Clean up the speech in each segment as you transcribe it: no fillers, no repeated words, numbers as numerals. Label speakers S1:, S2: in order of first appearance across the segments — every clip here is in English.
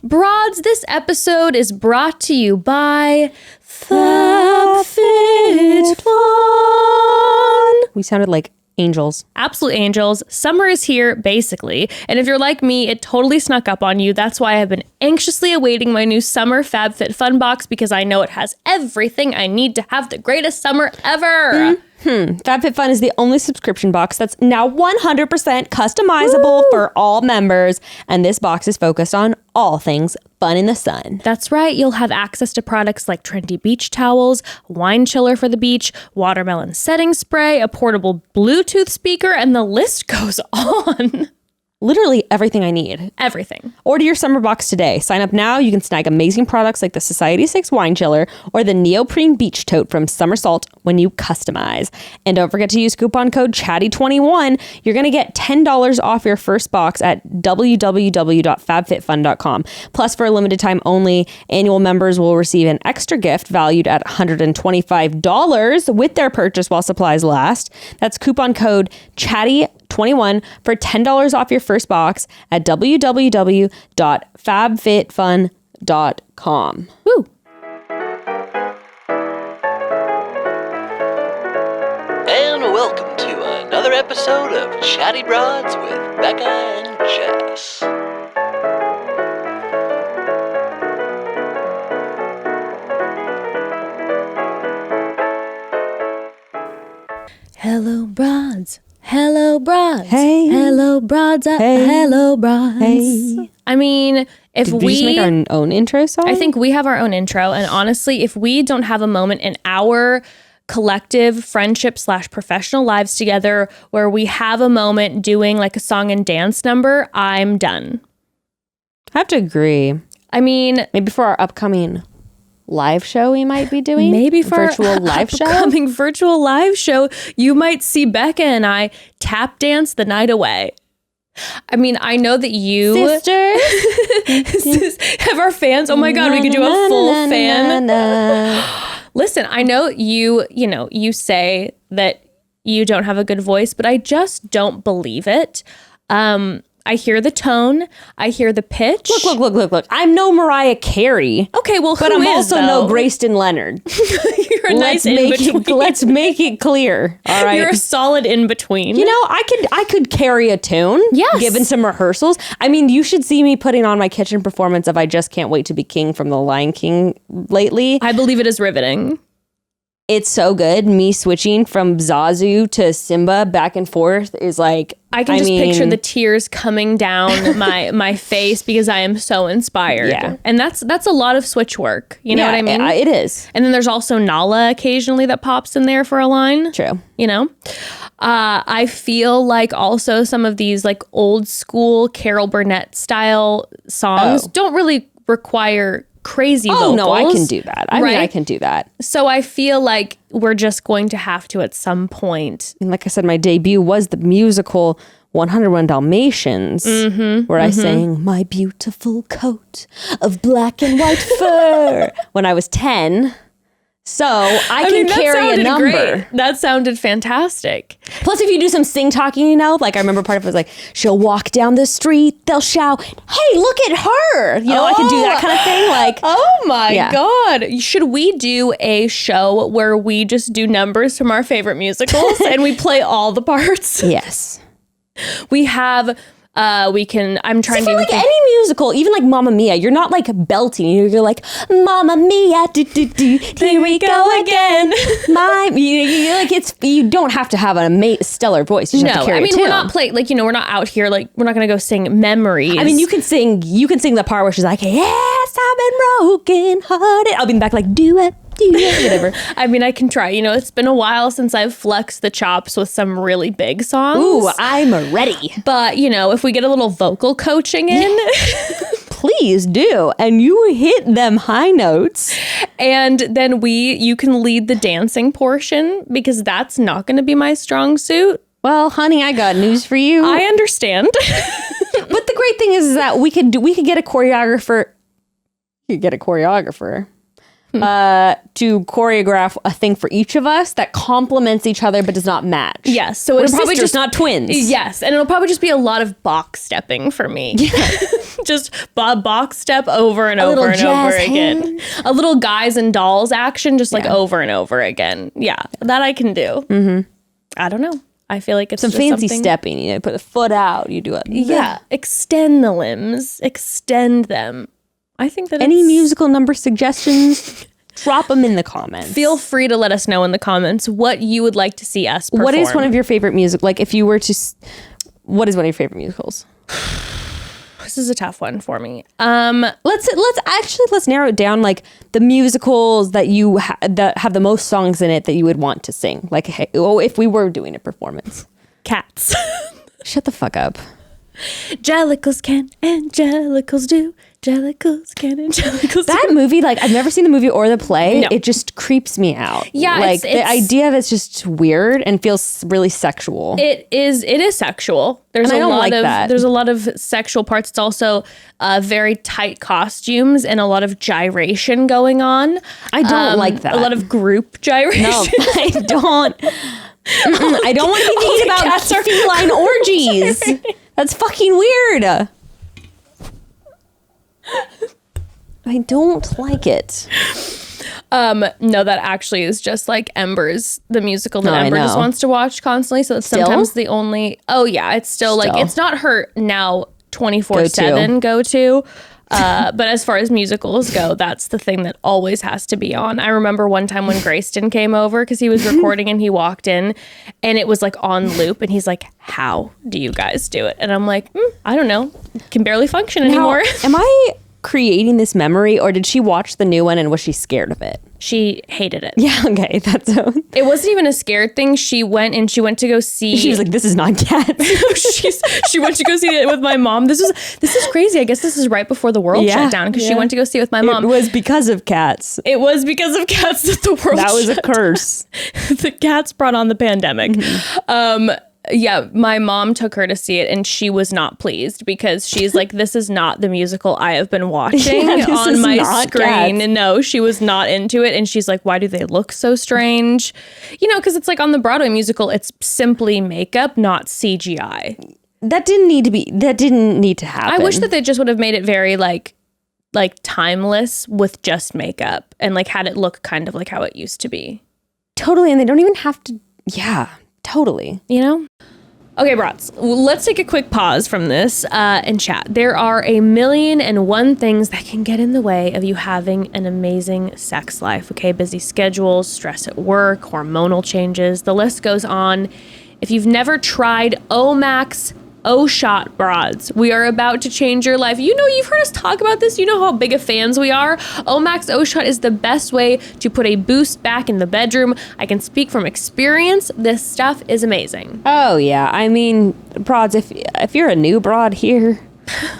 S1: Broads, this episode is brought to you by FabFitFun.
S2: We sounded like angels.
S1: Absolute angels. Summer is here, basically. And if you're like me, it totally snuck up on you. That's why I've been anxiously awaiting my new summer FabFitFun box, because I know it has everything I need to have the greatest summer ever.
S2: FabFitFun is the only subscription box that's now 100% customizable for all members. And this box is focused on all things fun in the sun.
S1: That's right. You'll have access to products like trendy beach towels, wine chiller for the beach, watermelon setting spray, a portable Bluetooth speaker, and the list goes on.
S2: Literally everything I need.
S1: Everything.
S2: Order your summer box today. Sign up now. You can snag amazing products like the Society 6 wine chiller or the neoprene beach tote from Somersault when you customize. And don't forget to use coupon code CHATTY21. You're going to get $10 off your first box at www.fabfitfun.com. Plus, for a limited time only, annual members will receive an extra gift valued at $125 with their purchase while supplies last. That's coupon code CHATTY21 for $10 off your first box at www.fabfitfun.com.
S1: Woo!
S3: And welcome to another episode of Chatty Broads with Bekah and Jess.
S1: Hello, broads. Hello, broads.
S2: Hey.
S1: Hello, broads.
S2: Hey.
S1: Hello, broads.
S2: Hey.
S1: I mean, if
S2: Did we just make our own intro song?
S1: I think we have our own intro. And honestly, if we don't have a moment in our collective friendship / professional lives together where we have a moment doing like a song and dance number, I'm done.
S2: I have to agree.
S1: I mean,
S2: Maybe for our upcoming live show we might be doing.
S1: maybe for
S2: virtual
S1: our
S2: live show.
S1: upcoming virtual live show, you might see Bekah and I tap dance the night away. I mean, I know that you have our fans. Oh my God, we could do a full fan. Listen, I know you say that you don't have a good voice, but I just don't believe it. I hear the tone. I hear the pitch.
S2: Look. I'm no Mariah Carey.
S1: Okay, well,
S2: but I'm also no Grayston Leonard.
S1: You're a nice in-between.
S2: Let's make it clear. All right.
S1: You're a solid in-between.
S2: You know, I could carry a tune.
S1: Yes.
S2: Given some rehearsals. I mean, you should see me putting on my kitchen performance of I Just Can't Wait to Be King from The Lion King lately.
S1: I believe it is riveting.
S2: It's so good. Me switching from Zazu to Simba back and forth is like...
S1: I can picture the tears coming down my face because I am so inspired.
S2: Yeah.
S1: And that's a lot of switch work. You know what I mean?
S2: It is.
S1: And then there's also Nala occasionally that pops in there for a line.
S2: True.
S1: You know? I feel like also some of these like old school Carol Burnett style songs don't really require crazy vocals.
S2: Oh, no, I can do that. I mean, I can do that.
S1: So I feel like we're just going to have to at some point.
S2: And like I said, my debut was the musical 101 Dalmatians, where I sang My Beautiful Coat of Black and White Fur when I was 10. So I can carry a number.
S1: Great. That sounded fantastic.
S2: Plus, if you do some sing talking, like I remember part of it was like, she'll walk down the street, they'll shout, hey, look at her. I can do that kind of thing. Like,
S1: oh my God. Should we do a show where we just do numbers from our favorite musicals and we play all the parts?
S2: Yes.
S1: We have... I'm trying to
S2: like any musical, even like Mamma Mia, you're not like belting. You're like, Mamma Mia, here we go again. You don't have to have a stellar voice. You just have to carry a tune.
S1: We're not we're not out here like we're not gonna go sing Memories.
S2: I mean, you can sing the part where she's like, yes, I've been broken hearted. I'll be in the back like, do it. Whatever.
S1: I mean, I can try. It's been a while since I've flexed the chops with some really big songs.
S2: Ooh, I'm ready.
S1: But, if we get a little vocal coaching in.
S2: Please do. And you hit them high notes.
S1: And then you can lead the dancing portion because that's not going to be my strong suit.
S2: Well, honey, I got news for you.
S1: I understand.
S2: But the great thing is that we could get a choreographer. You could get a choreographer. to choreograph a thing for each of us that complements each other but does not match.
S1: Yes, so
S2: we're
S1: it'll probably
S2: sisters,
S1: just
S2: not twins.
S1: Yes, and it'll probably just be a lot of box stepping for me. Yeah. Just box step over and over and over again. A little guys and dolls action, just like over and over again. Yeah, that I can do. Mm-hmm. I don't know. I feel like it's
S2: some
S1: just
S2: fancy
S1: something.
S2: Stepping. You put a foot out. You do it.
S1: Yeah, extend the limbs, extend them. I think that
S2: any musical number suggestions, drop them in the comments.
S1: Feel free to let us know in the comments what you would like to see us perform.
S2: What is one of your favorite music? Like if you were to, what is one of your favorite musicals?
S1: This is a tough one for me.
S2: Let's narrow it down. Like the musicals that you that have the most songs in it that you would want to sing. Like, hey, if we were doing a performance.
S1: Cats.
S2: Shut the fuck up.
S1: Jellicles can, angelicals do. Jellicles can, angelicals
S2: That
S1: do.
S2: movie, like I've never seen the movie or the play.
S1: No.
S2: It just creeps me out.
S1: Yeah,
S2: like
S1: it's
S2: the idea of it's just weird and feels really sexual.
S1: It is sexual. There's
S2: And I
S1: a
S2: don't
S1: lot
S2: like
S1: of
S2: that.
S1: there's a lot of sexual parts. It's also very tight costumes and a lot of gyration going on.
S2: I don't like that.
S1: A lot of group gyration.
S2: No, I don't. I don't want to be thinking about feline orgies. That's fucking weird. I don't like it.
S1: No, that actually is just like Embers, the musical that
S2: I
S1: Ember just
S2: know.
S1: wants to watch constantly. So it's sometimes the only. Oh yeah, it's still like it's not her now 24/7 go-to. But as far as musicals go, that's the thing that always has to be on. I remember one time when Grayston came over because he was recording and he walked in and it was like on loop and he's like, "How do you guys do it?" And I'm like, I don't know. Can barely function anymore.
S2: Am I creating this memory or did she watch the new one and was she scared of it?
S1: She hated it.
S2: Yeah, okay. That's
S1: It wasn't even a scared thing. She went to go see.
S2: She was like, "This is not Cats."
S1: She went to go see it with my mom. This is crazy. I guess this is right before the world shut down because she went to go see it with my mom.
S2: It was because of Cats.
S1: It was because of Cats that the world
S2: That was a
S1: shut
S2: curse.
S1: down. The Cats brought on the pandemic. Yeah, my mom took her to see it and she was not pleased because she's like, "This is not the musical I have been watching on my screen." And no, she was not into it. And she's like, "Why do they look so strange?" You know, because it's like on the Broadway musical, it's simply makeup, not CGI.
S2: That didn't need to happen.
S1: I wish that they just would have made it very like timeless with just makeup and like had it look kind of like how it used to be.
S2: Totally. And they don't even have to. Yeah, totally.
S1: You know? Okay, broads, let's take a quick pause from this and chat. There are 1,000,001 things that can get in the way of you having an amazing sex life, okay? Busy schedules, stress at work, hormonal changes, the list goes on. If you've never tried Omax O-Shot broads, we are about to change your life. You know, you've heard us talk about this. You know how big of fans we are. Omax O-Shot is the best way to put a boost back in the bedroom. I can speak from experience. This stuff is amazing.
S2: Oh, yeah. I mean, broads, if you're a new broad here,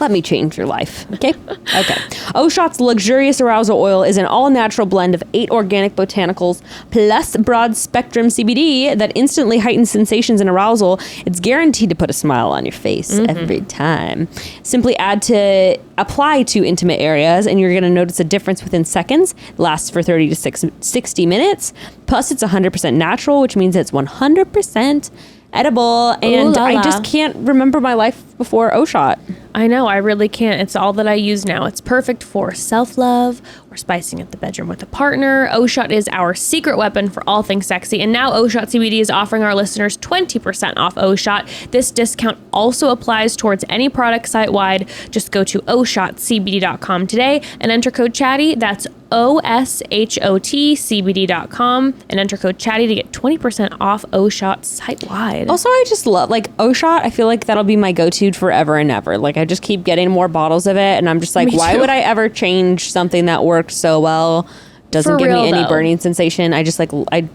S2: let me change your life, okay? Okay. O-Shot's luxurious arousal oil is an all-natural blend of 8 organic botanicals plus broad-spectrum CBD that instantly heightens sensations and arousal. It's guaranteed to put a smile on your face every time. Simply apply to intimate areas, and you're going to notice a difference within seconds. It lasts for 30 to 60 minutes. Plus, it's 100% natural, which means it's 100% edible. And I just can't remember my life before O-Shot.
S1: I know, I really can't. It's all that I use now. It's perfect for self-love or spicing up the bedroom with a partner. O-Shot is our secret weapon for all things sexy. And now O-Shot CBD is offering our listeners 20% off O-Shot. This discount also applies towards any product site-wide. Just go to oshotcbd.com today and enter code chatty. That's OSHOTCBD.com and enter code chatty to get 20% off O-Shot site-wide.
S2: Also, I just love, like, O-Shot, I feel like that'll be my go-to forever and ever. Like, I just keep getting more bottles of it, and I'm just like, why would I ever change something that works so well? Doesn't give me any burning sensation. I just, like, I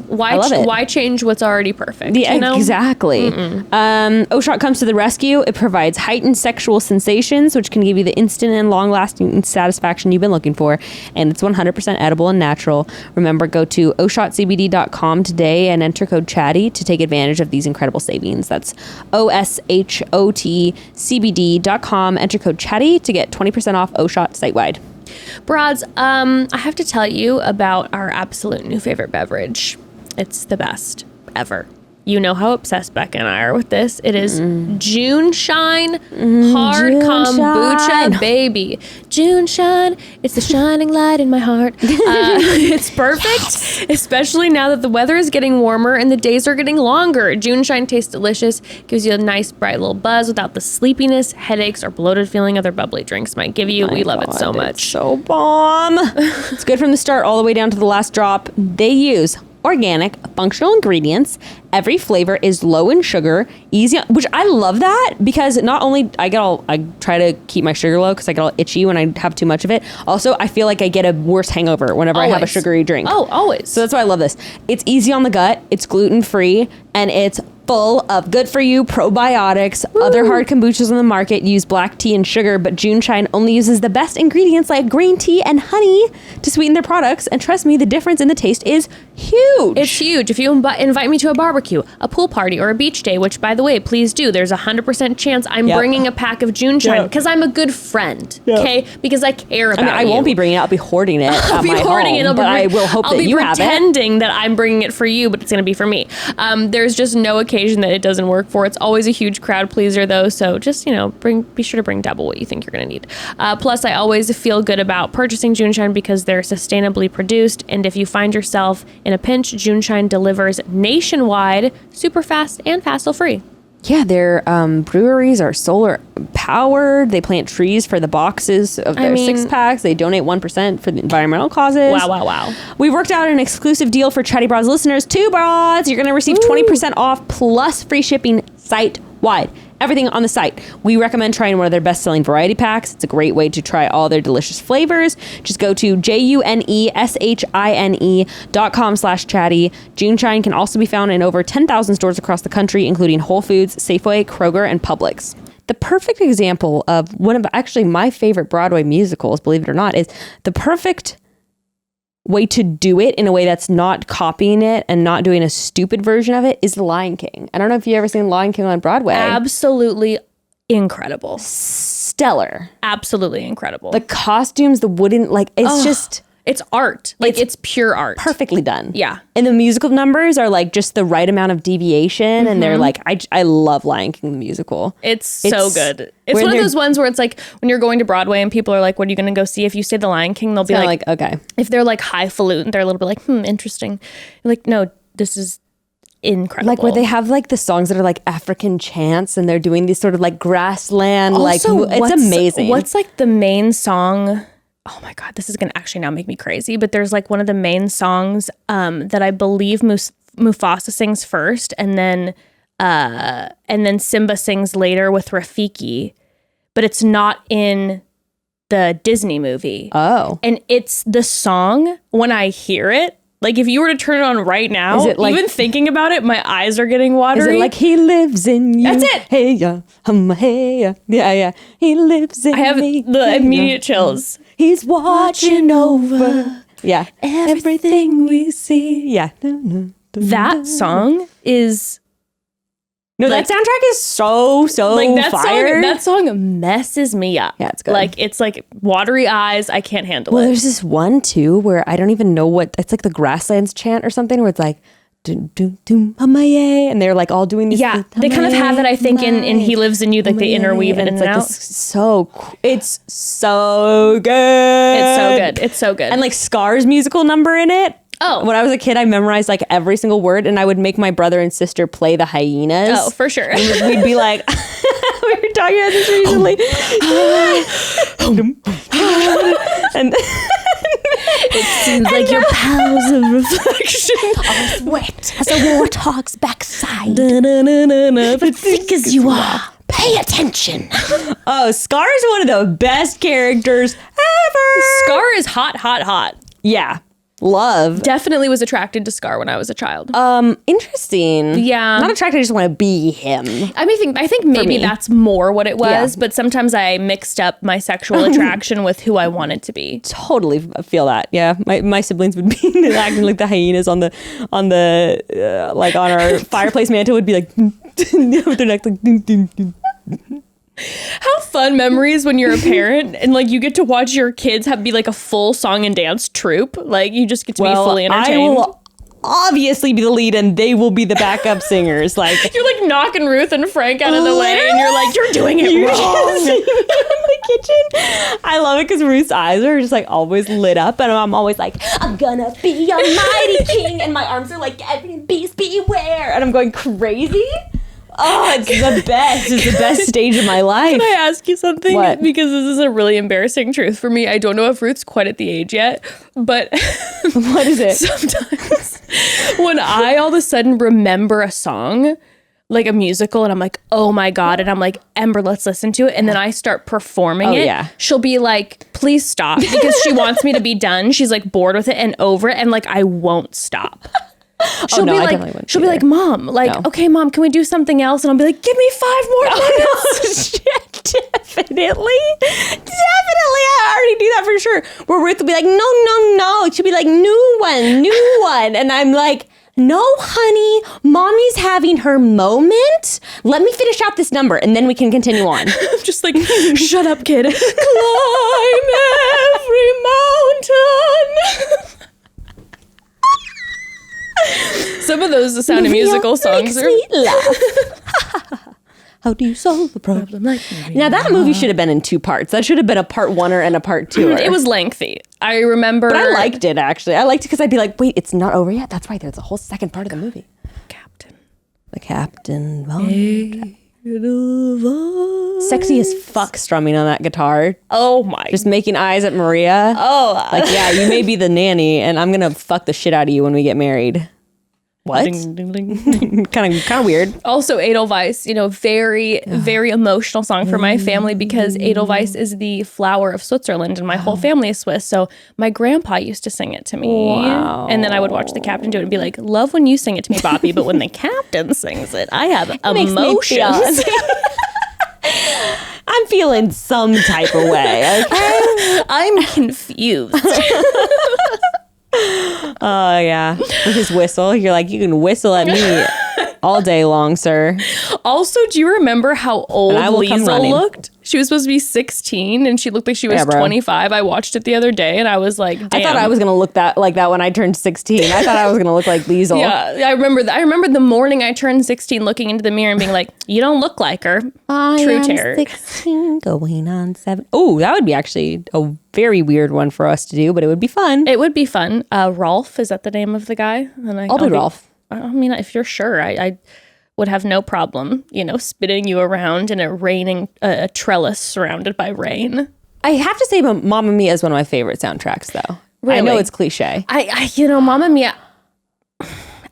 S2: love it.
S1: Why change what's already perfect?
S2: Yeah,
S1: you know?
S2: exactly. O-Shot comes to the rescue. It provides heightened sexual sensations, which can give you the instant and long-lasting satisfaction you've been looking for. And it's 100% edible and natural. Remember, go to oshotcbd.com today and enter code chatty to take advantage of these incredible savings. That's OSHOTCBD.com. Enter code chatty to get 20% off O-Shot site-wide.
S1: Broads, I have to tell you about our absolute new favorite beverage. It's the best ever. You know how obsessed Becca and I are with this. It is June Shine Hard
S2: June
S1: Kombucha,
S2: Shine.
S1: baby. June Shine, it's the shining light in my heart. It's perfect, especially now that the weather is getting warmer and the days are getting longer. June Shine tastes delicious, gives you a nice bright little buzz without the sleepiness, headaches, or bloated feeling other bubbly drinks might give you. We love it so much.
S2: So bomb. It's good from the start all the way down to the last drop. They use organic, functional ingredients. Every flavor is low in sugar, easy, which I love that because not only I try to keep my sugar low because I get all itchy when I have too much of it. Also, I feel like I get a worse hangover whenever I have a sugary drink.
S1: Oh, always.
S2: So that's why I love this. It's easy on the gut, it's gluten-free, and it's full of good-for-you probiotics. Woo. Other hard kombuchas on the market use black tea and sugar, but June Shine only uses the best ingredients like green tea and honey to sweeten their products. And trust me, the difference in the taste is huge.
S1: It's huge. If you invite me to a barbecue, a pool party, or a beach day, which, by the way, please do, there's a 100% chance I'm bringing a pack of June Shine because I'm a good friend, okay? Because I care about you.
S2: I won't be bringing it. I'll be hoarding it
S1: I'll be hoarding it.
S2: I will hope that you have it.
S1: I'll be pretending that I'm bringing it for you, but it's going to be for me. There's just no occasion that it doesn't work for. It's always a huge crowd pleaser, though, so just, be sure to bring double what you think you're going to need. Plus, I always feel good about purchasing June Shine because they're sustainably produced, and if you find yourself in a pinch, June Shine delivers nationwide, super fast, and hassle-free.
S2: Yeah, their breweries are solar powered. They plant trees for the boxes of their 6-packs. They donate 1% for the environmental causes.
S1: Wow.
S2: We worked out an exclusive deal for Chatty Broads listeners. 2 broads. You're going to receive 20% off plus free shipping site-wide. Everything on the site. We recommend trying one of their best-selling variety packs. It's a great way to try all their delicious flavors. Just go to JUNESHINE.com/chatty. June Shine can also be found in over 10,000 stores across the country, including Whole Foods, Safeway, Kroger, and Publix. The perfect example of one of actually my favorite Broadway musicals, believe it or not, is the perfect way to do it in a way that's not copying it and not doing a stupid version of it is The Lion King. I don't know if you've ever seen Lion King on Broadway.
S1: Absolutely incredible.
S2: Stellar.
S1: Absolutely incredible.
S2: The costumes, the wooden,
S1: it's art. It's pure art.
S2: Perfectly done.
S1: Yeah.
S2: And the musical numbers are just the right amount of deviation. And they're I love Lion King the musical.
S1: It's so good. It's one of those ones where it's like when you're going to Broadway and people are like, what are you going to go see? If you say The Lion King, they'll be like,
S2: okay.
S1: If they're highfalutin, they're a little bit interesting. You're like, no, this is incredible.
S2: Where they have the songs that are African chants and they're doing these sort of grassland,
S1: also,
S2: it's amazing.
S1: What's the main song? Oh my God, this is going to actually now make me crazy, but there's one of the main songs that I believe Mufasa sings first and then Simba sings later with Rafiki, but it's not in the Disney movie.
S2: Oh.
S1: And it's the song, when I hear it, if you were to turn it on right now, is it even thinking about it, my eyes are getting watery.
S2: Is it he lives in you?
S1: That's it.
S2: Hey, yeah, hey, yeah. Yeah. He lives in me.
S1: I have the immediate chills.
S2: He's watching over. Yeah. Everything we see. Yeah.
S1: That song is...
S2: No, that soundtrack is so fire.
S1: That song messes me up.
S2: Yeah, it's good.
S1: It's watery eyes. I can't handle it.
S2: Well, there's this one too where I don't even know what it's the Grasslands chant or something where it's dum dum dum amaye, and they're all doing these.
S1: Yeah, they kind of have it. I think in He Lives in You, they interweave it in and out.
S2: It's so good.
S1: It's so good.
S2: And Scar's musical number in it.
S1: Oh.
S2: When I was a kid, I memorized every single word, and I would make my brother and sister play the hyenas.
S1: Oh, for sure.
S2: And we'd be we were talking about this recently. And
S1: it seems like your powers of reflection
S2: are wet as a warthog's backside.
S1: But thick as you are.
S2: Pay attention. Oh, Scar is one of the best characters ever.
S1: Scar is hot.
S2: Yeah. Love.
S1: Definitely was attracted to Scar when I was a child.
S2: Interesting.
S1: Yeah.
S2: Not attracted, I just want to be him.
S1: I think maybe that's more what it was, but sometimes I mixed up my sexual attraction with who I wanted to be.
S2: Totally feel that. Yeah. My siblings would be acting like the hyenas on our fireplace mantle would be with their neck
S1: How fun memories when you're a parent and like you get to watch your kids be like a full song and dance troupe. Like you just get to be fully entertained.
S2: I will obviously be the lead and they will be the backup singers. Like
S1: you're like knocking Ruth and Frank out of the way and you're like, you're doing it wrong.
S2: In the kitchen. I love it because Ruth's eyes are just like always lit up and I'm always like, I'm gonna be a mighty king, and my arms are like, beast beware, and I'm going crazy. Oh, it's the best. It's the best stage of my life.
S1: Can I ask you something?
S2: What?
S1: Because this is a really embarrassing truth for me. I don't know if Ruth's quite at the age yet, but
S2: what is it?
S1: Sometimes when I all of a sudden remember a song, like a musical, and I'm like, oh my God. And I'm like, Ember, let's listen to it. And then I start performing it.
S2: Yeah.
S1: She'll be like, please stop. Because she wants me to be done. She's like bored with it and over it. And like, I won't stop. She'll be like, Mom, like, no. Okay, Mom, can we do something else? And I'll be like, give me 5 more minutes.
S2: Definitely. I already do that for sure. Where Ruth will be like, no. She'll be like, new one. And I'm like, no, honey, Mommy's having her moment. Let me finish out this number and then we can continue on.
S1: I'm just like, shut up, kid. Climb every mountain. Some of those, the Sound of Musical songs are.
S2: How do you solve the problem? Now that movie should have been in 2 parts. That should have been a part 1-er and a part 2-er.
S1: It was lengthy. I remember.
S2: But I liked it, actually. I liked it because I'd be like, wait, it's not over yet? That's right. There's a whole second part of the movie. The Captain. Sexy as fuck strumming on that guitar.
S1: Oh my.
S2: Just making eyes at Maria.
S1: Oh.
S2: Like, yeah, you may be the nanny and I'm going to fuck the shit out of you when we get married. What?
S1: Ding, ding, ding.
S2: kind of weird. Also,
S1: Edelweiss, very, very emotional song for my family because Edelweiss is the flower of Switzerland and my whole family is Swiss. So my grandpa used to sing it to me.
S2: Wow.
S1: And then I would watch the captain do it and be like, love when you sing it to me, Boppy, but when the captain sings it, I have emotions.
S2: I'm feeling some type of way, okay?
S1: I'm confused.
S2: Oh, yeah. With his whistle. You're like, you can whistle at me all day long, sir.
S1: Also, do you remember how old Liesl looked? She was supposed to be 16 and she looked like she was 25. I watched it the other day and I was like, damn.
S2: I thought I was going to look like that when I turned 16. I thought I was going to look like Liesl.
S1: Yeah, I remember the morning I turned 16 looking into the mirror and being like, you don't look like her. True terror.
S2: 16 going on 7. Oh, that would be actually a very weird one for us to do, but it would be fun.
S1: It would be fun. Rolf, is that the name of the guy? And
S2: I'll be Rolf.
S1: I mean, if you're sure, I would have no problem, spinning you around in a trellis surrounded by rain.
S2: I have to say Mamma Mia is one of my favorite soundtracks, though. Really? I know it's cliche.
S1: Mamma Mia,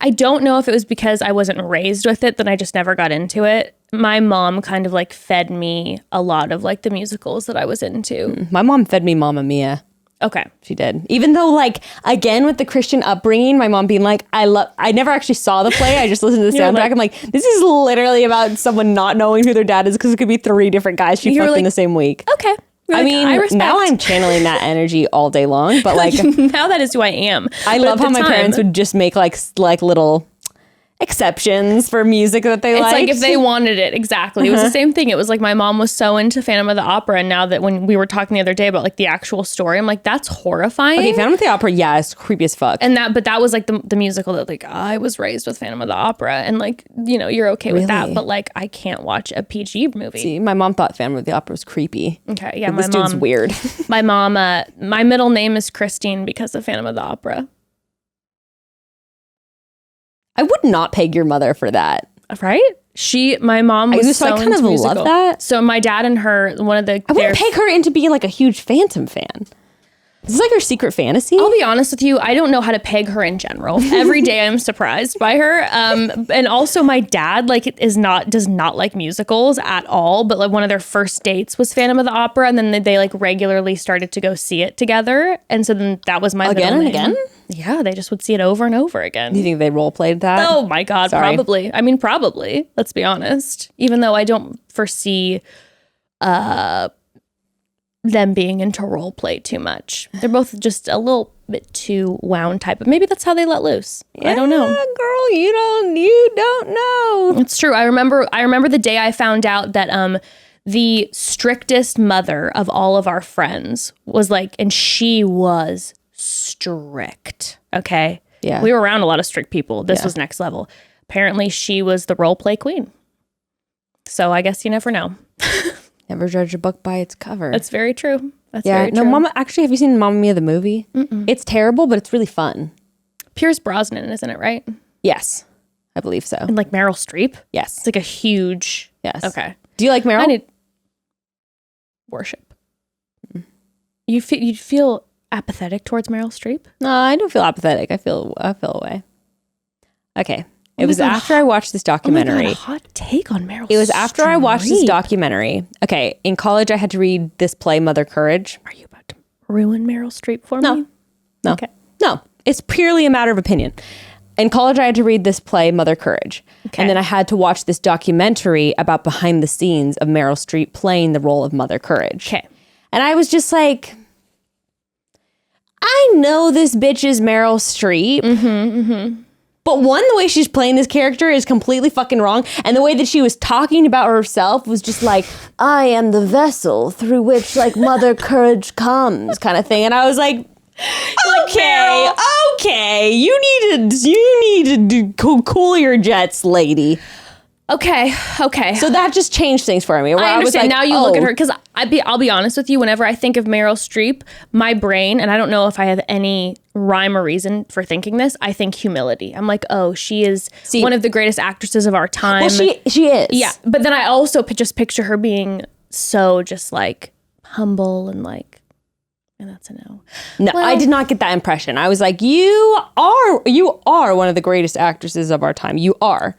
S1: I don't know if it was because I wasn't raised with it, that I just never got into it. My mom kind of like fed me a lot of like the musicals that I was into.
S2: My mom fed me Mamma Mia.
S1: Okay.
S2: She did. Even though, like, again, with the Christian upbringing, my mom being like, I never actually saw the play. I just listened to the soundtrack. I'm like, this is literally about someone not knowing who their dad is because it could be 3 different guys she fucked in the same week.
S1: Okay.
S2: I mean, now I'm channeling that energy all day long, but like.
S1: Now that is who I am.
S2: I love how my parents would just make like little exceptions for music that they liked.
S1: It's like if they wanted it. Exactly. It was the same thing. It was like my mom was so into Phantom of the Opera, and now that when we were talking the other day about like the actual story, I'm like, that's horrifying.
S2: Okay, Phantom of the Opera, yeah, it's creepy as fuck.
S1: And that was like the musical that like I was raised with Phantom of the Opera, and like you're okay with that, but like I can't watch a PG movie.
S2: See, my mom thought Phantom of the Opera was creepy.
S1: Okay, yeah,
S2: this dude's weird.
S1: My mom, my middle name is Christine because of Phantom of the Opera.
S2: I would not peg your mother for that.
S1: Right? My mom was so
S2: I kind of
S1: musical.
S2: love that.
S1: So my dad and her, I
S2: wouldn't peg her into being like a huge Phantom fan. This is like her secret fantasy.
S1: I'll be honest with you. I don't know how to peg her in general. Every day I'm surprised by her. And also my dad does not like musicals at all. But like one of their first dates was Phantom of the Opera. And then they like regularly started to go see it together. And so then that was my
S2: again and again.
S1: Yeah, they just would see it over and over again.
S2: Do you think they role played that?
S1: Oh my God, Sorry. Probably. I mean, probably. Let's be honest. Even though I don't foresee them being into role play too much. They're both just a little bit too wound type, but maybe that's how they let loose.
S2: Yeah,
S1: I don't know.
S2: Girl, you don't know.
S1: It's true. I remember the day I found out that the strictest mother of all of our friends was like, and she was strict. Okay.
S2: Yeah.
S1: We were around a lot of strict people. This was next level. Apparently she was the role play queen. So I guess you never know.
S2: Never judge a book by its cover.
S1: That's very true. That's
S2: yeah.
S1: very
S2: No,
S1: true.
S2: Mama, actually, have you seen Mamma Mia the movie?
S1: Mm-mm.
S2: It's terrible, but it's really fun.
S1: Pierce Brosnan, isn't it, right?
S2: Yes. I believe so.
S1: And like Meryl Streep?
S2: Yes.
S1: It's like a huge...
S2: Yes.
S1: Okay.
S2: Do you like Meryl?
S1: I need worship. You feel apathetic towards Meryl Streep?
S2: No, I don't feel apathetic. I feel away. Okay.
S1: Oh
S2: It was after I watched this documentary.
S1: Oh my God, hot take on Meryl Streep.
S2: It was after I watched this documentary. Okay. In college, I had to read this play, Mother Courage.
S1: Are you about to ruin Meryl Streep for me?
S2: No.
S1: Okay.
S2: No. It's purely a matter of opinion. In college, I had to read this play, Mother Courage.
S1: Okay.
S2: And then I had to watch this documentary about behind the scenes of Meryl Streep playing the role of Mother Courage.
S1: Okay.
S2: And I was just like, I know this bitch is Meryl Streep. But one, the way she's playing this character is completely fucking wrong. And the way that she was talking about herself was just like, I am the vessel through which like Mother Courage comes kind of thing. And I was like, okay, you need to cool your jets, lady.
S1: Okay.
S2: So that just changed things for me. Where
S1: I
S2: was
S1: understand.
S2: like,
S1: Now you look at her, because I'll be honest with you. Whenever I think of Meryl Streep, my brain, and I don't know if I have any rhyme or reason for thinking this, I think humility. I'm like, oh, she is one of the greatest actresses of our time.
S2: Well, she is.
S1: Yeah, but then I also just picture her being so just like humble and like, and that's a no.
S2: No,
S1: Well,
S2: I did not get that impression. I was like, you are one of the greatest actresses of our time. You are.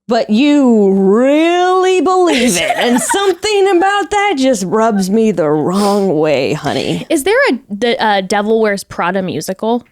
S2: But you really believe it. And something about that just rubs me the wrong way, honey.
S1: Is there the Devil Wears Prada musical?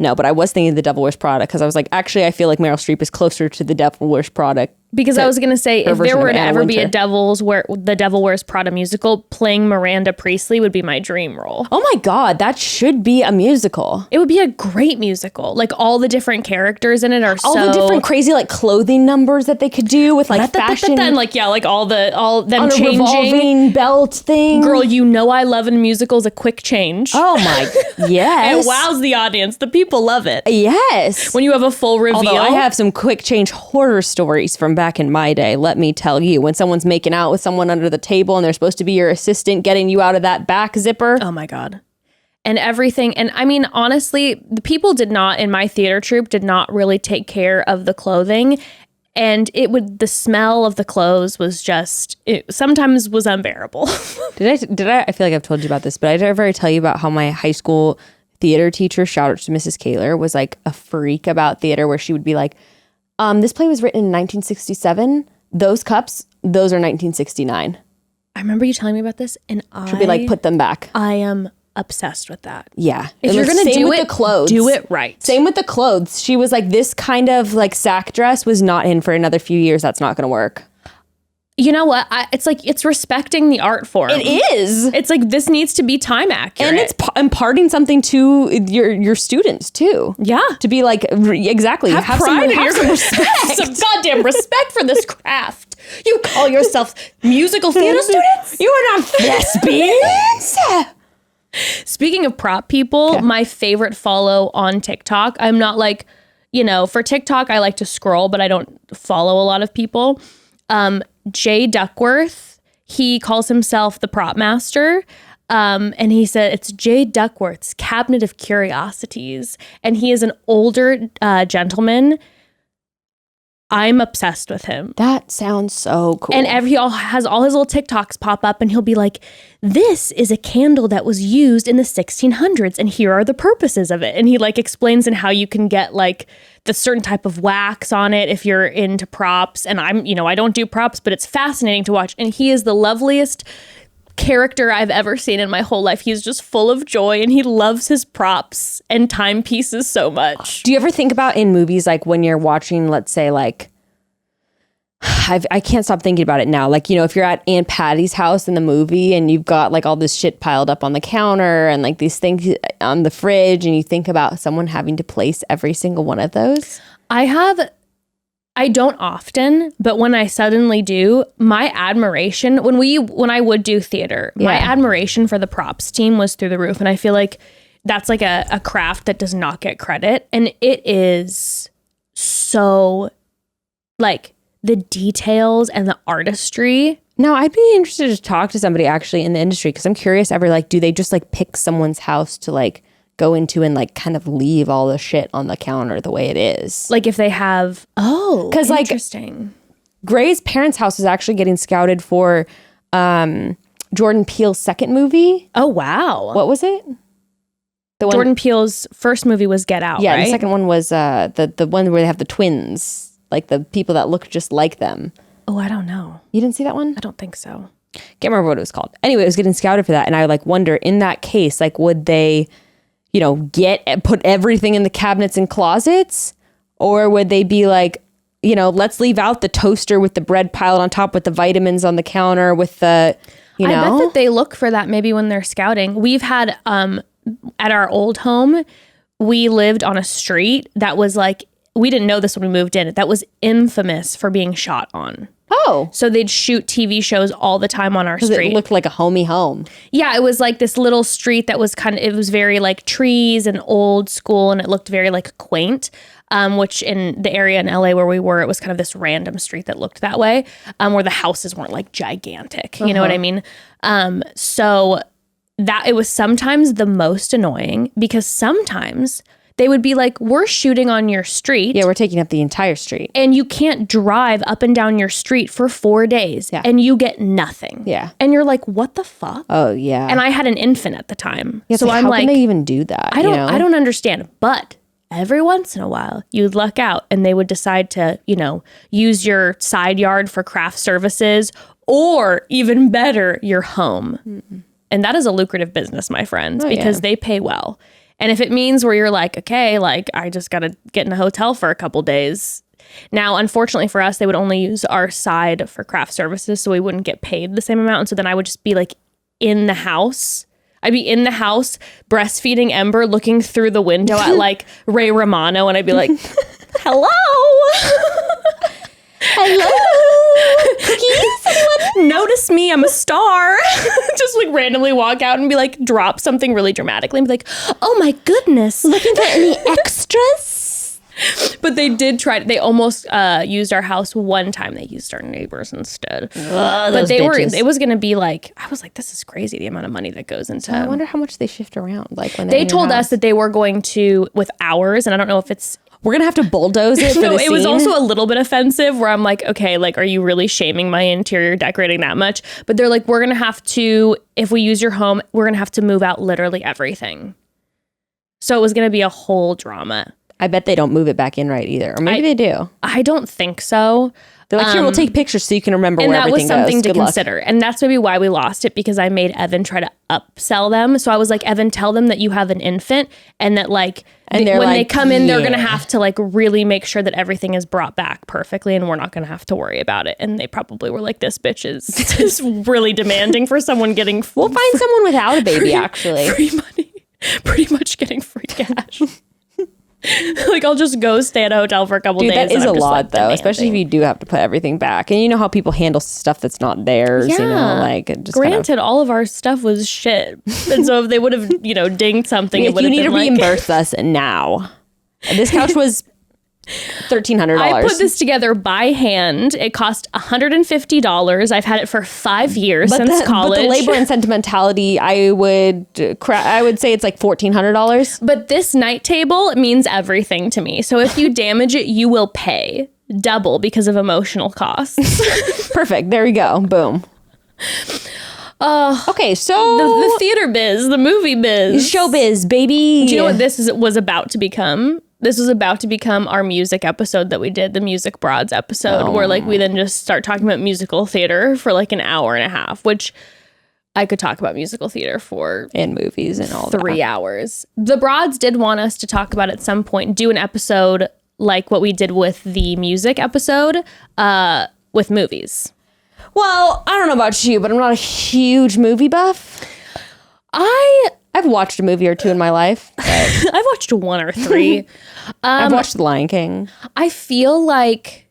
S2: No, but I was thinking The Devil Wears Prada because I was like, actually, I feel like Meryl Streep is closer to The Devil Wears Prada.
S1: Because I was going to say, if there
S2: version
S1: were
S2: of
S1: to
S2: Anna
S1: ever be
S2: Wintour.
S1: the Devil Wears Prada musical, playing Miranda Priestley would be my dream role.
S2: Oh my God, that should be a musical.
S1: It would be a great musical. Like all the different characters in it are
S2: All the different crazy like clothing numbers that they could do with like fashion.
S1: And like, yeah, like all them
S2: on a
S1: changing.
S2: revolving belt thing.
S1: Girl, you know I love in musicals a quick change.
S2: Oh my, yes.
S1: It wows the audience. The people love it.
S2: Yes.
S1: When you have a full reveal.
S2: Although I have some quick change horror stories from back in my day, let me tell you. When someone's making out with someone under the table and they're supposed to be your assistant getting you out of that back zipper.
S1: Oh my God. And everything. And I mean, honestly, the people in my theater troupe did not really take care of the clothing. And the smell of the clothes was sometimes was unbearable.
S2: Did I feel like I've told you about this, but I did ever tell you about how my high school theater teacher, shout out to Mrs. Kaler, was like a freak about theater, where she would be like, this play was written in 1967. Those cups, those are 1969.
S1: I remember you telling me about this, and
S2: She'll be like, put them back.
S1: I am obsessed with that.
S2: Yeah.
S1: If you're going to do it,
S2: the clothes.
S1: do it right.
S2: Same with the clothes. She was like, this kind of like sack dress was not in for another few years. That's not going to work.
S1: You know what? It's like, it's respecting the art form.
S2: It is.
S1: It's like, this needs to be time accurate.
S2: And it's imparting something to your students too.
S1: Yeah.
S2: To be like, exactly.
S1: Have pride in your
S2: respect.
S1: some goddamn respect for this craft. You call yourself musical theater students?
S2: You are not thespians.
S1: Speaking of prop people, my favorite follow on TikTok, I'm not like, for TikTok, I like to scroll, but I don't follow a lot of people. Jay Duckworth, he calls himself the prop master. And he said it's Jay Duckworth's Cabinet of Curiosities. And he is an older gentleman. I'm obsessed with him.
S2: That sounds so cool.
S1: And he has all his little TikToks pop up, and he'll be like, this is a candle that was used in the 1600s, and here are the purposes of it. And he like explains in how you can get like the certain type of wax on it if you're into props. And I don't do props, but it's fascinating to watch. And he is the loveliest character I've ever seen in my whole life. He's just full of joy, and he loves his props and timepieces so much.
S2: Do you ever think about in movies, like when you're watching, let's say like, I can't stop thinking about it now. Like, if you're at Aunt Patty's house in the movie and you've got like all this shit piled up on the counter and like these things on the fridge, and you think about someone having to place every single one of those.
S1: I have I don't often, but when I suddenly do, my admiration, when I would do theater, my admiration for the props team was through the roof. And I feel like that's like a craft that does not get credit. And it is so, like, the details and the artistry.
S2: No, I'd be interested to talk to somebody actually in the industry, because I'm curious like, do they just like pick someone's house to like go into and like kind of leave all the shit on the counter the way it is?
S1: Like if they have,
S2: because like
S1: interesting.
S2: Gray's parents' house is actually getting scouted for Jordan Peele's second movie.
S1: Oh, wow.
S2: What was it? The one,
S1: Jordan Peele's first movie was Get Out,
S2: yeah,
S1: right?
S2: the second one was the one where they have the twins, like the people that look just like them.
S1: Oh, I don't know.
S2: You didn't see that one?
S1: I don't think so.
S2: Can't remember what it was called. Anyway, it was getting scouted for that, and I like wonder in that case, like, would they, you know, put everything in the cabinets and closets, or would they be like, you know, let's leave out the toaster with the bread piled on top with the vitamins on the counter with the, you know?
S1: I bet that they look for that maybe when they're scouting. We've had at our old home, we lived on a street that was like, we didn't know this when we moved in, that was infamous for being shot on.
S2: Oh.
S1: So they'd shoot TV shows all the time on our street.
S2: It looked like a homey home.
S1: Yeah, it was like this little street that was it was very like trees and old school, and it looked very like quaint, which in the area in LA where we were, it was kind of this random street that looked that way, where the houses weren't like gigantic. You know what I mean? So that it was sometimes the most annoying, because sometimes they would be like, we're shooting on your street.
S2: Yeah, we're taking up the entire street.
S1: And you can't drive up and down your street for 4 days.
S2: Yeah.
S1: And you get nothing.
S2: Yeah.
S1: And you're like, what the fuck?
S2: Oh, yeah.
S1: And I had an infant at the time.
S2: Yeah,
S1: so I'm
S2: how
S1: like,
S2: can they even do that?
S1: I don't understand. But every once in a while, you'd luck out and they would decide to, you know, use your side yard for craft services, or even better, your home. Mm-mm. And that is a lucrative business, my friends, because they pay well. And if it means where you're like, okay, like I just got to get in a hotel for a couple days. Now, unfortunately for us, they would only use our side for craft services, so we wouldn't get paid the same amount. And so then I would just be like in the house. I'd be in the house breastfeeding Ember, looking through the window at like Ray Romano, and I'd be like, hello. Hello. Cookies? Notice me, I'm a star. Just like randomly walk out and be like, drop something really dramatically and be like, oh my goodness.
S2: Looking for any extras?
S1: But they did try they almost used our house one time. They used our neighbors instead. But it was gonna be like, I was like, this is crazy, the amount of money that goes into.
S2: I wonder how much they shift around. Like when
S1: they told us that they were going to with ours, and I don't know if it's,
S2: we're gonna have to bulldoze it for the scene.
S1: It was also a little bit offensive where I'm like, okay, like, are you really shaming my interior decorating that much? But they're like, we're gonna have to, if we use your home, we're gonna have to move out literally everything. So it was gonna be a whole drama.
S2: I bet they don't move it back in right either. Or maybe they do.
S1: I don't think so.
S2: They're like, here, we'll take pictures so you can remember where everything goes.
S1: And that was something to consider. And that's maybe why we lost it, because I made Evan try to upsell them. So I was like, Evan, tell them that you have an infant and that like, when they come in, they're going to have to like really make sure that everything is brought back perfectly and we're not going to have to worry about it. And they probably were like, this bitch is really demanding for someone getting...
S2: We'll find someone without a baby, actually.
S1: Free money. Pretty much getting free cash. Like, I'll just go stay at a hotel for a couple days.
S2: That is a lot,
S1: like,
S2: though, especially if you do have to put everything back. And you know how people handle stuff that's not theirs, you know, like it just
S1: granted, all of our stuff was shit. And so if they would have, you know, dinged something, it would have been
S2: you need to
S1: like,
S2: reimburse us now. And this couch was $1,300.
S1: I put this together by hand. It cost $150. I've had it for 5 years since college.
S2: But the labor and sentimentality, I would say it's like $1,400.
S1: But this night table means everything to me. So if you damage it, you will pay double because of emotional costs.
S2: Perfect. There we go. Boom. Okay, so
S1: the theater biz, the movie biz,
S2: showbiz, baby.
S1: Do you know what this was about to become? This was about to become our music episode that we did, the Music Broads episode, where like we then just start talking about musical theater for like an hour and a half, which I could talk about musical theater for
S2: and movies and all
S1: 3 hours. The Broads did want us to talk about at some point, do an episode like what we did with the music episode with movies.
S2: Well, I don't know about you, but I'm not a huge movie buff. I've watched a movie or two in my life.
S1: I've watched 1 or 3.
S2: I've watched The Lion King.
S1: I feel like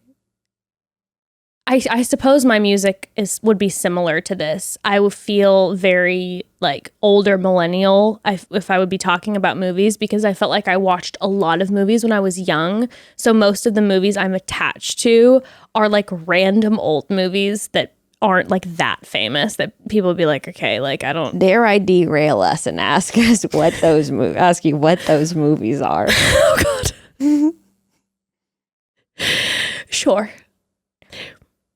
S1: I suppose my music would be similar to this. I would feel very like older millennial if I would be talking about movies, because I felt like I watched a lot of movies when I was young. So most of the movies I'm attached to are like random old movies that aren't like that famous, that people would be like, okay, like I don't.
S2: Dare I derail us and ask us what those ask you what those movies are?
S1: Oh God. Sure.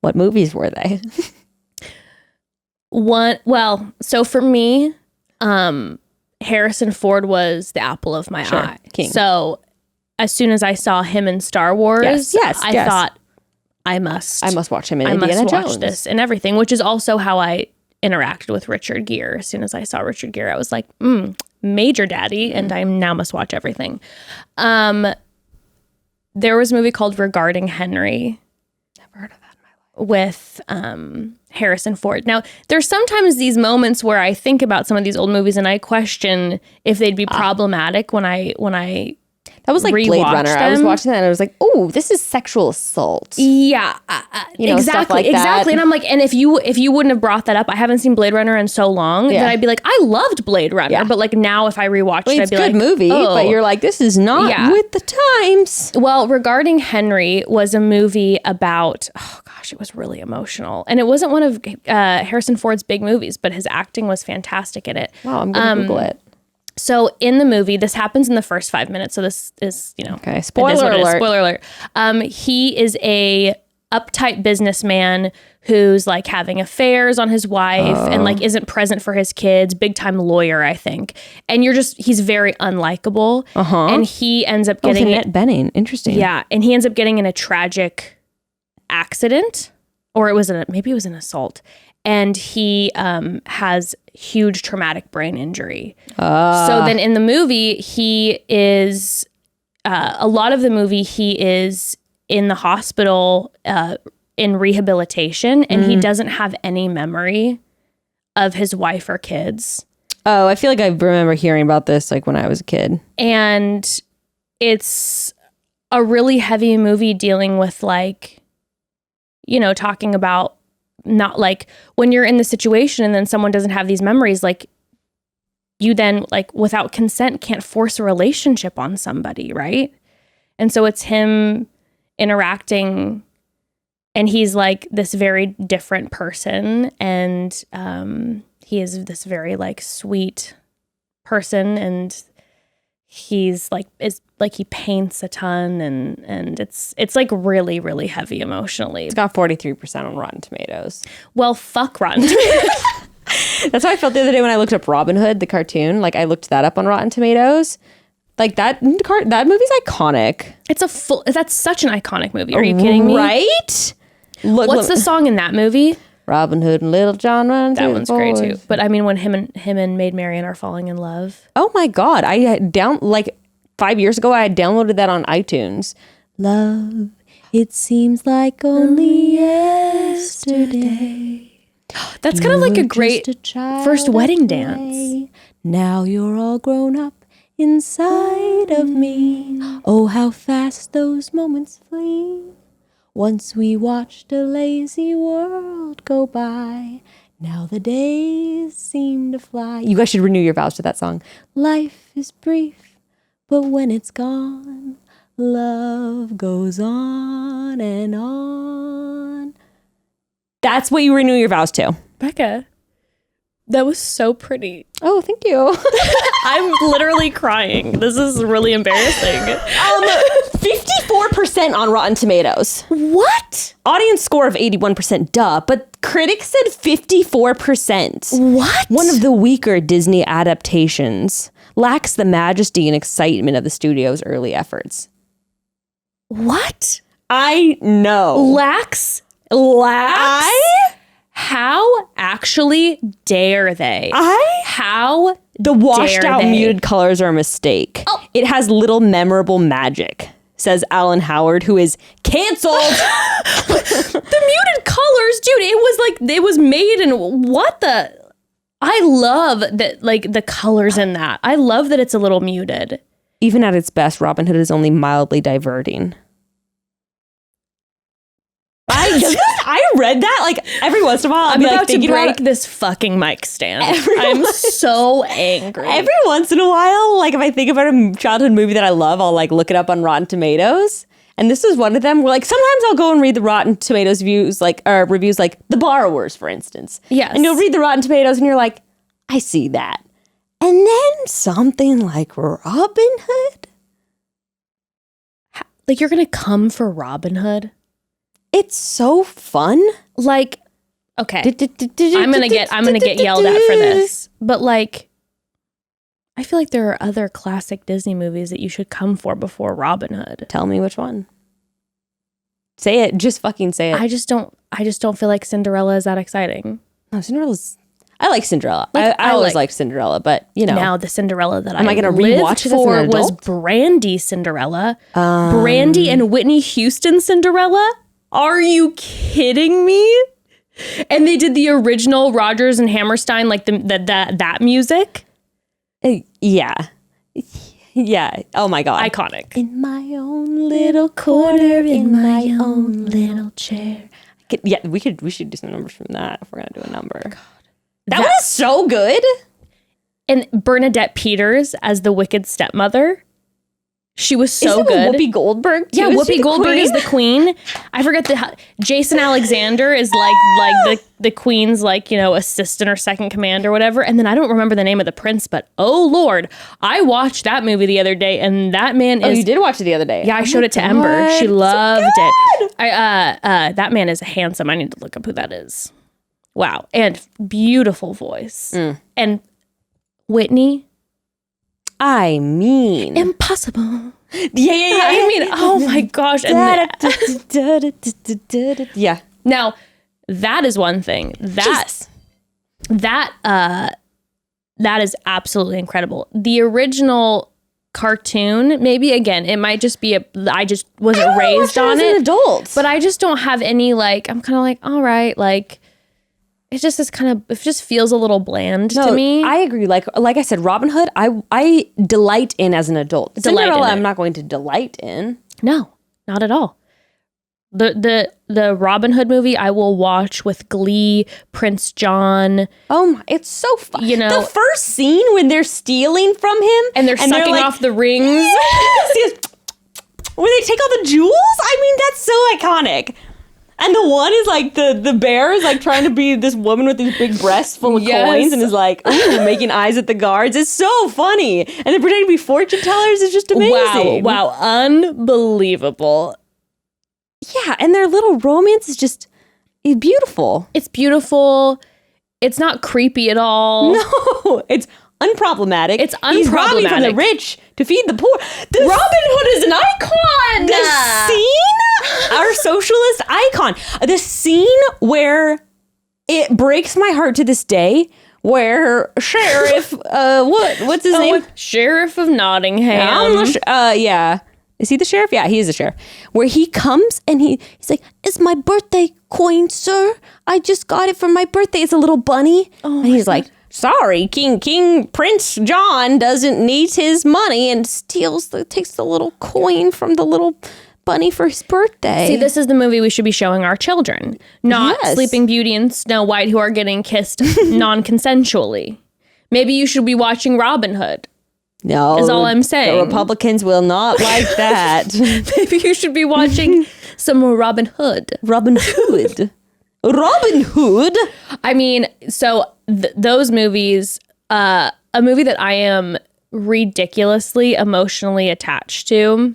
S2: What movies were they?
S1: So for me, Harrison Ford was the apple of my eye.
S2: King.
S1: So as soon as I saw him in Star Wars, I thought I must
S2: watch him in Indiana Jones.
S1: Watch this and everything, which is also how I interacted with Richard Gere. As soon as I saw Richard Gere, I was like, Major Daddy, and I now must watch everything. There was a movie called Regarding Henry.
S2: Never heard of that in my life.
S1: With Harrison Ford. Now, there's sometimes these moments where I think about some of these old movies and I question if they'd be problematic when I
S2: that was like Blade Runner.
S1: them.
S2: I was watching that and I was like, oh, this is sexual assault.
S1: Yeah,
S2: exactly, stuff like
S1: exactly. And I'm like, and if you wouldn't have brought that up, I haven't seen Blade Runner in so long that I'd be like, I loved Blade Runner, but like now if I rewatched it, I'd be like,
S2: it's a good movie, but you're like, this is not with the times.
S1: Well, Regarding Henry was a movie about, oh gosh, it was really emotional, and it wasn't one of Harrison Ford's big movies, but his acting was fantastic in it.
S2: Wow, I'm gonna Google it.
S1: So in the movie, this happens in the first 5 minutes. So this is,
S2: okay. Spoiler alert.
S1: Spoiler alert. He is a uptight businessman who's like having affairs on his wife and like isn't present for his kids. Big time lawyer, I think. And he's very unlikable. And he ends up getting
S2: Annette Bening. Interesting.
S1: Yeah, and he ends up getting in a tragic accident, or maybe it was an assault. And he has huge traumatic brain injury. So then in the movie, he is, a lot of the movie, he is in the hospital in rehabilitation, and he doesn't have any memory of his wife or kids.
S2: Oh, I feel like I remember hearing about this like when I was a kid.
S1: And it's a really heavy movie dealing with like, talking about not like when you're in the situation and then someone doesn't have these memories, like you then like without consent can't force a relationship on somebody, right? And so it's him interacting, and he's like this very different person, and he is this very like sweet person, and he's like he paints a ton, and it's like really, really heavy emotionally.
S2: It's got 43% on Rotten Tomatoes.
S1: Well, fuck Rotten Tomatoes.
S2: That's how I felt the other day when I looked up Robin Hood, the cartoon. Like I looked that up on Rotten Tomatoes. Like that movie's iconic.
S1: That's such an iconic movie. Are you kidding me?
S2: Right?
S1: What's the song in that movie?
S2: Robin Hood and Little John run.
S1: That one's great too. But I mean, when him and Maid Marian are falling in love.
S2: Oh my God! I had 5 years ago, I had downloaded that on iTunes. Love, it seems like only yesterday.
S1: That's kind of like a great first wedding dance.
S2: Now you're all grown up inside of me. Oh, how fast those moments flee. Once we watched a lazy world go by. Now the days seem to fly. You guys should renew your vows to that song. Life is brief, but when it's gone, love goes on and on. That's what you renew your vows to.
S1: Becca, that was so pretty.
S2: Oh, thank you.
S1: I'm literally crying. This is really embarrassing.
S2: 54% on Rotten Tomatoes.
S1: What?
S2: Audience score of 81%, duh. But critics said 54%.
S1: What?
S2: One of the weaker Disney adaptations. Lacks the majesty and excitement of the studio's early efforts.
S1: What?
S2: I know.
S1: Lacks? How actually dare they? How
S2: The washed
S1: dare
S2: out
S1: they?
S2: muted colors are a mistake.
S1: Oh.
S2: It has little memorable magic, says Alan Howard, who is canceled.
S1: The muted colors, dude, it was made in what the... I love that, like, the colors in that. I love that it's a little muted.
S2: Even at its best, Robin Hood is only mildly diverting. I read that like every once in a while.
S1: I'm
S2: about
S1: to break this fucking mic stand. I'm so angry.
S2: Every once in a while, like if I think about a childhood movie that I love, I'll like look it up on Rotten Tomatoes. And this is one of them where like sometimes I'll go and read the Rotten Tomatoes reviews, like The Borrowers, for instance.
S1: Yes.
S2: And you'll read the Rotten Tomatoes and you're like, I see that. And then something like Robin Hood.
S1: Like you're gonna come for Robin Hood?
S2: It's so fun.
S1: Like, okay, I'm gonna get yelled at for this, but like, I feel like there are other classic Disney movies that you should come for before Robin Hood.
S2: Tell me which one. Say it. Just fucking say it.
S1: I just don't feel like Cinderella is that exciting.
S2: No, Cinderella's. I like Cinderella.
S1: Like,
S2: I always liked Cinderella, but you know.
S1: Now the Cinderella that
S2: am I gonna rewatch it
S1: for
S2: as an
S1: was
S2: adult?
S1: Brandy Cinderella. Brandy and Whitney Houston Cinderella. Are you kidding me? And they did the original Rodgers and Hammerstein, like that music.
S2: Yeah. Yeah. Oh my God.
S1: Iconic.
S2: In my own little corner, in my own little chair. Yeah, we should do some numbers from that if we're gonna do a number. God. That was so good.
S1: And Bernadette Peters as the wicked stepmother. She was so good.
S2: Whoopi Goldberg?
S1: Yeah, Whoopi Goldberg is the queen. I forget Jason Alexander is like the queen's like, you know, assistant or second command or whatever. And then I don't remember the name of the prince, but oh Lord, I watched that movie the other day and that man is.
S2: Oh, you did watch it the other day?
S1: Yeah, I showed it to Ember. She loved it. That man is handsome. I need to look up who that is. Wow. And beautiful voice. And Whitney.
S2: I mean,
S1: impossible.
S2: Yeah.
S1: I mean, oh my gosh.
S2: Yeah.
S1: Now, that is one thing. That is absolutely incredible. The original cartoon, maybe again, it might just be I just wasn't raised on it.
S2: As an adult.
S1: But I just don't have any like, I'm kind of like, all right, like, it just is kind of, it just feels a little bland to me.
S2: I agree. Like I said, Robin Hood, I delight in as an adult. Cinderella, I'm not going to delight in.
S1: No, not at all. The Robin Hood movie I will watch with glee, Prince John.
S2: Oh my, it's so fun.
S1: You know,
S2: the first scene when they're stealing from him
S1: and they're sucking off the rings.
S2: Yes, when they take all the jewels. I mean, that's so iconic. And the one is like the bear is like trying to be this woman with these big breasts full of coins and is like, ooh, making eyes at the guards. It's so funny. And they're pretending to be fortune tellers. It's just amazing.
S1: Wow. Unbelievable.
S2: Yeah. And their little romance is just beautiful.
S1: It's beautiful. It's not creepy at all.
S2: No, it's unproblematic.
S1: It's unproblematic.
S2: He's robbing from the rich to feed the poor.
S1: Robin Hood is an icon.
S2: The scene, our socialist icon. The scene where it breaks my heart to this day, where Sheriff, what's his name?
S1: Sheriff of Nottingham.
S2: Yeah. Is he the sheriff? Yeah, he is the sheriff. Where he comes and he's like, "It's my birthday coin, sir. I just got it for my birthday. It's a little bunny."
S1: Oh,
S2: and he's like, "Sorry, King Prince John doesn't need his money," and takes the little coin from the little bunny for his birthday.
S1: See, this is the movie we should be showing our children, not Sleeping Beauty and Snow White, who are getting kissed non-consensually. Maybe you should be watching Robin Hood.
S2: No,
S1: is all I'm saying.
S2: The Republicans will not like that.
S1: Maybe you should be watching some more Robin Hood.
S2: Robin Hood. Robin Hood.
S1: I mean, so those movies, a movie that I am ridiculously emotionally attached to.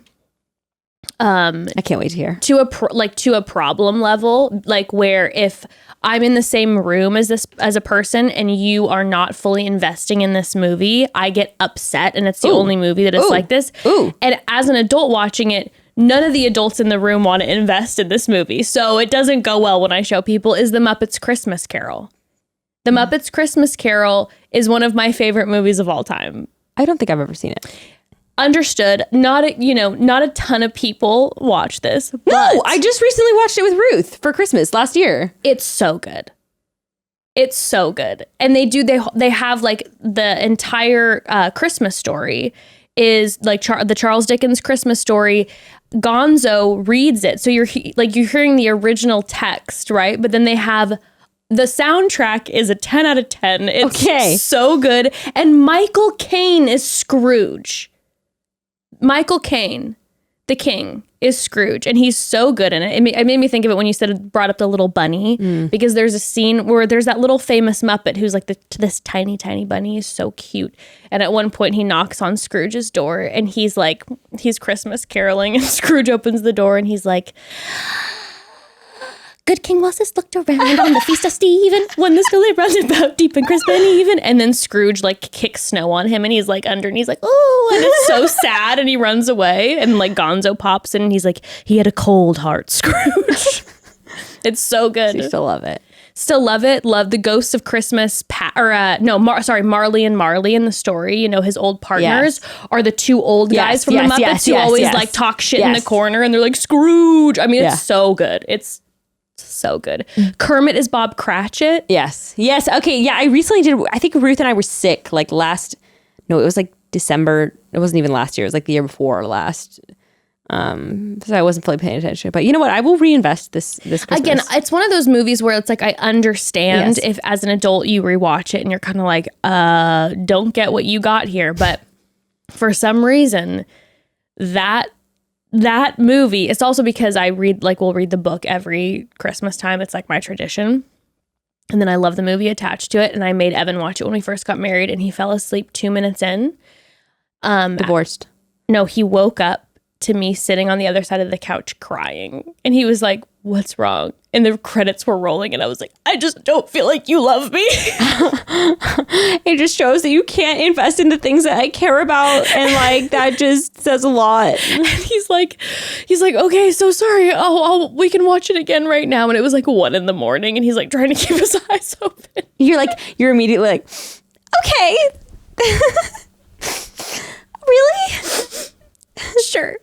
S2: I can't wait to hear.
S1: To a problem level, like where if I'm in the same room as a person and you are not fully investing in this movie, I get upset, and it's the only movie that is like this. And as an adult watching it, none of the adults in the room want to invest in this movie, so it doesn't go well when I show people. Is The Muppets Christmas Carol. The Muppets Christmas Carol is one of my favorite movies of all time.
S2: I don't think I've ever seen it.
S1: Understood. Not a ton of people watch this.
S2: No, I just recently watched it with Ruth for Christmas last year.
S1: It's so good. It's so good. And they have like the entire Christmas story is like the Charles Dickens Christmas story Gonzo reads it. So you're hearing the original text, right? But then they have the soundtrack is a 10 out of 10. It's so good. And Michael Caine is Scrooge. Michael Caine, the king, is Scrooge, and he's so good in it. It made me think of it when you brought up the little bunny, because there's a scene where there's that little famous Muppet who's like this tiny, tiny bunny is so cute. And at one point he knocks on Scrooge's door, and he's Christmas caroling, and Scrooge opens the door, and he's like, "Good King Wenceslas looked around on the feast of Stephen when the snow lay round about deep and crisp and even." And then Scrooge kicks snow on him, and he's under, and he's like, "Oh," and it's so sad, and he runs away, and Gonzo pops in, and he's like, "He had a cold heart, Scrooge." It's so good.
S2: So you still love it.
S1: Still love it. Love the Ghosts of Christmas. Marley and Marley in the story. His old partners are the two old guys from the Muppets who always talk shit in the corner, and they're like, "Scrooge." I mean, it's so good. It's so good. Kermit is Bob Cratchit.
S2: Yes. Okay. Yeah. I recently did. I think Ruth and I were sick it was December. It wasn't even last year. It was the year before last. So I wasn't fully paying attention. But you know what? I will reinvest this Christmas.
S1: Again, it's one of those movies where it's I understand if as an adult you rewatch it and you're kind of don't get what you got here. But for some reason, that movie, it's also because I we'll read the book every Christmas time. It's my tradition. And then I love the movie attached to it. And I made Evan watch it when we first got married, and he fell asleep 2 minutes in.
S2: Divorced.
S1: No, he woke up to me sitting on the other side of the couch crying. And he was like, "What's wrong?" And the credits were rolling, and I was like, "I just don't feel like you love me."
S2: It just shows that you can't invest in the things that I care about, and that just says a lot.
S1: And he's like, "Okay, so sorry. We can watch it again right now." And it was 1 a.m, and he's trying to keep his eyes open.
S2: You're immediately okay. Really?
S1: Sure.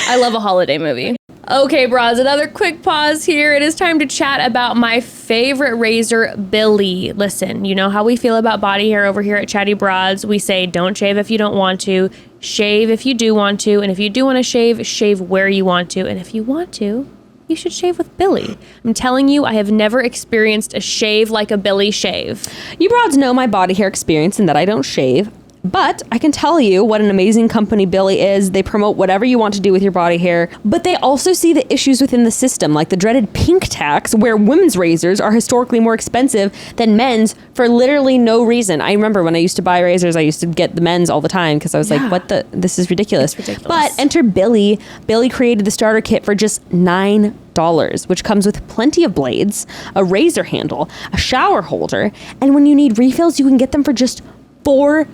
S1: I love a holiday movie. Okay, bras, another quick pause here. It is time to chat about my favorite razor, Billy. Listen, you know how we feel about body hair over here at Chatty Broads. We say don't shave if you don't want to, shave if you do want to, and if you do want to shave where you want to, and if you want to, you should shave with Billy. I'm telling you, I have never experienced a shave like a Billy shave.
S2: You broads know my body hair experience and that I don't shave. But I can tell you what an amazing company Billy is. They promote whatever you want to do with your body hair, but they also see the issues within the system, like the dreaded pink tax, where women's razors are historically more expensive than men's for literally no reason. I remember when I used to buy razors, I used to get the men's all the time because I was this is ridiculous.
S1: It's ridiculous.
S2: But enter Billy. Billy created the starter kit for just $9, which comes with plenty of blades, a razor handle, a shower holder, and when you need refills, you can get them for just $4.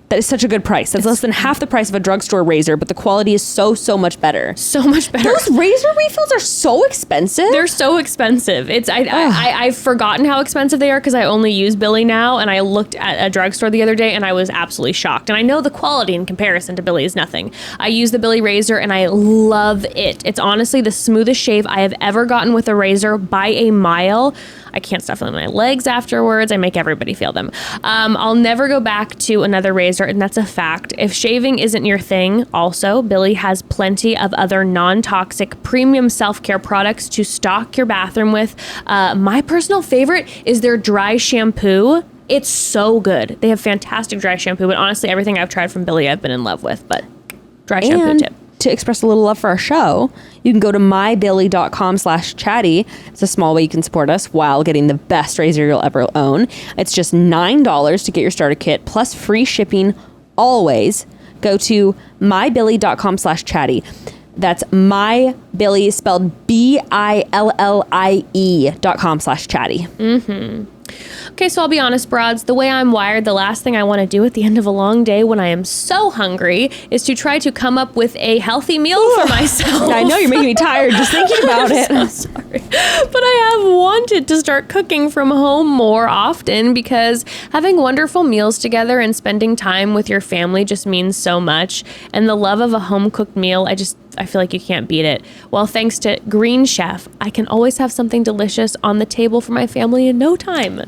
S2: That is such a good price. That's less than half the price of a drugstore razor, but the quality is so much better.
S1: So much better.
S2: Those razor refills are so expensive.
S1: They're so expensive. I've forgotten how expensive they are because I only use Billy now, and I looked at a drugstore the other day and I was absolutely shocked. And I know the quality in comparison to Billy is nothing. I use the Billy razor and I love it. It's honestly the smoothest shave I have ever gotten with a razor by a mile. I can't stop feeling my legs afterwards. I make everybody feel them. I'll never go back to another razor, and that's a fact. If shaving isn't your thing, also, Billy has plenty of other non-toxic premium self-care products to stock your bathroom with. My personal favorite is their dry shampoo. It's so good. They have fantastic dry shampoo, but honestly, everything I've tried from Billy I've been in love with, but dry shampoo tip.
S2: To express a little love for our show, you can go to mybilly.com/chatty. It's a small way you can support us while getting the best razor you'll ever own. It's just $9 to get your starter kit plus free shipping always. Go to mybilly.com/chatty. That's mybilly spelled BILLIE.com/chatty.
S1: Okay, so I'll be honest, broads, the way I'm wired, the last thing I want to do at the end of a long day when I am so hungry is to try to come up with a healthy meal for myself.
S2: I know, you're making me tired just thinking about it.
S1: I'm so sorry. But I have wanted to start cooking from home more often because having wonderful meals together and spending time with your family just means so much. And the love of a home-cooked meal, I feel like you can't beat it. Well, thanks to Green Chef, I can always have something delicious on the table for my family in no time.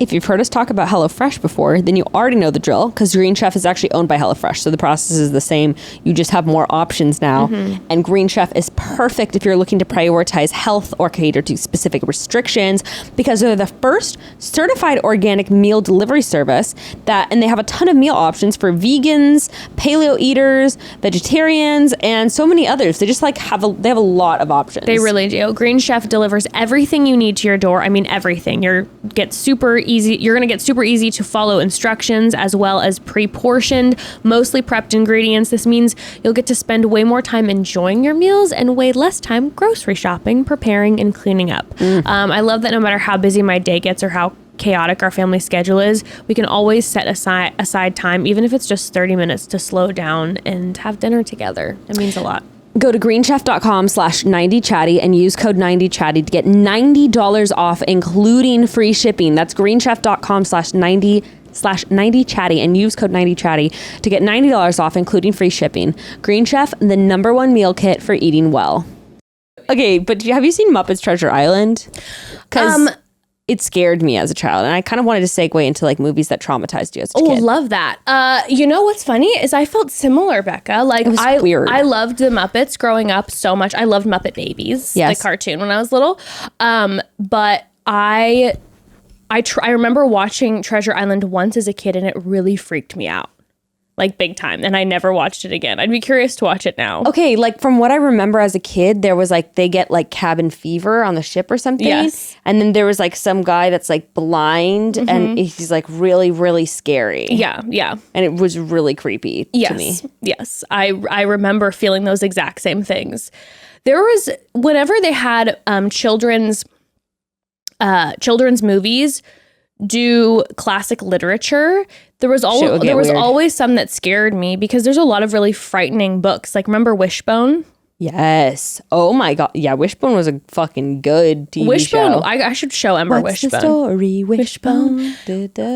S2: If you've heard us talk about HelloFresh before, then you already know the drill because Green Chef is actually owned by HelloFresh. So the process is the same. You just have more options now. And Green Chef is perfect if you're looking to prioritize health or cater to specific restrictions because they're the first certified organic meal delivery service and they have a ton of meal options for vegans, paleo eaters, vegetarians, and so many others. They just like have a lot of options.
S1: They really do. Green Chef delivers everything you need to your door. I mean, everything. You're going to get super easy to follow instructions as well as pre-portioned, mostly prepped ingredients. This means you'll get to spend way more time enjoying your meals and way less time grocery shopping, preparing, and cleaning up. I love that no matter how busy my day gets or how chaotic our family schedule is, we can always set aside time, even if it's just 30 minutes, to slow down and have dinner together. It means a lot.
S2: Go to greenchef.com/90chatty and use code 90chatty to get $90 off, including free shipping. That's greenchef.com/90chatty and use code 90chatty to get $90 off, including free shipping. Green Chef, the #1 meal kit for eating well. Okay, but have you seen Muppets Treasure Island? Because it scared me as a child, and I kind of wanted to segue into like movies that traumatized you as a kid.
S1: Oh, love that. You know what's funny is I felt similar, Becca. Like,
S2: it was weird.
S1: I loved the Muppets growing up so much. I loved Muppet Babies, the cartoon, when I was little. But I remember watching Treasure Island once as a kid, and it really freaked me out. Like big time. And I never watched it again. I'd be curious to watch it now.
S2: Okay, like from what I remember as a kid, there was like, they get like cabin fever on the ship or something.
S1: Yes.
S2: And then there was like some guy that's like blind and he's like really, really scary.
S1: Yeah, yeah.
S2: And it was really creepy to me.
S1: Yes, I remember feeling those exact same things. There was, whenever they had children's movies do classic literature, there was always some that scared me because there's a lot of really frightening books. Like, remember Wishbone?
S2: Yes. Oh my God. Yeah, Wishbone was a fucking good TV show.
S1: I should show Ember
S2: What's
S1: Wishbone.
S2: The story? Wishbone.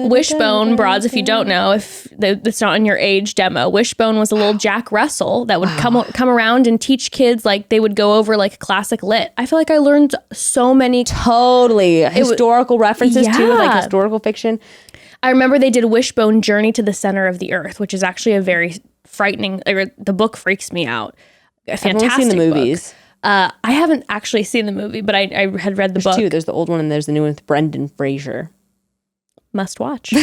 S1: Wishbone, broads, if you don't know, if it's not in your age demo, Wishbone was a little Jack Russell that would come around and teach kids, like they would go over like classic lit. I feel like I learned so many
S2: historical references too, like historical fiction.
S1: I remember they did Wishbone Journey to the Center of the Earth, which is actually a very frightening, the book freaks me out. A fantastic
S2: I've only seen the movies.
S1: I haven't actually seen the movie, but I had read the book.
S2: There's two. There's the old one and there's the new one with Brendan Fraser.
S1: Must watch.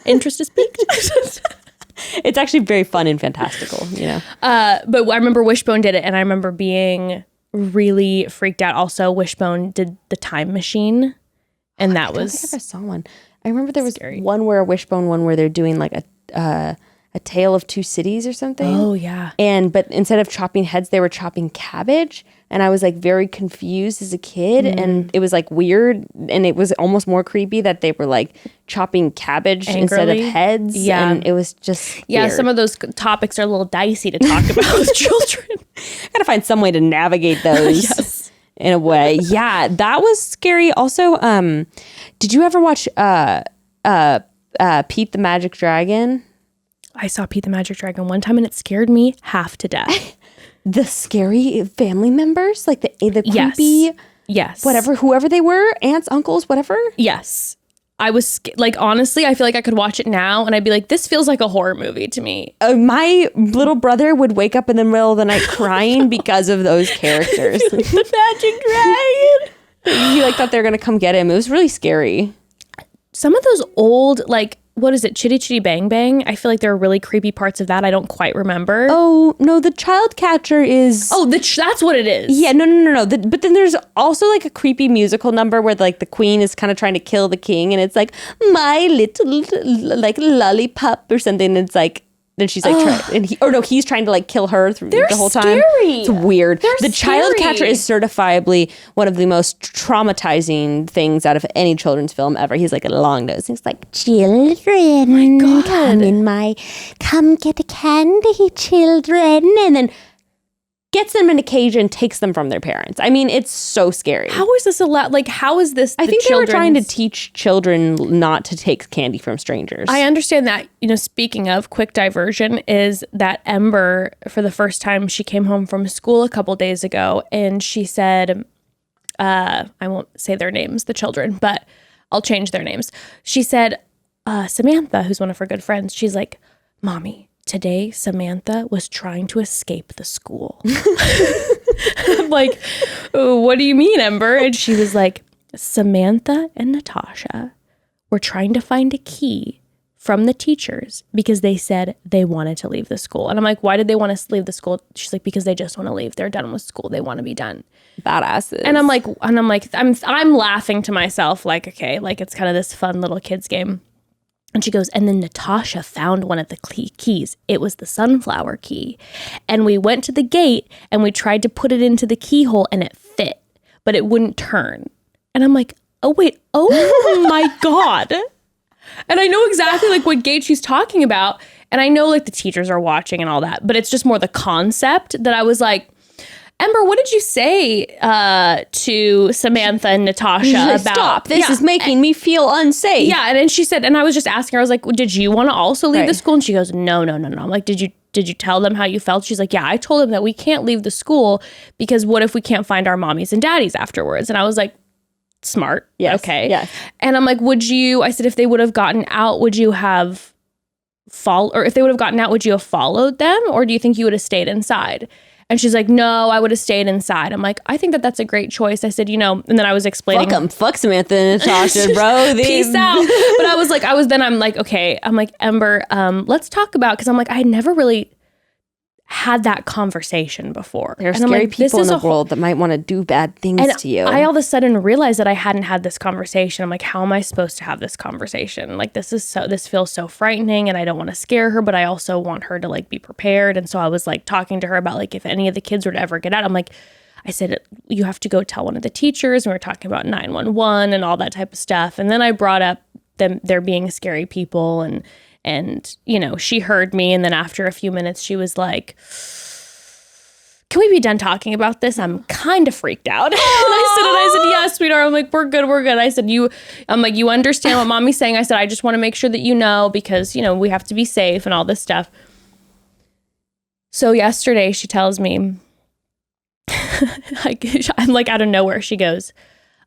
S1: Interest is piqued.
S2: It's actually very fun and fantastical, you know.
S1: But I remember Wishbone did it, and I remember being really freaked out. Also, Wishbone did the Time Machine, and that was. I don't think I ever saw
S2: one. I remember there was one where a Wishbone one where they're doing like a Tale of Two Cities or something.
S1: Oh yeah.
S2: But instead of chopping heads, they were chopping cabbage. And I was like very confused as a kid. And it was like weird. And it was almost more creepy that they were like chopping cabbage instead of heads.
S1: Yeah.
S2: And it was just weird.
S1: Some of those topics are a little dicey to talk about with children.
S2: Gotta find some way to navigate those in a way. Yeah, that was scary. Also, did you ever watch Pete the Magic Dragon?
S1: I saw Pete the Magic Dragon one time and it scared me half to death.
S2: The scary family members, like the creepy, whoever they were, aunts, uncles, whatever.
S1: Yes. I was like, honestly, I feel like I could watch it now and I'd be like, this feels like a horror movie to me.
S2: My little brother would wake up in the middle of the night crying because of those characters.
S1: Like the Magic Dragon.
S2: He like thought they were going to come get him. It was really scary. Some of those old, like, what is it? Chitty Chitty Bang Bang. I feel like there are really creepy parts of that I don't quite remember. Oh, no, the child catcher is...
S1: Oh, that's what it is.
S2: Yeah, no. But then there's also like a creepy musical number where like the queen is kind of trying to kill the king and it's like, my little like lollipop or something. And it's like, then she's like, he's trying to like kill her through the whole time. It's weird. The child catcher is certifiably one of the most traumatizing things out of any children's film ever. He's like a long nose. He's like, children, come get the candy, children. And then gets them in a cage and takes them from their parents. I mean, it's so scary.
S1: How is this allowed? Like, how is this?
S2: I think they were trying to teach children not to take candy from strangers.
S1: I understand that. You know, speaking of, quick diversion, is that Ember, for the first time, she came home from school a couple days ago and she said, I won't say their names, the children, but I'll change their names. She said, Samantha, who's one of her good friends, she's like, Mommy, today Samantha was trying to escape the school. I'm like, oh, what do you mean, Ember? And she was like, Samantha and Natasha were trying to find a key from the teachers because they said they wanted to leave the school. And I'm like, why did they want to leave the school? She's like, because they just want to leave. They're done with school. They want to be done.
S2: Badasses.
S1: And I'm like, I'm laughing to myself, like, okay, like it's kind of this fun little kids game. And she goes, and then Natasha found one of the keys. It was the sunflower key. And we went to the gate and we tried to put it into the keyhole and it fit, but it wouldn't turn. And I'm like, oh, wait, oh my God. And I know exactly like what gate she's talking about. And I know like the teachers are watching and all that, but it's just more the concept that I was like, Ember, what did you say to Samantha and Natasha about?
S2: Stop, this is making me feel unsafe.
S1: Yeah, and then she said, and I was just asking her, I was like, well, did you want to also leave the school? And she goes, no. I'm like, did you tell them how you felt? She's like, yeah, I told them that we can't leave the school because what if we can't find our mommies and daddies afterwards? And I was like, smart.
S2: Yes.
S1: Okay.
S2: Yes.
S1: And I'm like, I said, if they would have gotten out, would you have if they would have gotten out, would you have followed them? Or do you think you would have stayed inside? And she's like, no, I would have stayed inside. I'm like, I think that that's a great choice. I said, and then I was explaining.
S2: Fuck them. Fuck Samantha and Natasha, bro.
S1: Peace out. But I'm like, okay. I'm like, Ember, let's talk about, because I'm like, I had never really had that conversation before.
S2: There are scary people in the world that might want to do bad things to you.
S1: I all of a sudden realized that I hadn't had this conversation. I'm like, how am I supposed to have this conversation? Like, this feels so frightening and I don't want to scare her, but I also want her to like be prepared. And so I was like talking to her about like, if any of the kids were to ever get out, I'm like, I said, you have to go tell one of the teachers. And we were talking about 911 and all that type of stuff. And then I brought up them, there being scary people and she heard me. And then after a few minutes, she was like, can we be done talking about this? I'm kind of freaked out. And I said, yeah, sweetheart. I'm like, we're good. I said, you understand what mommy's saying. I said, I just want to make sure that you know, because, we have to be safe and all this stuff. So yesterday she tells me, I'm like out of nowhere. She goes,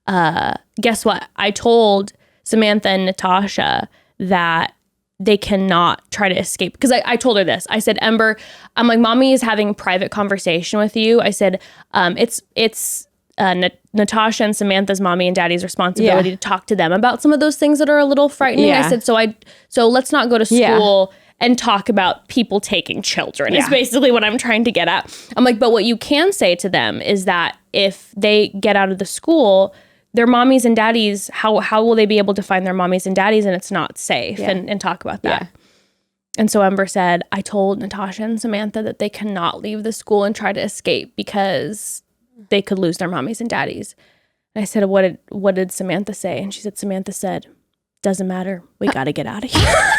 S1: guess what? I told Samantha and Natasha that they cannot try to escape. Because I told her this. I said, Ember, I'm like, mommy is having private conversation with you. I said, it's Natasha and Samantha's mommy and daddy's responsibility to talk to them about some of those things that are a little frightening. I said, so let's not go to school and talk about people taking children is basically what I'm trying to get at. I'm like, but what you can say to them is that if they get out of the school, their mommies and daddies, how will they be able to find their mommies and daddies and it's not safe and talk about that. Yeah. And so Ember said, I told Natasha and Samantha that they cannot leave the school and try to escape because they could lose their mommies and daddies. And I said, what did Samantha say? And she said, Samantha said, doesn't matter. We got to get out of here.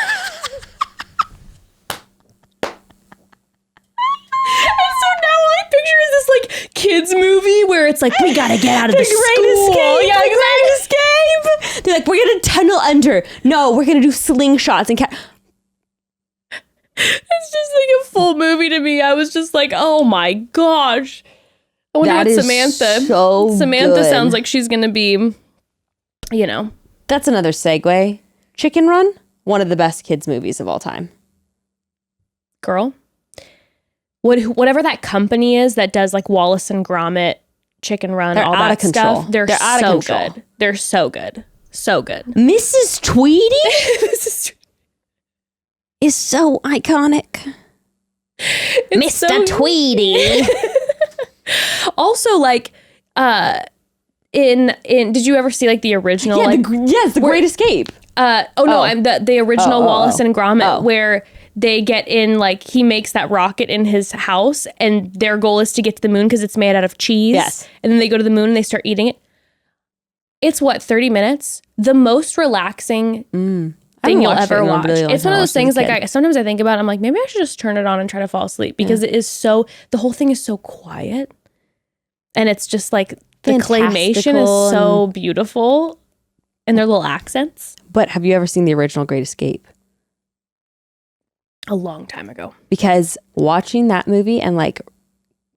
S1: Kids movie where it's like, we gotta get out of the
S2: Great
S1: school.
S2: Escape. Yeah, the Great Escape. They're like, we're gonna tunnel under. No, we're gonna do slingshots and
S1: It's just like a full movie to me. I was just like, oh my gosh. I wonder what Samantha. Samantha
S2: good.
S1: Sounds like she's gonna be,
S2: That's another segue. Chicken Run, one of the best kids movies of all time.
S1: Girl. Whatever that company is that does like Wallace and Gromit, Chicken Run,
S2: they're
S1: all
S2: out
S1: that
S2: of control.
S1: stuff. They're
S2: out
S1: so
S2: of control.
S1: good. They're so good. So good.
S2: Mrs. Tweety is so iconic. Mr.
S1: So
S2: Tweety.
S1: Also, like, in did you ever see like the original?
S2: Yeah,
S1: like,
S2: the Great Escape.
S1: I'm the original Wallace and Gromit where they get in, like, he makes that rocket in his house and their goal is to get to the moon because it's made out of cheese.
S2: Yes.
S1: And then they go to the moon and they start eating it. It's 30 minutes? The most relaxing thing you'll ever watch. It's one of those things like sometimes I think about it, I'm like, maybe I should just turn it on and try to fall asleep because it is the whole thing is so quiet. And it's just like the claymation is so beautiful and their little accents.
S2: But have you ever seen the original Great Escape?
S1: A long time ago.
S2: Because watching that movie and like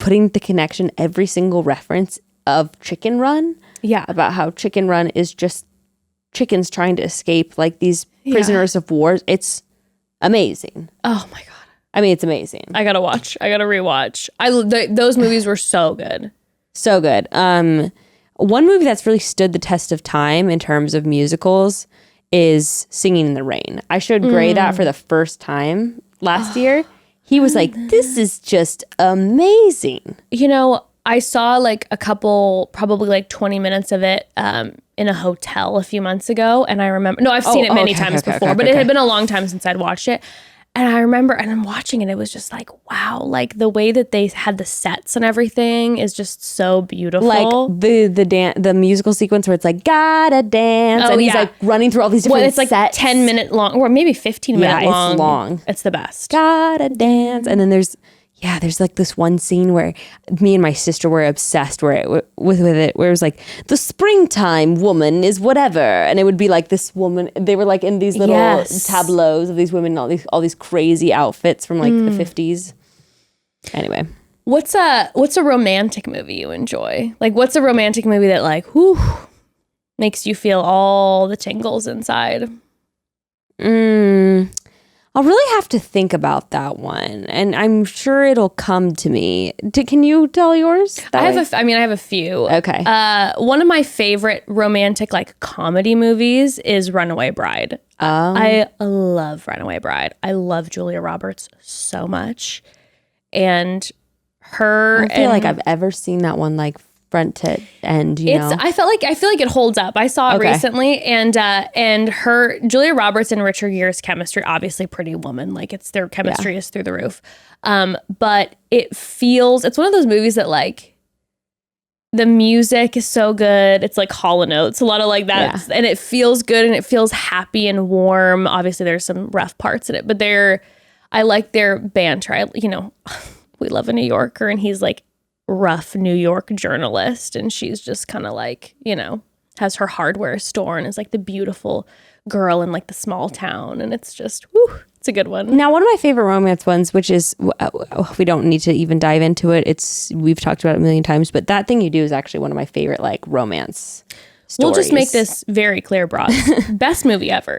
S2: putting the connection, every single reference of Chicken Run.
S1: Yeah.
S2: About how Chicken Run is just chickens trying to escape like these prisoners of war. It's amazing.
S1: Oh my God.
S2: I mean, it's amazing.
S1: I gotta rewatch. Those movies were so good.
S2: So good. One movie that's really stood the test of time in terms of musicals is Singing in the Rain. I showed Gray that for the first time last year. He was like, this is just amazing.
S1: You know, I saw like a couple, probably like 20 minutes of it in a hotel a few months ago. And I remember, no, I've seen it many times before, but it had been a long time since I'd watched it. And I remember, and I'm watching it, it was just like, wow, like the way that they had the sets and everything is just so beautiful.
S2: Like the musical sequence where it's like, gotta dance. And he's like running through all these different sets.
S1: It's like 10-minute long, or maybe 15-minute long.
S2: Yeah, it's long.
S1: It's the best.
S2: Gotta dance. And then there's like this one scene where me and my sister were obsessed with it, where it was like, the springtime woman is whatever. And it would be like this woman, they were like in these little tableaus of these women, all these crazy outfits from like the 50s. Anyway.
S1: What's a romantic movie you enjoy? Like, what's a romantic movie that like, makes you feel all the tingles inside?
S2: I'll really have to think about that one, and I'm sure it'll come to me. Can you tell yours?
S1: I have a few.
S2: Okay.
S1: One of my favorite romantic like comedy movies is Runaway Bride. I love Runaway Bride. I love Julia Roberts so much, and her.
S2: I feel like I've ever seen that one like front to end. I feel like
S1: it holds up. I saw it recently, and her Julia Roberts and Richard Gere's chemistry, obviously Pretty Woman, like their chemistry is through the roof. But it's one of those movies that like the music is so good. It's like Hall & Oates, a lot of like that, and it feels good and it feels happy and warm. Obviously, there's some rough parts in it, but I like their banter. We love a New Yorker, and he's like rough New York journalist, and she's just kind of like, has her hardware store and is like the beautiful girl in like the small town, and it's just it's a good one.
S2: Now, one of my favorite romance ones, which is we don't need to even dive into it, we've talked about it a million times, but That Thing You Do is actually one of my favorite like romance stories.
S1: We'll just make this very clear, Broad. Best movie ever.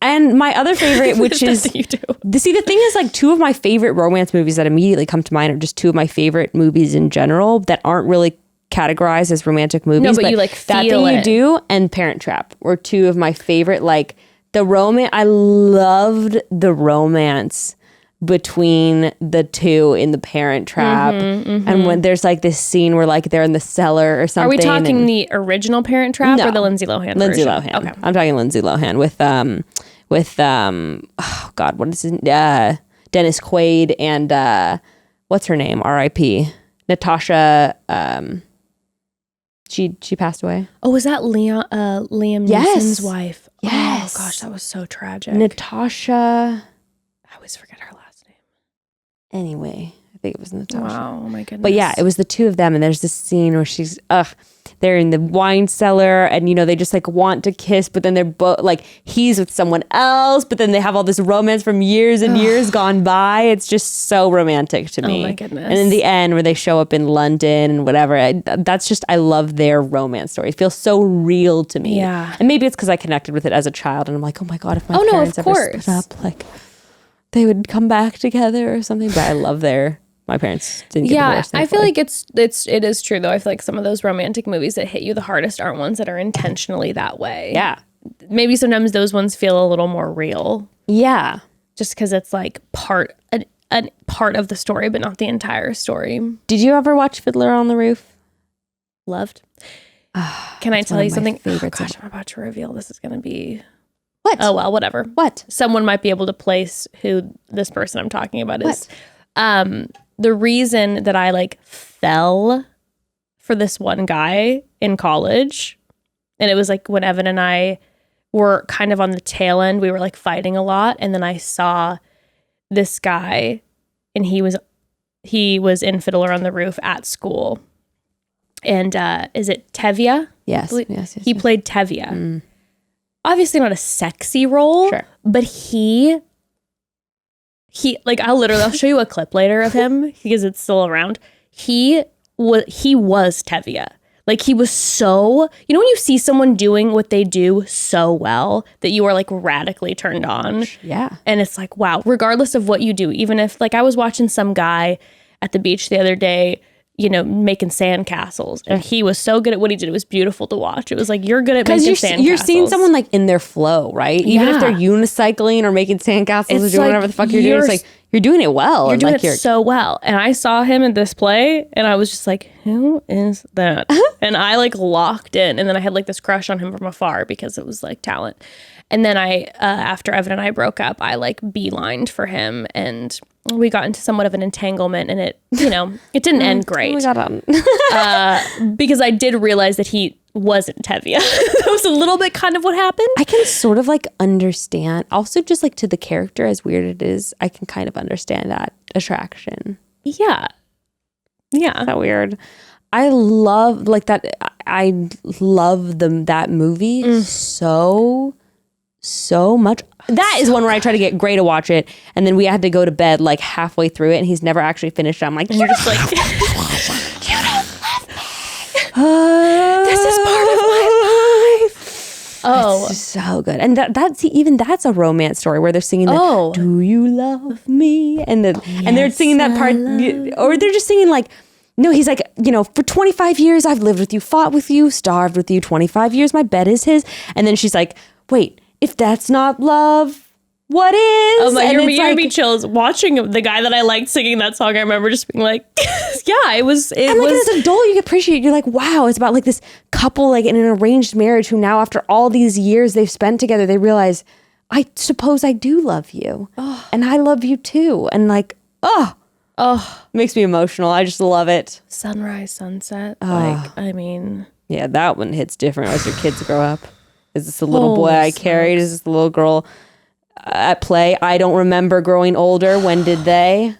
S2: And my other favorite, which is, the thing is like two of my favorite romance movies that immediately come to mind are just two of my favorite movies in general that aren't really categorized as romantic movies.
S1: No, but you like feel
S2: That Thing You Do and Parent Trap were two of my favorite, like the romance. I loved the romance between the two in the Parent Trap. And when there's like this scene where like they're in the cellar or something.
S1: Are we talking the original Parent Trap or the Lindsay Lohan
S2: Lindsay
S1: version?
S2: Lohan.
S1: Okay.
S2: I'm talking Lindsay Lohan with oh God, what is his Dennis Quaid and what's her name? R.I.P. Natasha. She passed away.
S1: Oh, was that Liam Neeson's wife?
S2: Yes.
S1: Oh gosh, that was so tragic.
S2: Natasha.
S1: I always forget her last name.
S2: Anyway, I think it was Natasha.
S1: Wow, oh my goodness.
S2: But yeah, it was the two of them, and there's this scene where she's they're in the wine cellar, and they just like want to kiss, but then they're both like he's with someone else, but then they have all this romance from years and years gone by. It's just so romantic to me.
S1: Oh my goodness.
S2: And in the end, where they show up in London and whatever, I love their romance story. It feels so real to me.
S1: Yeah.
S2: And maybe it's because I connected with it as a child, and I'm like, oh my God, if my parents ever split up, like they would come back together or something. But I love my parents didn't get divorced.
S1: I feel like it is true though. I feel like some of those romantic movies that hit you the hardest aren't ones that are intentionally that way.
S2: Yeah.
S1: Maybe sometimes those ones feel a little more real.
S2: Yeah.
S1: Just because it's like a part of the story, but not the entire story.
S2: Did you ever watch Fiddler on the Roof?
S1: Loved. Can I tell you something?
S2: Oh,
S1: gosh, I'm about to reveal this is going to be...
S2: What?
S1: Oh, well, whatever.
S2: What?
S1: Someone might be able to place who this person I'm talking about is. The reason that I like fell for this one guy in college, and it was like when Evan and I were kind of on the tail end, we were like fighting a lot, and then I saw this guy, and he was in Fiddler on the Roof at school, and is it Tevye?
S2: Yes.
S1: He played Tevye. Obviously not a sexy role,
S2: sure,
S1: but he like I'll show you a clip later of him because it's still around. He he was Tevye. Like he was so, you know, when you see someone doing what they do so well that you are like radically turned on.
S2: Yeah.
S1: And it's like, wow, regardless of what you do, even if like I was watching some guy at the beach the other day, you know, making sandcastles, and he was so good at what he did. It was beautiful to watch. It was like, you're good at making sandcastles.
S2: You're seeing someone like in their flow, right? Even if they're unicycling or making sandcastles or doing
S1: like
S2: whatever the fuck you're doing, it's like you're doing it well.
S1: You're doing
S2: like
S1: it so well. And I saw him in this play and I was just like, who is that? And I like locked in, and then I had like this crush on him from afar because it was like talent. And then I, after Evan and I broke up, I like beelined for him, and we got into somewhat of an entanglement, and it, you know, it didn't end great. Because I did realize that he wasn't Tevye. That was a little bit kind of what happened.
S2: I can sort of like understand. Also, just like to the character, as weird it is, I can kind of understand that attraction.
S1: Yeah. Yeah.
S2: Is that weird? I love like that. I love that movie so much. That is one where I try to get Gray to watch it, and then we had to go to bed like halfway through it, and he's never actually finished it. I'm like, you're just like, you don't love me. This is part of my life.
S1: Oh,
S2: it's so good. And that's a romance story where they're singing the, do you love me? And and they're singing that part, or they're just singing like, no, he's like, you know, for 25 years I've lived with you, fought with you, starved with you, 25 years my bed is his. And then she's like, wait, if that's not love, what is?
S1: Oh my, you're giving me chills watching the guy that I liked singing that song. I remember just being like, yeah, it was.
S2: Like as an adult, you appreciate it. You're like, wow, it's about like this couple like in an arranged marriage who now after all these years they've spent together, they realize, I suppose I do love you. Oh. And I love you too. And like, makes me emotional. I just love it.
S1: Sunrise, sunset. Like, I mean.
S2: Yeah, that one hits different as your kids grow up. Is this a little boy I carried? Is this the little girl at play? I don't remember growing older. When did they?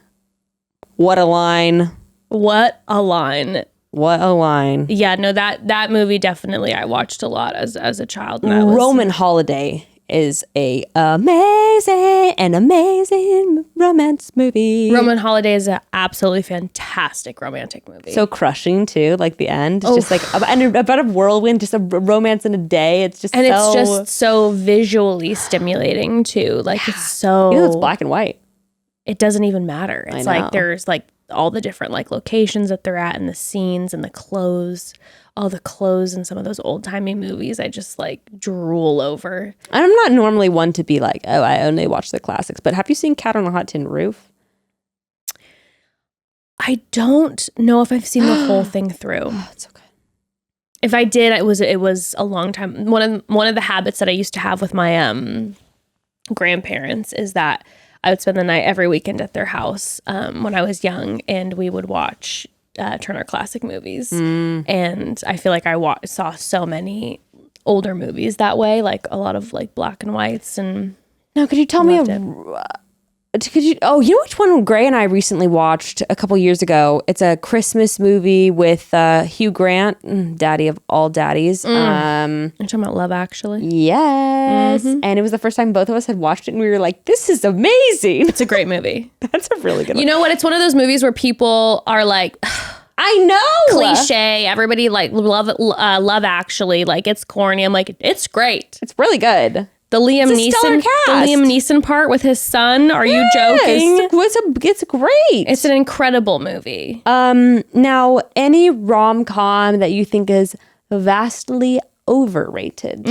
S2: What a line.
S1: What a line.
S2: What a line.
S1: Yeah, no, that movie definitely I watched a lot as a child. And
S2: Roman Holiday is a amazing romance movie.
S1: Roman Holiday is an absolutely fantastic romantic movie.
S2: So crushing too, like the end. It's just like about a whirlwind, just a romance in a day. It's just
S1: it's just so visually stimulating too. Like it's so,
S2: you know, it's black and white.
S1: It doesn't even matter. It's like there's like all the different like locations that they're at and the scenes and the clothes. All the clothes in some of those old-timey movies, I just like drool over.
S2: I'm not normally one to be like, oh, I only watch the classics. But have you seen Cat on a Hot Tin Roof?
S1: I don't know if I've seen the whole thing through.
S2: Oh, it's so good.
S1: If I did, it was a long time. One of the habits that I used to have with my grandparents is that I would spend the night every weekend at their house when I was young, and we would watch Turner Classic Movies. And I feel like I saw so many older movies that way, like a lot of like black and whites. And
S2: now, could you tell me you know which one Gray and I recently watched a couple years ago? It's a Christmas movie with Hugh Grant, daddy of all daddies.
S1: You're talking about Love Actually?
S2: Yes. And it was the first time both of us had watched it, and we were like, this is amazing.
S1: It's a great movie.
S2: That's a really good one.
S1: You know what? It's one of those movies where people are like,
S2: I know.
S1: Cliche. Everybody like Love Actually. Like it's corny. I'm like, it's great.
S2: It's really good.
S1: The Liam Neeson part with his son. Are you joking?
S2: It's great.
S1: It's an incredible movie.
S2: Now, any rom-com that you think is vastly overrated?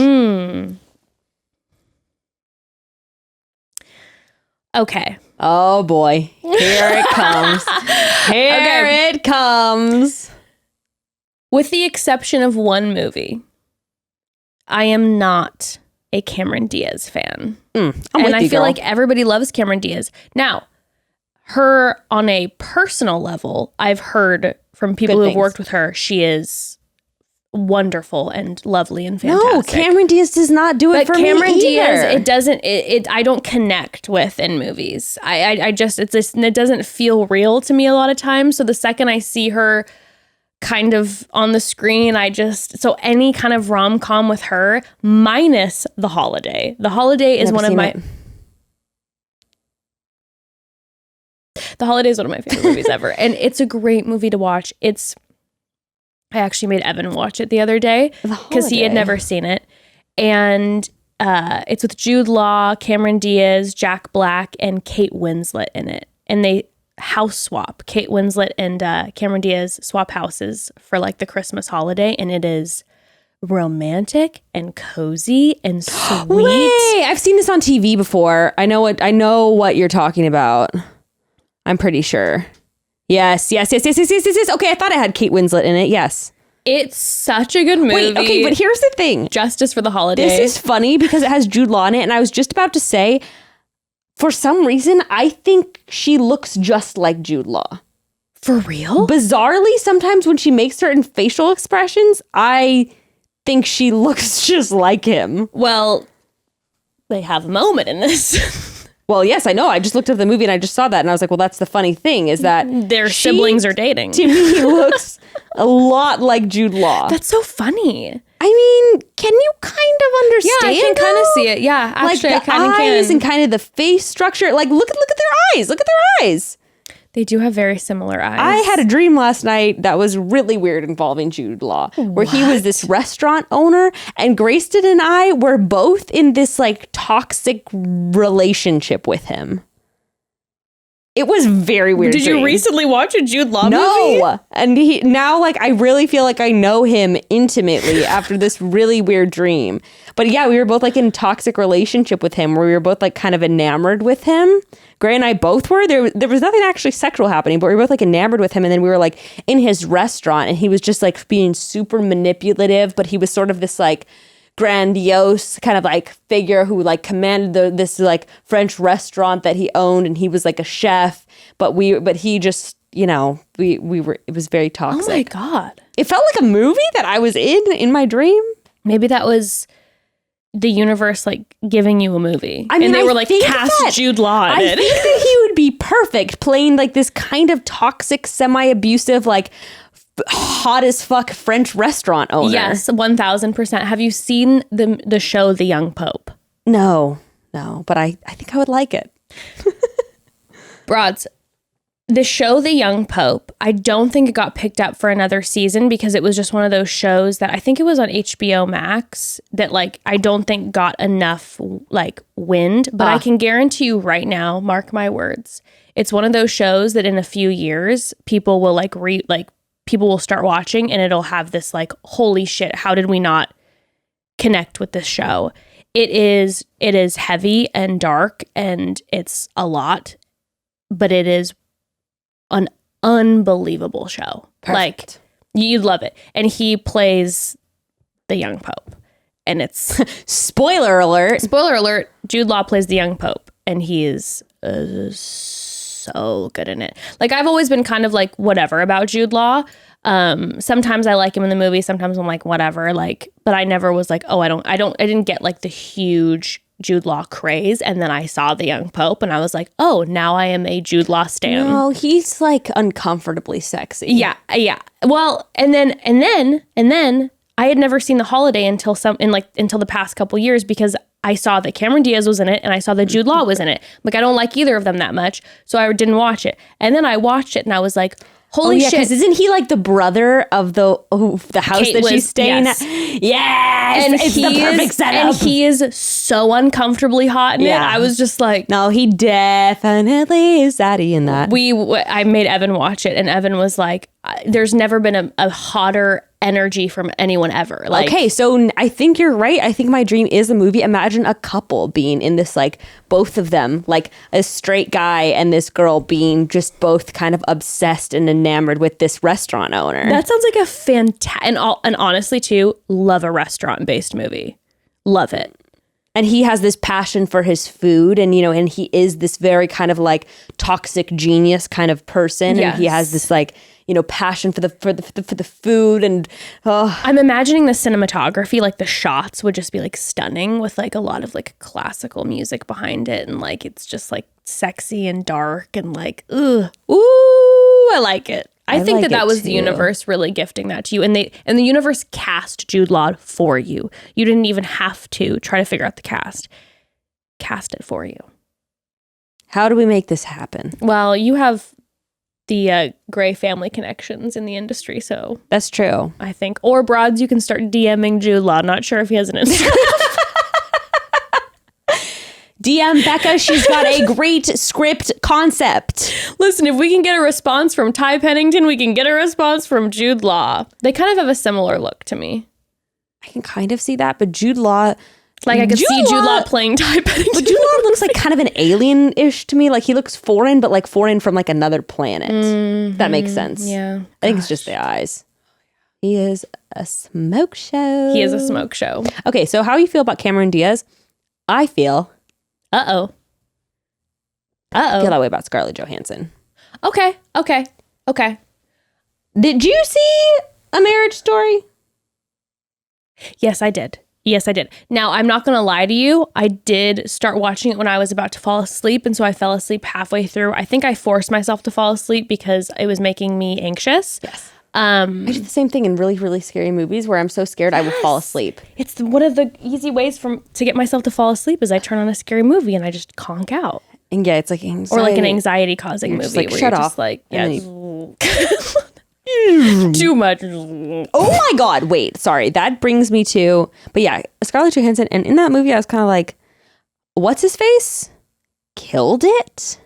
S1: Okay.
S2: Oh boy. Here it comes. It comes.
S1: With the exception of one movie, I am not a Cameron Diaz fan. I feel like everybody loves Cameron Diaz. Now, her on a personal level, I've heard from people who have worked with her, she is wonderful and lovely and fantastic.
S2: No, Cameron Diaz does not do it for me either.
S1: Cameron Diaz, I don't connect with in movies. It doesn't feel real to me a lot of times. So the second I see her kind of on the screen, so any kind of rom-com with her, minus The Holiday. The Holiday is one of my favorite movies ever, and it's a great movie to watch. It's I actually made Evan watch it the other day because he had never seen it. And it's with Jude Law, Cameron Diaz, Jack Black, and Kate Winslet in it. And they house swap. Kate Winslet and Cameron Diaz swap houses for like the Christmas holiday. And it is romantic and cozy and sweet.
S2: Wait, I've seen this on TV before. I know what you're talking about. I'm pretty sure. Yes. Okay, I thought it had Kate Winslet in it. Yes.
S1: It's such a good movie.
S2: Wait, okay, but here's the thing.
S1: Justice for the Holidays.
S2: This is funny because it has Jude Law in it, and I was just about to say, for some reason, I think she looks just like Jude Law.
S1: For real?
S2: Bizarrely, sometimes when she makes certain facial expressions, I think she looks just like him.
S1: Well, they have a moment in this.
S2: Well, yes, I know. I just looked up the movie and I just saw that and I was like, well, that's the funny thing is that
S1: their siblings are dating.
S2: To me, looks a lot like Jude Law.
S1: That's so funny.
S2: I mean, can you kind of understand?
S1: Yeah, I can kind of see it. Yeah, actually,
S2: like
S1: I kind of
S2: eyes
S1: can.
S2: And kind of the face structure. Like, look at their eyes. Look at their eyes.
S1: They do have very similar eyes.
S2: I had a dream last night that was really weird involving Jude Law, where he was this restaurant owner, and Grayston and I were both in this like toxic relationship with him. It was very weird.
S1: Did you recently watch a Jude Law movie?
S2: No. And now like I really feel like I know him intimately after this really weird dream. But yeah, we were both like in a toxic relationship with him where we were both like kind of enamored with him. Gray and I both were. There was nothing actually sexual happening, but we were both like enamored with him. And then we were like in his restaurant and he was just like being super manipulative, but he was sort of this like grandiose kind of like figure who like commanded this like French restaurant that he owned, and he was like a chef, but he just, you know, we were, it was very toxic.
S1: Oh my God.
S2: It felt like a movie that I was in my dream.
S1: Maybe that was the universe like giving you a movie.
S2: I mean,
S1: and they
S2: I
S1: were like, cast Jude Law in it.
S2: I think that he would be perfect playing like this kind of toxic, semi-abusive, like hot as fuck French restaurant owner.
S1: Yes, 1000%. Have you seen the show The Young Pope?
S2: No, but I think I would like it.
S1: Broads, the show The Young Pope, I don't think it got picked up for another season because it was just one of those shows that I think it was on HBO Max that like I don't think got enough like wind, but I can guarantee you right now, mark my words, it's one of those shows that in a few years people will people will start watching and it'll have this like, holy shit, how did we not connect with this show? It is heavy and dark and it's a lot, but it is an unbelievable show.
S2: Perfect.
S1: Like you'd love it. And he plays the young pope and it's
S2: spoiler alert,
S1: Jude Law plays the young pope and he is so good in it. Like I've always been kind of like whatever about Jude Law. Sometimes I like him in the movie, sometimes I'm like whatever, like, but I never was like, oh, I didn't get like the huge Jude Law craze. And then I saw the young pope and I was like, oh, now I am a Jude Law stan.
S2: No, he's like uncomfortably sexy.
S1: Yeah. Well, and then I had never seen The Holiday until the past couple years because I saw that Cameron Diaz was in it and I saw that Jude Law was in it. Like I don't like either of them that much, so I didn't watch it. And then I watched it and I was like, holy shit! Because
S2: isn't he like the brother of the house
S1: Kate
S2: that she's staying at? Yes,
S1: and
S2: it's the perfect setup.
S1: And he is so uncomfortably hot in it. I was just like,
S2: no, he definitely is zaddy in that.
S1: I made Evan watch it, and Evan was like, "There's never been a hotter energy from anyone ever." Like,
S2: okay, so I think you're right. I think my dream is a movie. Imagine a couple being in this, like both of them, like a straight guy and this girl being just both kind of obsessed and enamored with this restaurant owner.
S1: That sounds like a fantastic, and honestly too, love a restaurant-based movie. Love it.
S2: And he has this passion for his food, and and he is this very kind of like toxic genius kind of person, and he has this like passion for the food, and
S1: I'm imagining the cinematography, like the shots would just be like stunning with like a lot of like classical music behind it, and like it's just like sexy and dark and like ooh, I like it. I think that was the universe really gifting that to you, and the universe cast Jude Law for you. You didn't even have to try to figure out the cast it for you.
S2: How do we make this happen?
S1: Well, you have gray family connections in the industry. So
S2: That's true.
S1: I think, or broads, you can start DMing Jude Law. Not sure if he has an Instagram.
S2: DM Bekah. She's got a great script concept.
S1: Listen, if we can get a response from Ty Pennington, we can get a response from Jude Law. They kind of have a similar look to me.
S2: I can kind of see that, but Jude Law...
S1: Like I could see Jude Law playing Ty Pennington.
S2: But Jude Law looks like kind of an alien-ish to me. Like he looks foreign, but like foreign from like another planet. If that makes sense.
S1: Yeah.
S2: I think it's just the eyes. He is a smoke show.
S1: He is a smoke show.
S2: Okay, so how you feel about Cameron Diaz? I feel...
S1: Uh-oh.
S2: I feel that way about Scarlett Johansson.
S1: Okay.
S2: Did you see A Marriage Story?
S1: Yes, I did. Now, I'm not going to lie to you. I did start watching it when I was about to fall asleep. And so I fell asleep halfway through. I think I forced myself to fall asleep because it was making me anxious.
S2: Yes. I do the same thing in really, really scary movies where I'm so scared I will fall asleep.
S1: It's one of the easy ways to get myself to fall asleep is I turn on a scary movie and I just conk out.
S2: And yeah, it's like anxiety.
S1: Or like an anxiety causing movie.
S2: Just like,
S1: where
S2: shut
S1: you're
S2: off.
S1: Just like,
S2: And
S1: yeah. Too much.
S2: Oh my God. Wait, sorry. That brings me to, but yeah, Scarlett Johansson. And in that movie, I was kind of like, what's his face? Killed it?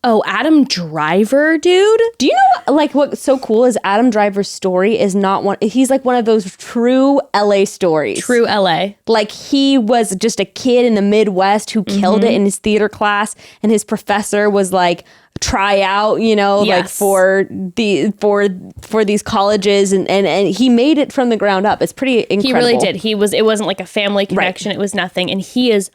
S1: Oh, Adam Driver, dude.
S2: Do you know, like, what's so cool is Adam Driver's story is not one, he's like one of those true LA stories.
S1: True LA.
S2: Like, he was just a kid in the Midwest who killed it in his theater class, and his professor was like, try out, you know,
S1: Yes.
S2: like for these colleges, and he made it from the ground up. It's pretty incredible.
S1: He really did. It wasn't like a family connection. It was nothing. And he is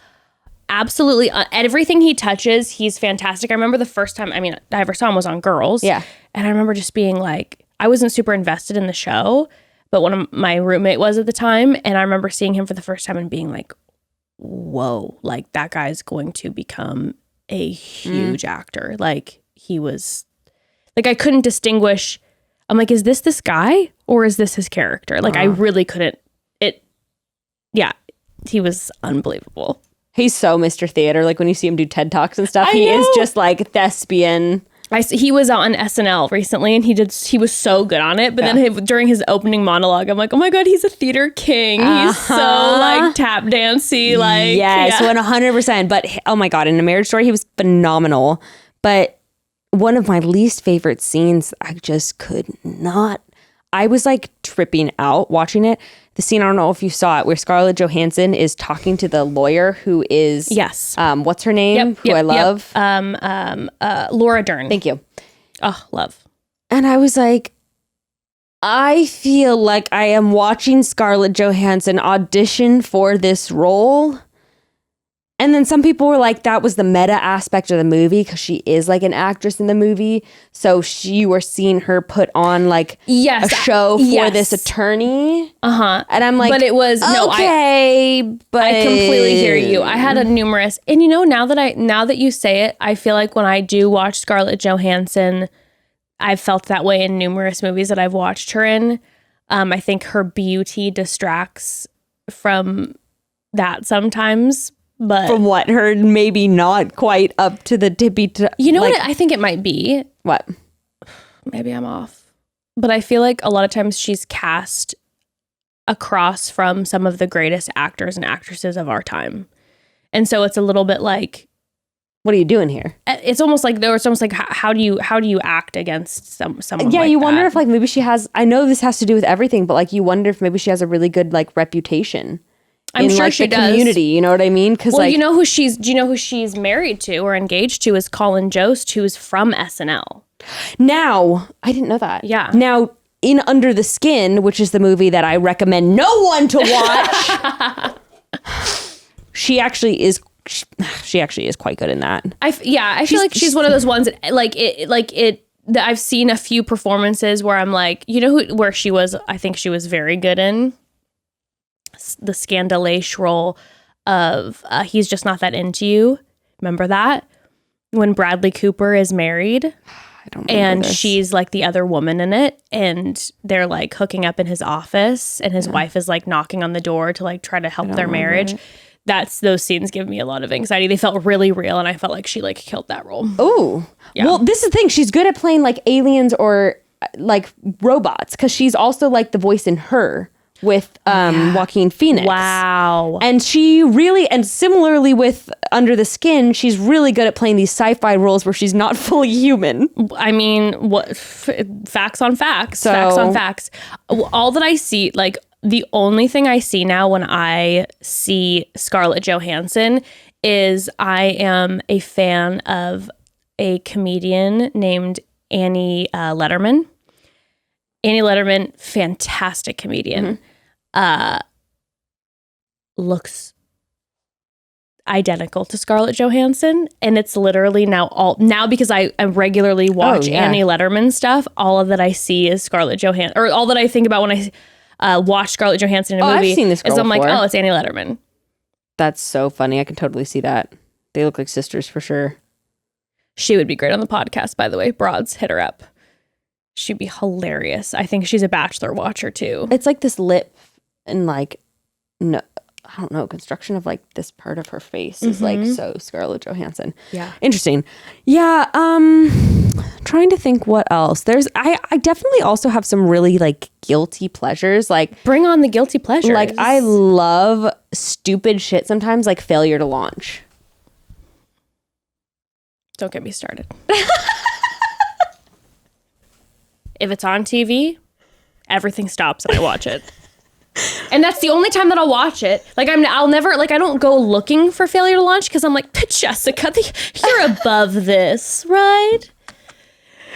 S1: absolutely everything he touches, he's fantastic. I remember the first time I ever saw him was on Girls.
S2: Yeah.
S1: And I remember just being like, I wasn't super invested in the show, but one of my roommate was at the time. And I remember seeing him for the first time and being like, whoa, like that guy's going to become a huge actor. Like he was, like I couldn't distinguish. I'm like, is this guy or is this his character? Like I really couldn't. He was unbelievable.
S2: He's so Mr. Theater. Like when you see him do TED Talks and stuff, he is just like thespian.
S1: He was on SNL recently and he was so good on it. But then during his opening monologue, I'm like, oh my God, he's a theater king. He's so like tap dancey. Like,
S2: yes, 100%. But oh my God, in A Marriage Story, he was phenomenal. But one of my least favorite scenes, I just could not. I was like tripping out watching it. The scene, I don't know if you saw it, where Scarlett Johansson is talking to the lawyer who is, what's her name? I love?
S1: Laura Dern.
S2: Thank you.
S1: Oh, love.
S2: And I was like, I feel like I am watching Scarlett Johansson audition for this role. And then some people were like, that was the meta aspect of the movie because she is like an actress in the movie. So you were seeing her put on like a show for this attorney. And I'm like,
S1: but it was
S2: okay, but
S1: I completely hear you. I had a numerous, and you know, now that you say it, I feel like when I do watch Scarlett Johansson, I've felt that way in numerous movies that I've watched her in. I think her beauty distracts from that sometimes. But
S2: from what, her maybe not quite up to the tippy
S1: you know what I think it might be?
S2: What?
S1: Maybe I'm off. But I feel like a lot of times she's cast across from some of the greatest actors and actresses of our time. And so it's a little bit like,
S2: what are you doing here?
S1: It's almost like how do you act against someone?
S2: Yeah,
S1: like
S2: you
S1: that?
S2: wonder if like maybe she has, I know this has to do with everything, but like you wonder if maybe she has a really good like reputation.
S1: I'm sure
S2: like
S1: she
S2: the
S1: does.
S2: Community, you know what I mean? Because
S1: do you know who she's married to or engaged to is Colin Jost, who is from SNL.
S2: Now, I didn't know that.
S1: Yeah.
S2: Now, in Under the Skin, which is the movie that I recommend no one to watch, she actually is quite good in that.
S1: I feel like she's one of those ones that that I've seen a few performances where I'm like, you know where she was, I think she was very good in the Scandalation role of He's Just Not That Into You. Remember that? When Bradley Cooper is married.
S2: I don't remember
S1: and
S2: this.
S1: she's like the other woman in it, and they're like hooking up in his office, and his wife is like knocking on the door to like try to help their marriage. those scenes give me a lot of anxiety. They felt really real, and I felt like she like killed that role.
S2: Oh, yeah. Well, this is the thing. She's good at playing like aliens or like robots, because she's also like the voice in Her with Joaquin Phoenix.
S1: Wow.
S2: And she really, and similarly with Under the Skin, she's really good at playing these sci-fi roles where she's not fully human.
S1: I mean, what facts on facts, facts on facts. All that I see, like the only thing I see now when I see Scarlett Johansson is I am a fan of a comedian named Annie Letterman. Annie Letterman, fantastic comedian. Looks identical to Scarlett Johansson, and it's literally now because I regularly watch Annie Letterman stuff. All of that I see is Scarlett Johansson, or all that I think about when I watch Scarlett Johansson in a movie.
S2: I've seen this girl
S1: is I'm
S2: before.
S1: like, oh, it's Annie Letterman.
S2: That's so funny. I can totally see that. They look like sisters for sure.
S1: She would be great on the podcast, by the way. Broads, hit her up. She'd be hilarious. I think she's a Bachelor watcher too.
S2: It's like this lip and like, no, I don't know, construction of like this part of her face is like so Scarlett Johansson.
S1: Yeah.
S2: Interesting. Yeah. Trying to think what else. I definitely also have some really like guilty pleasures. Like,
S1: bring on the guilty pleasures.
S2: Like, I love stupid shit sometimes, like Failure to Launch.
S1: Don't get me started. If it's on TV, everything stops and I watch it. And that's the only time that I'll watch it. Like, I'll never, like, I don't go looking for Failure to Launch because I'm like, Jessica, you're above this, right?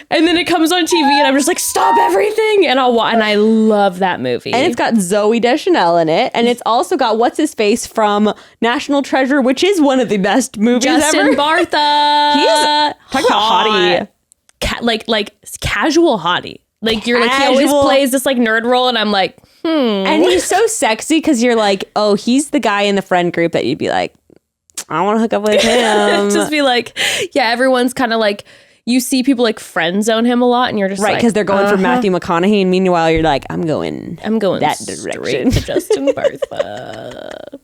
S1: And then it comes on TV and I'm just like, stop everything. And I love that movie.
S2: And it's got Zooey Deschanel in it. And it's also got what's-his-face from National Treasure, which is one of the best movies
S1: Justin
S2: ever.
S1: Bartha.
S2: He's, talk about hottie.
S1: Like casual hottie. Like, you're like, he always plays this like nerd role and I'm like,
S2: And he's so sexy because you're like, oh, he's the guy in the friend group that you'd be like, I want to hook up with him.
S1: Just be like, yeah, everyone's kind of like, you see people like friend zone him a lot and you're just
S2: right,
S1: like,
S2: because they're going for Matthew McConaughey, and meanwhile you're like, I'm going that direction.
S1: Straight to Justin Bartha.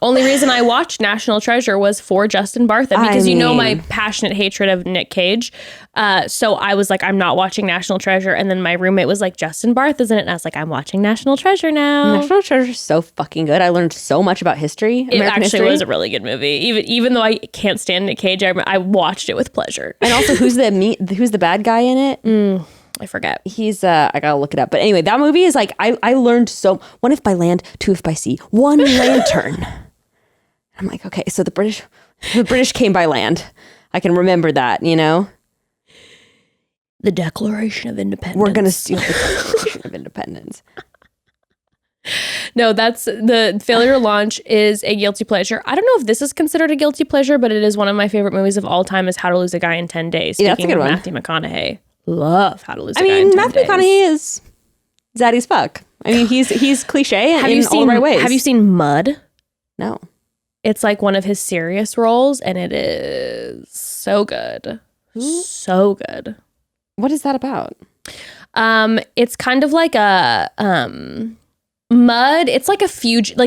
S1: Only reason I watched National Treasure was for Justin Bartha, because you know my passionate hatred of Nick Cage. So I was like, I'm not watching National Treasure. And then my roommate was like, Justin Bartha's in it. And I was like, I'm watching National Treasure now.
S2: National Treasure is so fucking good. I learned so much about history.
S1: It actually was a really good movie. Even though I can't stand Nick Cage, I watched it with pleasure.
S2: And also, who's the bad guy in it?
S1: I forget.
S2: He's I gotta look it up. But anyway, that movie is like, I learned so. One if by land, two if by sea, one lantern. I'm like, okay, so the British came by land. I can remember that, you know.
S1: The Declaration of Independence.
S2: We're gonna steal the Declaration of Independence.
S1: No, that's the Failure to Launch is a guilty pleasure. I don't know if this is considered a guilty pleasure, but it is one of my favorite movies of all time. Is How to Lose a Guy in 10 Days.
S2: Yeah, that's a good one.
S1: Matthew McConaughey. Love How to Lose a Guy in 10 Days.
S2: Matthew McConaughey is zaddy as fuck. I mean, he's cliche in all the right ways.
S1: Have you seen Mud?
S2: No.
S1: It's like one of his serious roles, and it is so good. So good.
S2: What is that about?
S1: It's kind of like a Mud. It's like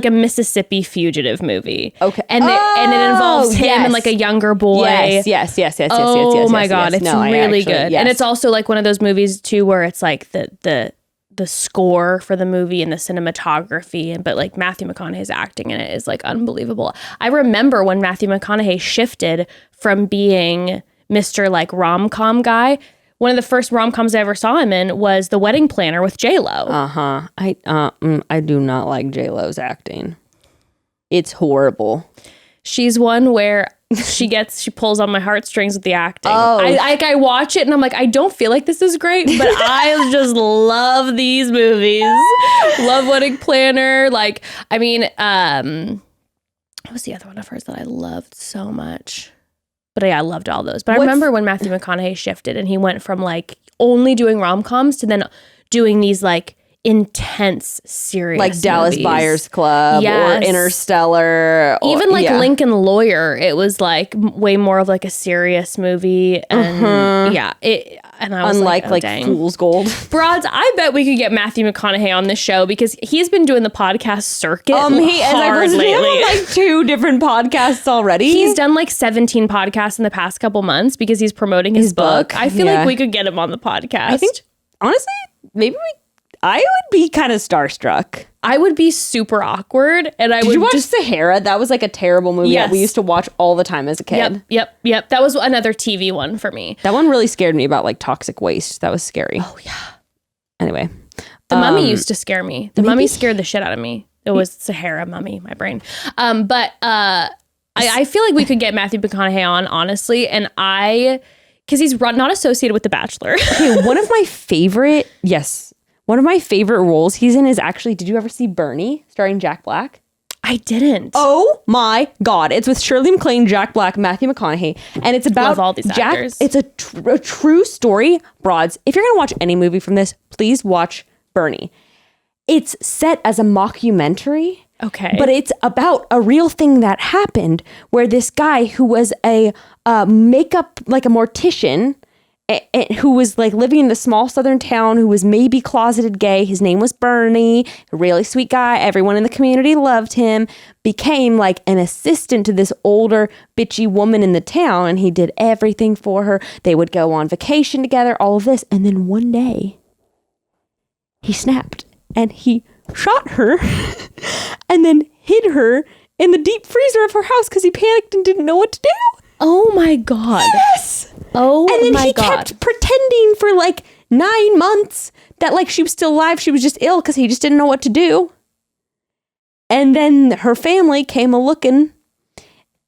S1: a Mississippi fugitive movie.
S2: Okay.
S1: And it involves him and like a younger boy.
S2: Yes.
S1: Oh my God. It's really good.
S2: Yes.
S1: And it's also like one of those movies too, where it's like the score for the movie and the cinematography, but like Matthew McConaughey's acting in it is like unbelievable. I remember when Matthew McConaughey shifted from being Mr. like rom-com guy. One of the first rom-coms I ever saw him in was The Wedding Planner with J-Lo.
S2: I do not like J-Lo's acting. It's horrible.
S1: She's one where she pulls on my heartstrings with the acting.
S2: Oh.
S1: I watch it and I'm like, I don't feel like this is great, but I just love these movies. Love Wedding Planner. Like, I mean, what was the other one of hers that I loved so much? But yeah, I loved all those. But I remember when Matthew McConaughey shifted and he went from like only doing rom-coms to then doing these like intense, serious
S2: like Dallas
S1: movies.
S2: Buyers Club or Interstellar.
S1: Even like Lincoln Lawyer, it was like way more of like a serious movie. And and I was
S2: unlike like
S1: dang.
S2: Fool's Gold.
S1: Broads, I bet we could get Matthew McConaughey on the show because he's been doing the podcast circuit
S2: He is. I've listened to him on like 2 different podcasts already.
S1: He's done like 17 podcasts in the past couple months because he's promoting his book. I feel like we could get him on the podcast.
S2: I think, honestly, I would be kind of starstruck.
S1: I would be super awkward, and
S2: Did you watch Sahara? That was like a terrible movie that we used to watch all the time as a kid.
S1: Yep. That was another TV one for me.
S2: That one really scared me about like toxic waste. That was scary.
S1: Oh yeah.
S2: Anyway,
S1: The Mummy used to scare me. The Mummy scared the shit out of me. It was Sahara Mummy, my brain. But I feel like we could get Matthew McConaughey on, honestly, and because he's not associated with The Bachelor.
S2: Okay, one of my favorite roles he's in is actually, did you ever see Bernie starring Jack Black?
S1: I didn't.
S2: Oh my God. It's with Shirley MacLaine, Jack Black, Matthew McConaughey. And it's about
S1: Love all these actors.
S2: It's a true story. Broads, if you're going to watch any movie from this, please watch Bernie. It's set as a mockumentary.
S1: Okay.
S2: But it's about a real thing that happened where this guy who was a makeup, like a mortician, who was like living in the small southern town, who was maybe closeted gay. His name was Bernie, a really sweet guy. Everyone in the community loved him, became like an assistant to this older bitchy woman in the town. And he did everything for her. They would go on vacation together, all of this. And then one day he snapped and he shot her and then hid her in the deep freezer of her house because he panicked and didn't know what to do.
S1: Oh my God.
S2: Yes.
S1: Oh my God.
S2: And then he kept pretending for like 9 months that like she was still alive. She was just ill because he just didn't know what to do. And then her family came a-looking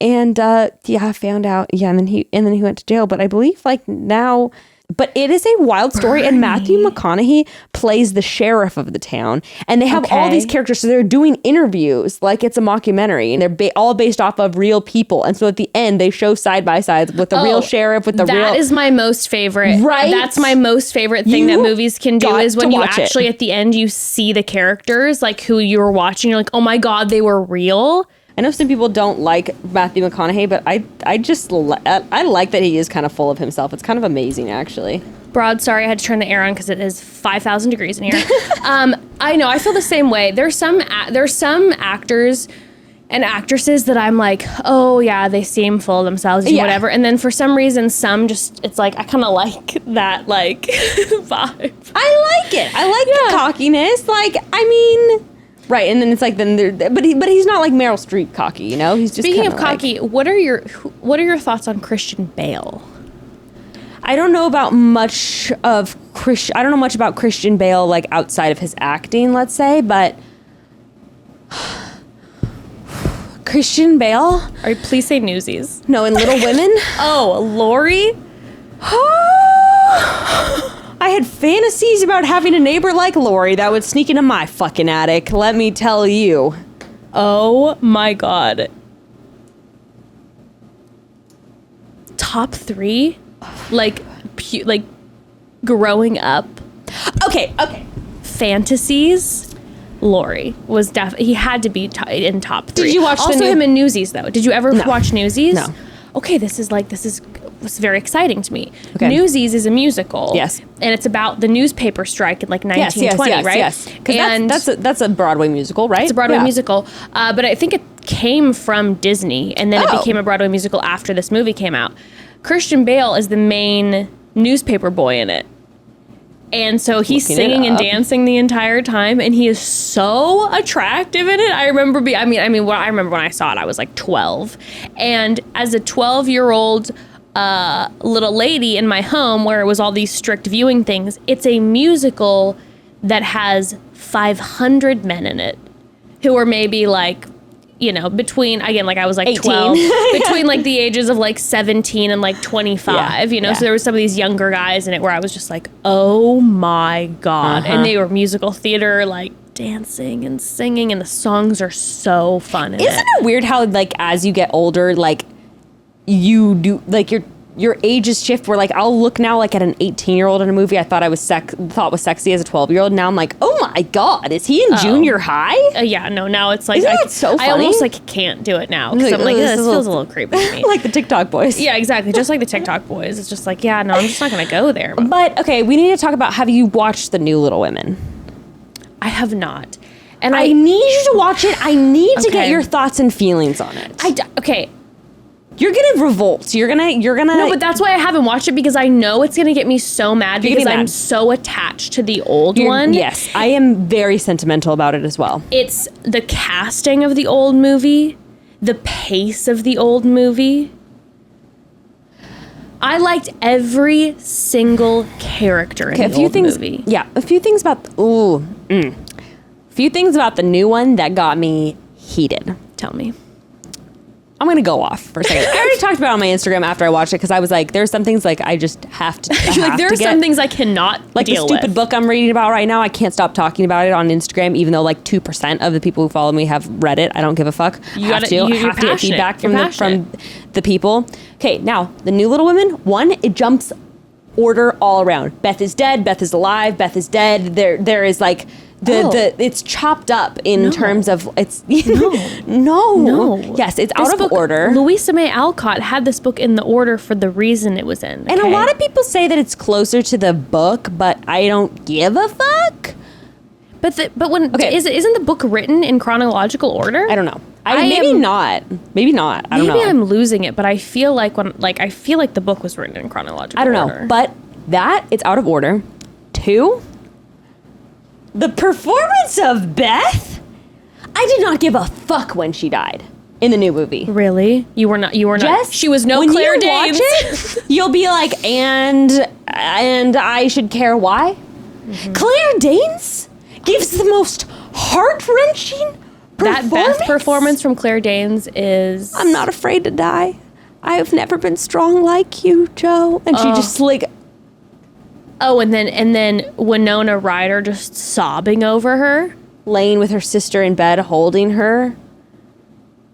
S2: and found out. Yeah, and then he went to jail. But I believe like now... But it is a wild story, and Matthew McConaughey plays the sheriff of the town, and they have all these characters, so they're doing interviews like it's a mockumentary, and they're all based off of real people, and so at the end, they show side by side with the real sheriff, with the real...
S1: That is my most favorite.
S2: Right?
S1: That's my most favorite thing that movies can do is when you actually, at the end, you see the characters, like who you were watching, you're like, oh my God, they were real.
S2: I know some people don't like Matthew McConaughey, but I like that he is kind of full of himself. It's kind of amazing, actually.
S1: Broad, sorry, I had to turn the air on because it is 5,000 degrees in here. I know, I feel the same way. There's some actors and actresses that I'm like, oh yeah, they seem full of themselves and whatever. And then for some reason, some just, it's like, I kind of like that, like, vibe.
S2: I like it. I like the cockiness. Like, I mean... Right, and then it's like but he's not like Meryl Streep cocky, you know. He's just
S1: speaking of cocky. What are your thoughts on Christian Bale?
S2: I don't know about much of I don't know much about Christian Bale like outside of his acting, let's say, but Christian Bale.
S1: Or please say Newsies.
S2: No, in Little Women.
S1: Oh, Lori.
S2: I had fantasies about having a neighbor like Lori that would sneak into my fucking attic, let me tell you.
S1: Oh my God. Top 3? Like growing up.
S2: Okay.
S1: Fantasies. Lori was he had to be in top 3.
S2: Did you watch
S1: also him in Newsies though? Did you ever watch Newsies?
S2: No.
S1: Okay, this was very exciting to me.
S2: Okay.
S1: Newsies is a musical.
S2: Yes.
S1: And it's about the newspaper strike in like 1920, right?
S2: Yes. Because that's a Broadway musical, right?
S1: It's a Broadway musical. But I think it came from Disney, and then it became a Broadway musical after this movie came out. Christian Bale is the main newspaper boy in it. And so he's singing and dancing the entire time, and he is so attractive in it. I remember when I saw it, I was like 12. And as a 12-year-old little lady in my home where it was all these strict viewing things, it's a musical that has 500 men in it who are maybe like, you know, between, again, like I was like 18. 12, between like the ages of like 17 and like 25, you know, so there was some of these younger guys in it where I was just like, oh my God. And they were musical theater, like dancing and singing, and the songs are so fun.
S2: Isn't it weird how like as you get older, like you do, like your ages shift where like I'll look now like at an 18-year-old in a movie I thought was sexy as a 12-year-old. Now I'm like, oh my God, is he in junior high?
S1: Yeah, no, now it's like,
S2: Isn't that so funny?
S1: I almost like can't do it now because I'm like, this feels a little creepy to me.
S2: Like the TikTok boys.
S1: Yeah, exactly. Just like the TikTok boys. It's just like, yeah, no, I'm just not going to go there.
S2: But okay, we need to talk about, have you watched the new Little Women?
S1: I have not. And
S2: I need you to watch it. I need to get your thoughts and feelings on it.
S1: Okay.
S2: You're gonna revolt. You're gonna.
S1: No, but that's why I haven't watched it, because I know it's gonna get me so mad because I'm so attached to the old one.
S2: Yes, I am very sentimental about it as well.
S1: It's the casting of the old movie, the pace of the old movie. I liked every single character in the old movie.
S2: Yeah, a few things about. A few things about the new one that got me heated.
S1: Tell me.
S2: I'm going to go off for a second. I already talked about it on my Instagram after I watched it because I was like, there's some things like I just have to.
S1: There are some things I cannot
S2: like
S1: deal
S2: the stupid book I'm reading about right now. I can't stop talking about it on Instagram, even though like 2% of the people who follow me have read it. I don't give a fuck.
S1: You have to
S2: get feedback from the people. Okay, now the new Little Women. One, it jumps order all around. Beth is dead. Beth is alive. Beth is dead. There is like. It's chopped up in terms of it's no. Yes, it's out of order.
S1: Louisa May Alcott had this book in the order for the reason it was in. Okay?
S2: And a lot of people say that it's closer to the book, but I don't give a fuck.
S1: But when isn't the book written in chronological order?
S2: I don't know. Maybe not. I don't know.
S1: Maybe I'm losing it, but I feel like I feel like the book was written in chronological order.
S2: I don't know, but it's out of order. 2. The performance of Beth, I did not give a fuck when she died in the new movie.
S1: Really? You were not.
S2: Jess,
S1: she was no
S2: when
S1: Claire
S2: you
S1: Danes.
S2: Watch it, you'll be like, and I should care why? Mm-hmm. Claire Danes gives the most heart-wrenching performance.
S1: That Beth performance from Claire Danes is...
S2: I'm not afraid to die. I have never been strong like you, Joe. And she just like...
S1: Oh, and then Winona Ryder just sobbing over her.
S2: Laying with her sister in bed, holding her.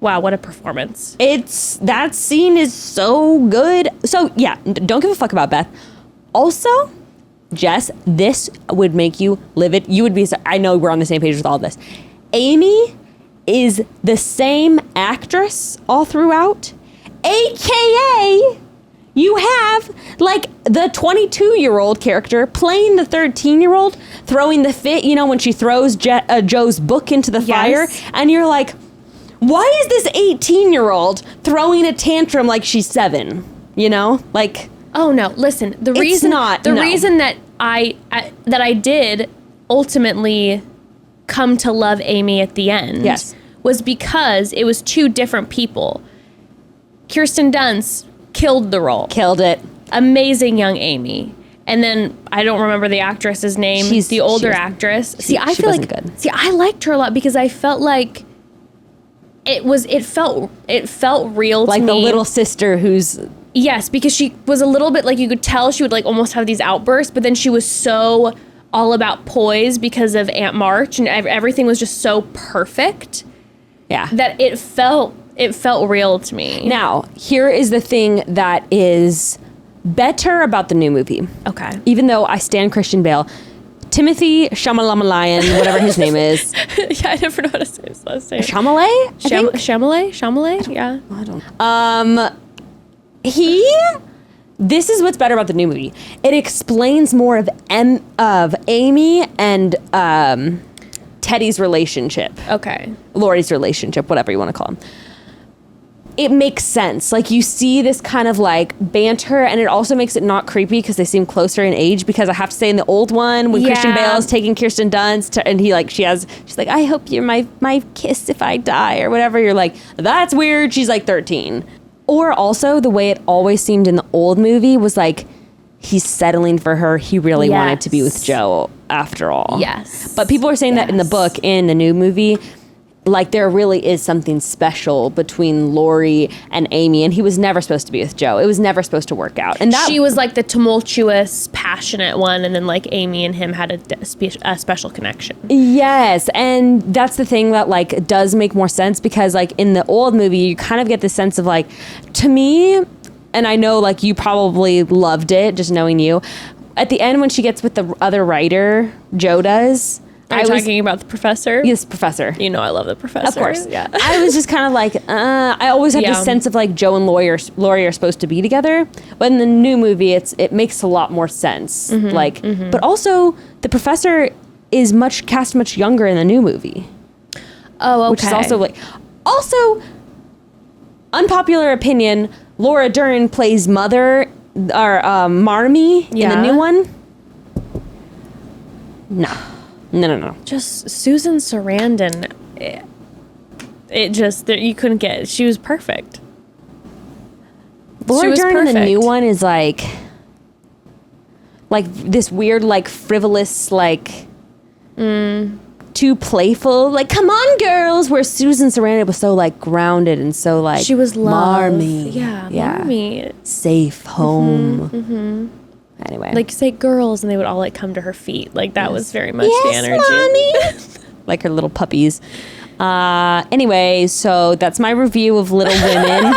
S1: Wow, what a performance.
S2: That scene is so good. So, yeah, don't give a fuck about Beth. Also, Jess, this would make you livid. You would be, I know we're on the same page with all this. Amy is the same actress all throughout, AKA... You have, like, the 22-year-old character playing the 13-year-old, throwing the fit, when she throws Joe's book into the fire. And you're like, why is this 18-year-old throwing a tantrum like she's 7? Like...
S1: Oh, no. Listen, the reason that I did ultimately come to love Amy at the end was because it was 2 different people. Kirsten Dunst killed the role.
S2: Killed it.
S1: Amazing young Amy. And then I don't remember the actress's name. She's the older actress. I feel like good. See, I liked her a lot because I felt like it felt real to me.
S2: Like the little sister who's...
S1: Yes, because she was a little bit like, you could tell she would like almost have these outbursts, but then she was so all about poise because of Aunt March, and everything was just so perfect.
S2: Yeah.
S1: That it felt real to me.
S2: Now, here is the thing that is better about the new movie.
S1: Okay.
S2: Even though I stand Christian Bale, Timothy Chalamet, whatever his name is.
S1: Yeah, I never know how to say his last name.
S2: Chalamet?
S1: Chalamet? Yeah.
S2: I don't know. This is what's better about the new movie. It explains more of Amy and Teddy's relationship.
S1: Okay.
S2: Laurie's relationship, whatever you want to call them. It makes sense. Like, you see this kind of like banter, and it also makes it not creepy because they seem closer in age. Because I have to say, in the old one, when Christian Bale is taking Kirsten Dunst, and she's like, I hope you're my kiss if I die, or whatever. You're like, that's weird. She's like 13. Or also the way it always seemed in the old movie was like, he's settling for her. He really wanted to be with Joe after all.
S1: Yes.
S2: But people are saying that in the book, in the new movie, like, there really is something special between Laurie and Amy, and he was never supposed to be with Joe. It was never supposed to work out. And
S1: she was like the tumultuous, passionate one, and then like Amy and him had a special connection.
S2: Yes, and that's the thing that like does make more sense, because like in the old movie, you kind of get the sense of like, to me, and I know like you probably loved it, just knowing you. At the end when she gets with the other writer, Joe does.
S1: Are you talking about the professor?
S2: Yes, professor.
S1: You know I love the professor.
S2: Of course.
S1: Yeah.
S2: I was just kind of like, I always had this sense of like Joe and Laurie are supposed to be together. But in the new movie, it makes a lot more sense. But also the professor is cast much younger in the new movie.
S1: Oh, okay.
S2: Which is also unpopular opinion. Laura Dern plays Mother or Marmee in the new one. No.
S1: Just Susan Sarandon. You couldn't get it. She was perfect.
S2: Laura Dern in the new one is like this weird, like frivolous, like too playful. Like, come on, girls. Where Susan Sarandon was so like grounded and so like
S1: she was love.
S2: Marmee.
S1: Yeah, Marmee.
S2: Safe home. Anyway,
S1: like say girls, and they would all like come to her feet. Like that was very much the energy.
S2: Mommy. Like her little puppies. Anyway, so that's my review of Little Women.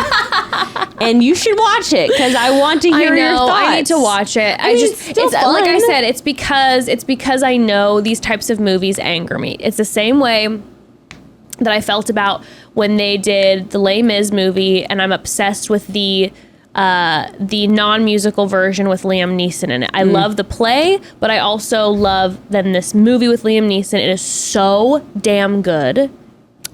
S2: And you should watch it because I want to hear your thoughts.
S1: I need to watch it. It's like I said, it's because I know these types of movies anger me. It's the same way that I felt about when they did the Les Mis movie, and I'm obsessed with the non-musical version with Liam Neeson in it. I love the play, but I also love then this movie with Liam Neeson. It is so damn good.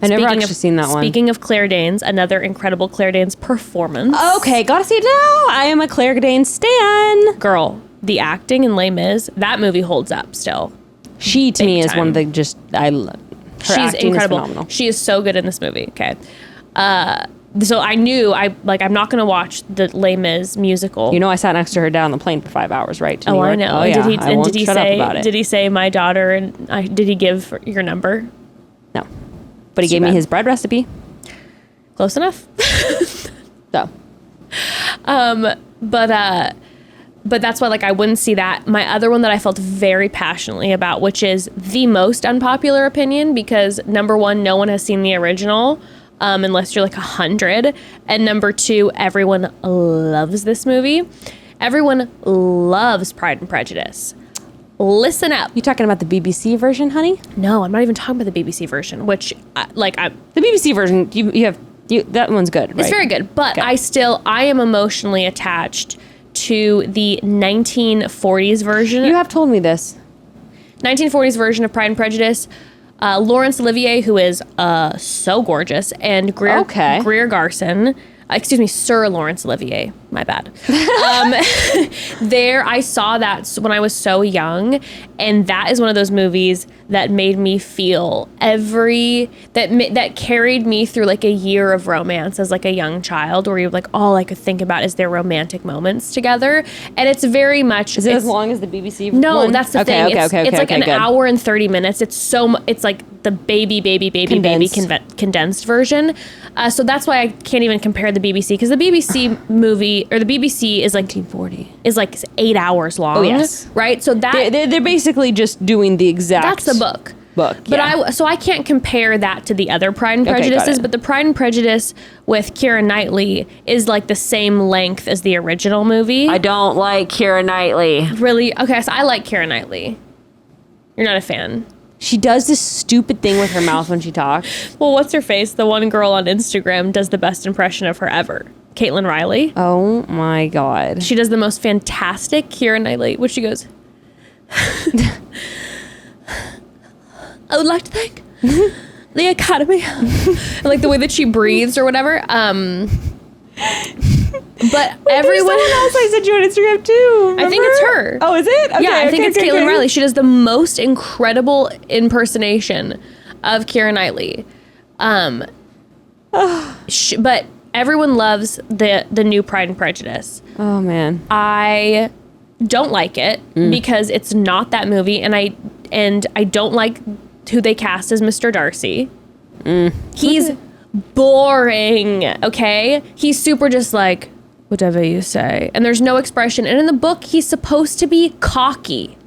S2: I never actually seen that one.
S1: Speaking of Claire Danes, another incredible Claire Danes performance.
S2: Okay, gotta see it now. I am a Claire Danes stan.
S1: Girl, the acting in Les Mis, that movie holds up still.
S2: She to me is one of the she's incredible. Is phenomenal.
S1: She is so good in this movie. Okay. So I knew I'm not going to watch the Les Mis musical.
S2: You know, I sat next to her down on the plane for 5 hours, right? To New York.
S1: I know.
S2: Oh, yeah.
S1: Did he say my daughter and did he give your number?
S2: No. But he gave me his bread recipe.
S1: Close enough.
S2: So.
S1: But that's why I wouldn't see that. My other one that I felt very passionately about, which is the most unpopular opinion, because number one, no one has seen the original. Unless you're 100. And number two, everyone loves this movie. Everyone loves Pride and Prejudice. Listen up.
S2: You talking about the BBC version, honey?
S1: No, I'm not even talking about the BBC version, which
S2: the BBC version, that one's good, right?
S1: It's very good, but okay. I am emotionally attached to the 1940s version.
S2: You have told me this.
S1: 1940s version of Pride and Prejudice. Laurence Olivier, who is so gorgeous, and Greer Garson. Sir Laurence Olivier. My bad. I saw that when I was so young, and that is one of those movies that made me feel that carried me through a year of romance as a young child, where you're all I could think about is their romantic moments together, and it's very much.
S2: Is it as long as the BBC?
S1: No,
S2: one?
S1: that's the thing. It's an hour and 30 minutes. It's the baby condensed version. So that's why I can't even compare the BBC, because the BBC movie or the BBC is
S2: 1940
S1: is 8 hours long.
S2: Oh yes,
S1: right. So that
S2: they're basically just doing the exact.
S1: That's the book.
S2: But
S1: I can't compare that to the other Pride and Prejudices. But the Pride and Prejudice with Keira Knightley is the same length as the original movie.
S2: I don't like Keira Knightley.
S1: Really? Okay, so I like Keira Knightley. You're not a fan.
S2: She does this stupid thing with her mouth when she talks.
S1: Well, what's her face? The one girl on Instagram does the best impression of her ever. Caitlin Riley.
S2: Oh my God.
S1: She does the most fantastic Keira Knightley, which she goes, I would like to thank the Academy. And, the way that she breathes or whatever. But everyone
S2: else I sent you on Instagram too. Remember?
S1: I think it's her.
S2: Oh, is it? Okay,
S1: yeah, I think it's Caitlin Riley. She does the most incredible impersonation of Keira Knightley. But everyone loves the new Pride and Prejudice.
S2: Oh man,
S1: I don't like it because it's not that movie, and I don't like who they cast as Mr. Darcy. He's boring. Okay, he's super just whatever you say, and there's no expression. And in the book, he's supposed to be cocky.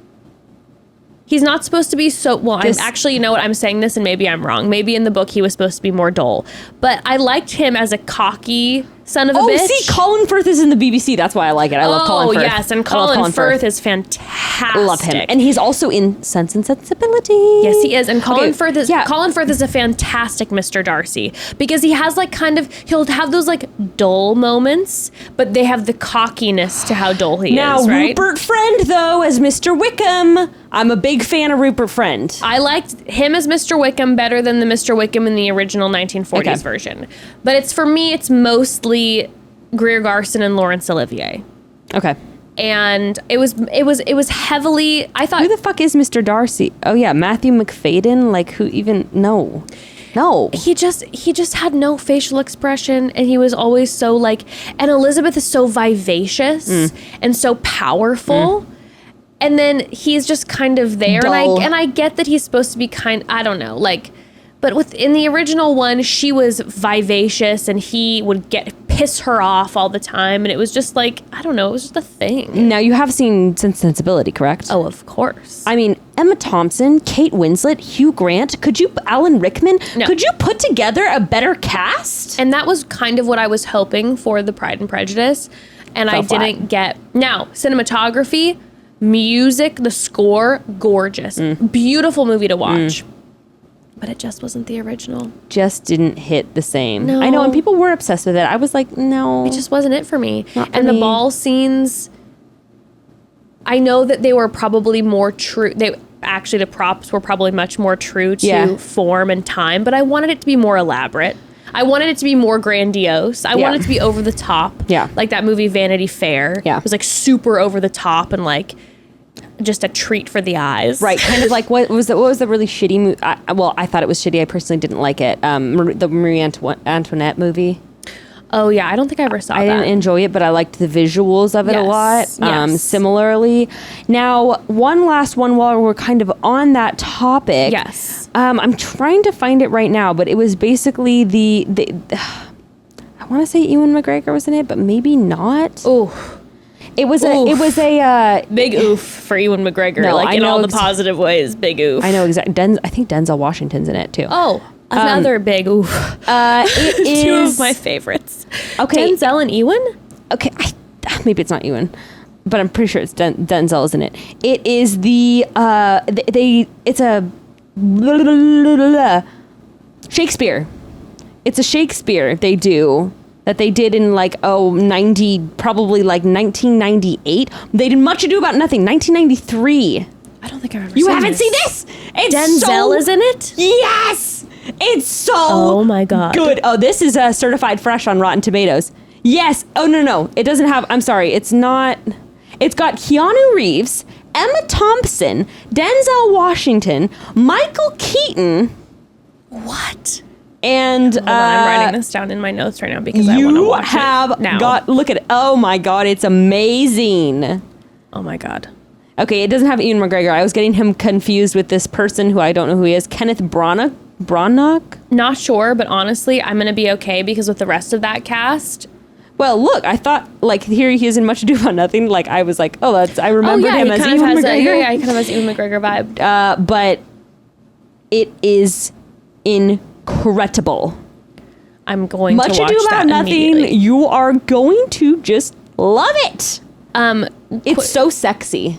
S1: He's not supposed to be so... Well, I'm actually, you know what? I'm saying this, and maybe I'm wrong. Maybe in the book, he was supposed to be more dull. But I liked him as a cocky, son of a bitch.
S2: See, Colin Firth is in the BBC. That's why I like it. I love Colin Firth.
S1: Oh, yes, and Colin Firth is fantastic.
S2: Love him. And he's also in Sense and Sensibility.
S1: Yes, he is. And Colin Firth is a fantastic Mr. Darcy, because he has like he'll have those like dull moments, but they have the cockiness to how dull he is, right?
S2: Rupert Friend, though, as Mr. Wickham. I'm a big fan of Rupert Friend.
S1: I liked him as Mr. Wickham better than the Mr. Wickham in the original 1940s version. But for me, it's mostly Greer Garson and Laurence Olivier. Okay. And it was heavily, I thought...
S2: Who the fuck is Mr. Darcy? Oh yeah, Matthew McFadden? Like, who even... No.
S1: He just had no facial expression, and he was always so like... And Elizabeth is so vivacious and so powerful. And then he's just kind of there. And I get that he's supposed to be I don't know, like... But in the original one, she was vivacious, and he would piss her off all the time, and it was just like, I don't know, it was just a thing.
S2: Now, you have seen Sense and Sensibility, correct?
S1: Oh, of course.
S2: I mean, Emma Thompson, Kate Winslet, Hugh Grant, Alan Rickman, could you put together a better cast?
S1: And that was kind of what I was hoping for the Pride and Prejudice, and I didn't get. Now, cinematography, music, the score, gorgeous. Beautiful movie to watch. But it just wasn't the original.
S2: Just didn't hit the same.
S1: No.
S2: I know, and people were obsessed with it. I was like, no.
S1: It just wasn't it for me.
S2: Not for me.
S1: The ball scenes, I know that they were probably more true. The props were probably much more true to form and time, but I wanted it to be more elaborate. I wanted it to be more grandiose. I wanted it to be over the top. Yeah. Like that movie Vanity Fair. Yeah. It was like super over the top and like just a treat for the eyes.
S2: Right. Kind of like what was the really shitty movie? I thought it was shitty. I personally didn't like it. The Marie Antoinette movie.
S1: Oh yeah, I don't think I ever saw that.
S2: I didn't enjoy it, but I liked the visuals of it a lot. Yes. Similarly. Now, one last one while we're kind of on that topic.
S1: Yes.
S2: I'm trying to find it right now, but it was basically the I want to say Ewan McGregor was in it, but maybe not.
S1: Ooh.
S2: It was a
S1: big oof for Ewan McGregor.
S2: No,
S1: like in all the positive ways, big oof.
S2: I know exactly. I think Denzel Washington's in it too.
S1: Oh, another big oof.
S2: It is
S1: two of my favorites.
S2: Okay,
S1: Denzel and Ewan.
S2: Okay, maybe it's not Ewan, but I'm pretty sure it's Denzel is in it. It is it's a Shakespeare. It's a Shakespeare they do. That they did in probably 1998. They did Much Ado About Nothing, 1993.
S1: I don't think I've ever seen this.
S2: You haven't seen this?
S1: Denzel is in it?
S2: Yes! It's so
S1: oh my God.
S2: Good. Oh, this is certified fresh on Rotten Tomatoes. Yes. Oh, no. It doesn't have, I'm sorry. It's not. It's got Keanu Reeves, Emma Thompson, Denzel Washington, Michael Keaton.
S1: What?
S2: And
S1: hold on, I'm writing this down in my notes right now because I want to watch it now.
S2: Look at it. Oh my God, it's amazing.
S1: Oh my God.
S2: Okay, it doesn't have Ewan McGregor. I was getting him confused with this person who I don't know who he is. Kenneth Branagh?
S1: Not sure, but honestly, I'm going to be okay because with the rest of that cast.
S2: Well, look, I thought, here he is in Much Ado About Nothing. I was like, I remembered him as Ewan McGregor.
S1: Yeah, he kind of has Ewan McGregor vibe.
S2: But it is incredible.
S1: I'm going to watch that
S2: Much Ado About Nothing. You are going to just love it. It's so sexy.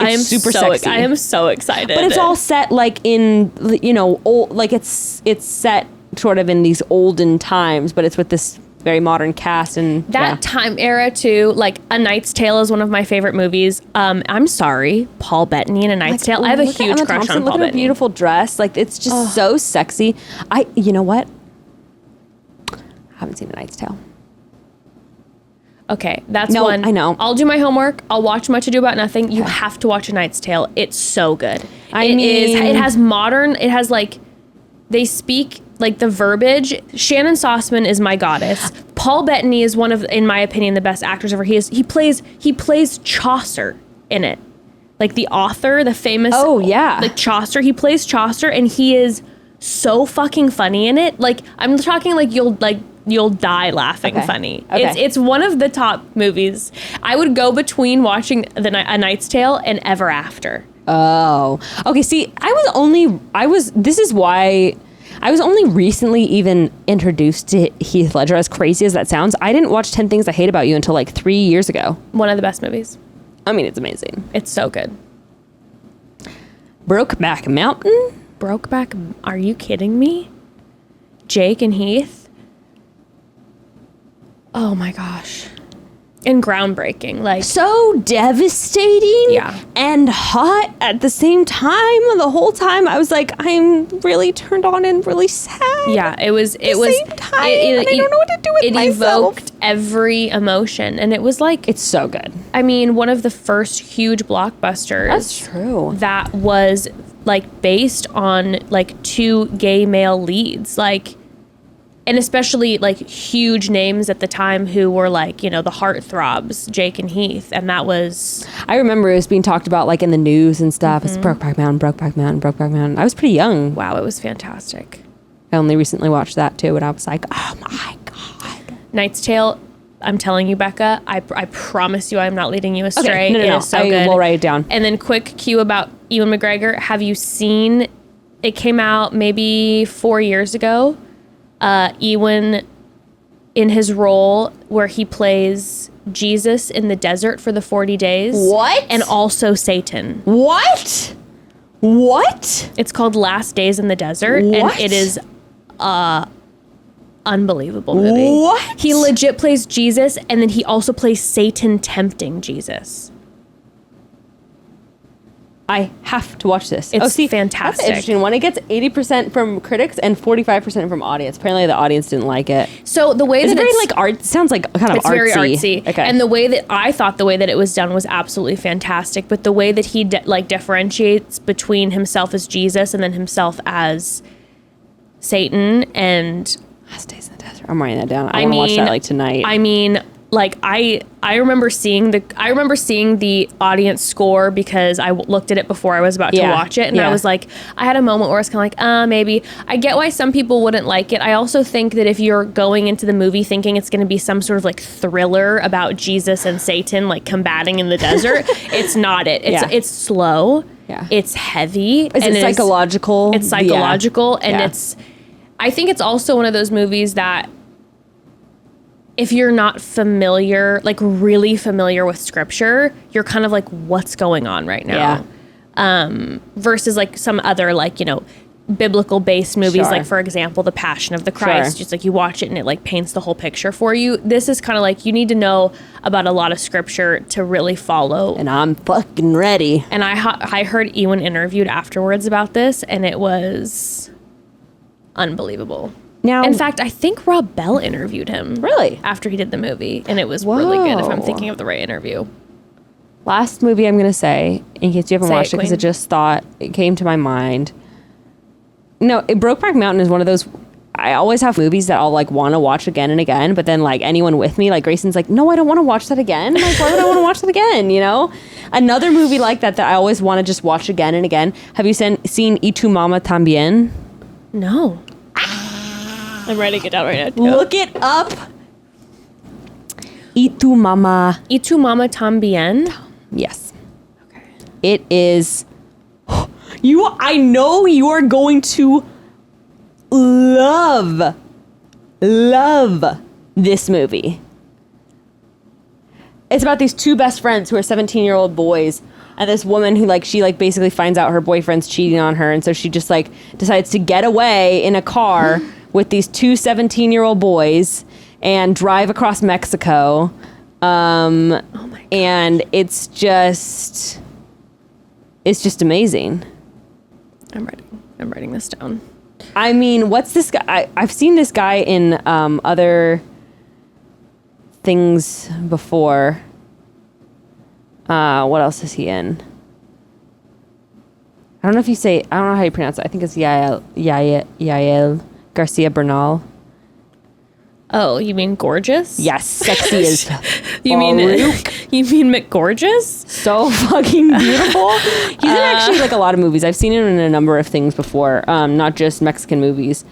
S2: It's super sexy.
S1: I am so excited.
S2: But it's all set in old, it's set sort of in these olden times, but it's with this very modern cast and
S1: that time era too. A Knight's Tale is one of my favorite movies. I'm sorry, Paul Bettany in A Knight's Tale. I have a huge crush on Paul Bettany.
S2: Look at her beautiful dress. It's just so sexy. You know what? I haven't seen A Knight's Tale.
S1: Okay, that's one.
S2: I know.
S1: I'll do my homework. I'll watch Much Ado About Nothing. You have to watch A Knight's Tale. It's so good. It has modern. It has they speak the verbiage. Shannon Sossman is my goddess. Paul Bettany is one of, in my opinion, the best actors ever. He plays Chaucer in it, the author, the famous.
S2: Oh yeah.
S1: Chaucer. He plays Chaucer, and he is so fucking funny in it. I'm talking you'll die laughing funny.
S2: Okay.
S1: It's one of the top movies. I would go between watching A Knight's Tale and Ever After.
S2: Oh. Okay, see, this is why I was only recently even introduced to Heath Ledger, as crazy as that sounds. I didn't watch 10 Things I Hate About You until like 3 years ago.
S1: One of the best movies.
S2: I mean, it's amazing.
S1: It's so good.
S2: Brokeback Mountain?
S1: Brokeback, are you kidding me? Jake and Heath? Oh my gosh. And groundbreaking, like
S2: so devastating,
S1: yeah,
S2: and hot at the same time. The whole time I was like, I'm really turned on and really sad.
S1: Yeah, it was.
S2: Same time, and I don't know what to do with myself.
S1: It evoked every emotion, and it was like,
S2: it's so good.
S1: I mean, one of the first huge blockbusters.
S2: That's true.
S1: That was like based on like 2 gay male leads, like. And especially like huge names at the time who were like, you know, the heartthrobs, Jake and Heath. And that was...
S2: I remember it was being talked about like in the news and stuff. It's Brokeback Mountain, Brokeback Mountain, Brokeback Mountain. I was pretty young.
S1: Wow, it was fantastic.
S2: I only recently watched that too, and I was like, oh my God.
S1: Knight's Tale, I'm telling you, Becca, I promise you I'm not leading you astray.
S2: Okay, no.
S1: It is so good.
S2: I will write it down.
S1: And then quick cue about Ewan McGregor. Have you seen... It came out maybe 4 years ago. Ewan, in his role where he plays Jesus in the desert for the 40 days.
S2: What?
S1: And also Satan.
S2: What?
S1: It's called Last Days in the Desert.
S2: What?
S1: And it is unbelievable movie.
S2: What?
S1: He legit plays Jesus, and then he also plays Satan tempting Jesus.
S2: I have to watch this.
S1: It's fantastic.
S2: That's an interesting one. It gets 80% from critics and 45% from audience. Apparently, the audience didn't like it.
S1: So the way
S2: It's
S1: that
S2: very
S1: it's
S2: like art. Sounds like kind of
S1: it's
S2: artsy.
S1: very artsy.
S2: Okay.
S1: And the way that I thought the way that it was done was absolutely fantastic. But the way that he differentiates between himself as Jesus and then himself as Satan and
S2: Last Days in the Desert. I'm writing that down. I want to watch that like tonight.
S1: I mean, like I remember seeing the audience score because I looked at it before I was about to watch it, and I was like, I had a moment where I was kind of like, maybe. I get why some people wouldn't like it. I also think that if you're going into the movie thinking it's going to be some sort of like thriller about Jesus and Satan like combating in the desert, it's not it. It's slow.
S2: Yeah.
S1: It's heavy.
S2: Is it psychological?
S1: It's psychological, and
S2: Yeah.
S1: I think it's also one of those movies that if you're not familiar, like really familiar with scripture, you're kind of like, what's going on right now? Versus like some other like, you know, biblical based movies,
S2: Sure.
S1: like for example, The Passion of the Christ,
S2: Sure.
S1: just like you watch it and it like paints the whole picture for you. This is kind of like, you need to know about a lot of scripture to really follow.
S2: And I'm fucking ready.
S1: And I heard Ewan interviewed afterwards about this, and it was unbelievable.
S2: Now,
S1: In fact, I think Rob Bell interviewed him.
S2: Really?
S1: After he did the movie. And it was really good, if I'm
S2: Whoa.
S1: thinking of the right interview.
S2: last movie I'm going to say, in case you haven't
S1: Say it,
S2: watched it, because
S1: Queen.
S2: it came to my mind. No, Brokeback Mountain is one of those. I always have movies that I'll like want to watch again and again, but then like anyone with me, like Grayson's like, no, I don't want to watch that again. I'm like, why would I want to watch that again? You know, another movie like that I always want to just watch again and again. Have you seen Y Tu Mama Tambien?
S1: No. I'm writing it down right now.
S2: Look it up. Y Tu Mama.
S1: Y Tu Mama Tambien?
S2: Yes.
S1: Okay.
S2: It is. I know you are going to love this movie. It's about these two best friends who are 17-year-old boys, and this woman who she basically finds out her boyfriend's cheating on her, and so she just decides to get away in a car with these two 17-year-old boys and drive across Mexico.
S1: Oh my God.
S2: And it's just amazing.
S1: I'm writing this down.
S2: I mean, what's this guy? I've seen this guy in other things before. What else is he in? I don't know how you pronounce it. I think it's Yael Garcia Bernal.
S1: Oh, you mean gorgeous?
S2: Yes, sexy as
S1: You mean McGorgeous?
S2: so fucking beautiful. He's in actually a lot of movies. I've seen him in a number of things before, not just Mexican movies.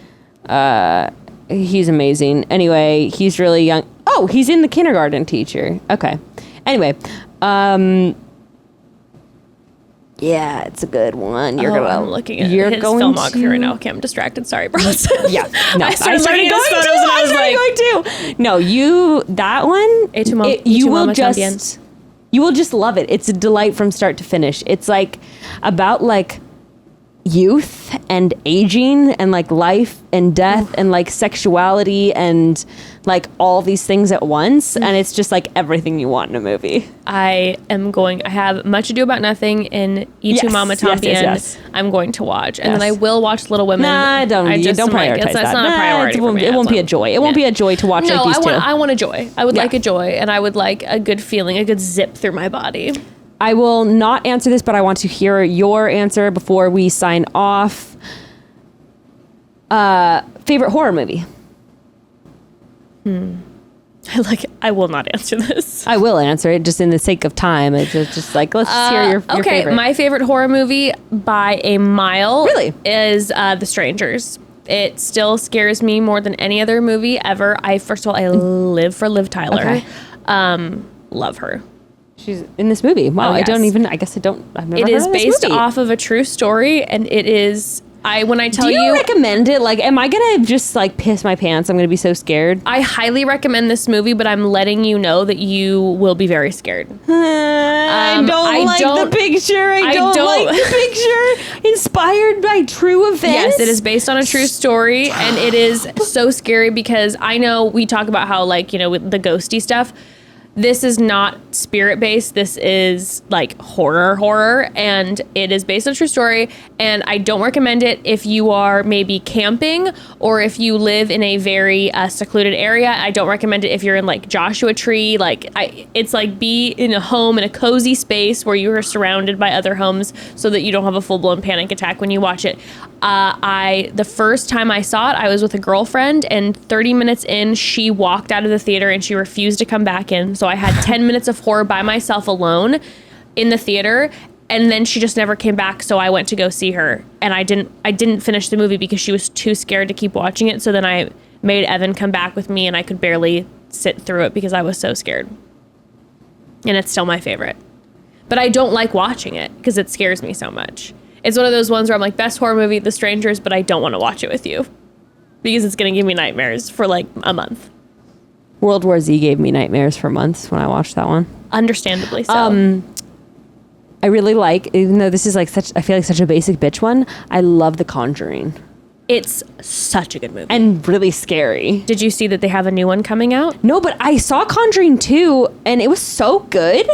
S2: He's amazing. Anyway, he's really young. Oh, he's in The Kindergarten Teacher. Okay. Anyway, Yeah, it's a good one.
S1: I'm looking at his filmography right now. Okay, I'm distracted. Sorry, bros.
S2: Yeah, no,
S1: I started looking at his photos and I was like,
S2: no, that one, you will just love it. It's a delight from start to finish. It's like about like youth and aging and like life and death and like sexuality and like all these things at once, and it's just like everything you want in a movie.
S1: I have Much Ado About Nothing and Mama Tambien.
S2: Yes.
S1: I'm going to watch, and then I will watch Little Women.
S2: Nah, don't prioritize that.
S1: That's not a priority for me.
S2: It won't be a joy. It won't be a joy to watch like these two.
S1: I want a joy. I would like a joy, and I would like a good feeling, a good zip through my body.
S2: I will not answer this, but I want to hear your answer before we sign off. Favorite horror movie?
S1: I will not answer this.
S2: I will answer it just in the sake of time. It's just like, let's just hear your favorite.
S1: My favorite horror movie by a mile is The Strangers. It still scares me more than any other movie ever. First of all, I live for Liv Tyler. Okay. Love her.
S2: She's in this movie. Wow,
S1: I've never heard
S2: of this
S1: It is based off of a true story, and it is... Do you
S2: recommend it? Like, am I gonna just like piss my pants? I'm gonna be so scared.
S1: I highly recommend this movie, but I'm letting you know that you will be very scared.
S2: I don't like the picture. I don't like the picture. Inspired by true events.
S1: Yes, it is based on a true story, and it is so scary because I know we talk about how with the ghosty stuff. This is not spirit-based. This is like horror, and it is based on a true story, and I don't recommend it if you are maybe camping or if you live in a very secluded area. I don't recommend it if you're in like Joshua Tree. It's like be in a home in a cozy space where you are surrounded by other homes so that you don't have a full-blown panic attack when you watch it. The first time I saw it, I was with a girlfriend, and 30 minutes in, she walked out of the theater and she refused to come back in. So I had 10 minutes of horror by myself alone in the theater, and then she just never came back. So I went to go see her, and I didn't finish the movie because she was too scared to keep watching it. So then I made Evan come back with me, and I could barely sit through it because I was so scared. And it's still my favorite. But I don't like watching it because it scares me so much. It's one of those ones where I'm like, best horror movie, The Strangers, but I don't want to watch it with you because it's going to give me nightmares for like a month.
S2: World War Z gave me nightmares for months when I watched that one.
S1: Understandably so.
S2: I really like, even though this is like I feel like such a basic bitch one, I love The Conjuring.
S1: It's such a good movie.
S2: And really scary.
S1: Did you see that they have a new one coming out?
S2: No, but I saw Conjuring 2, and it was so good.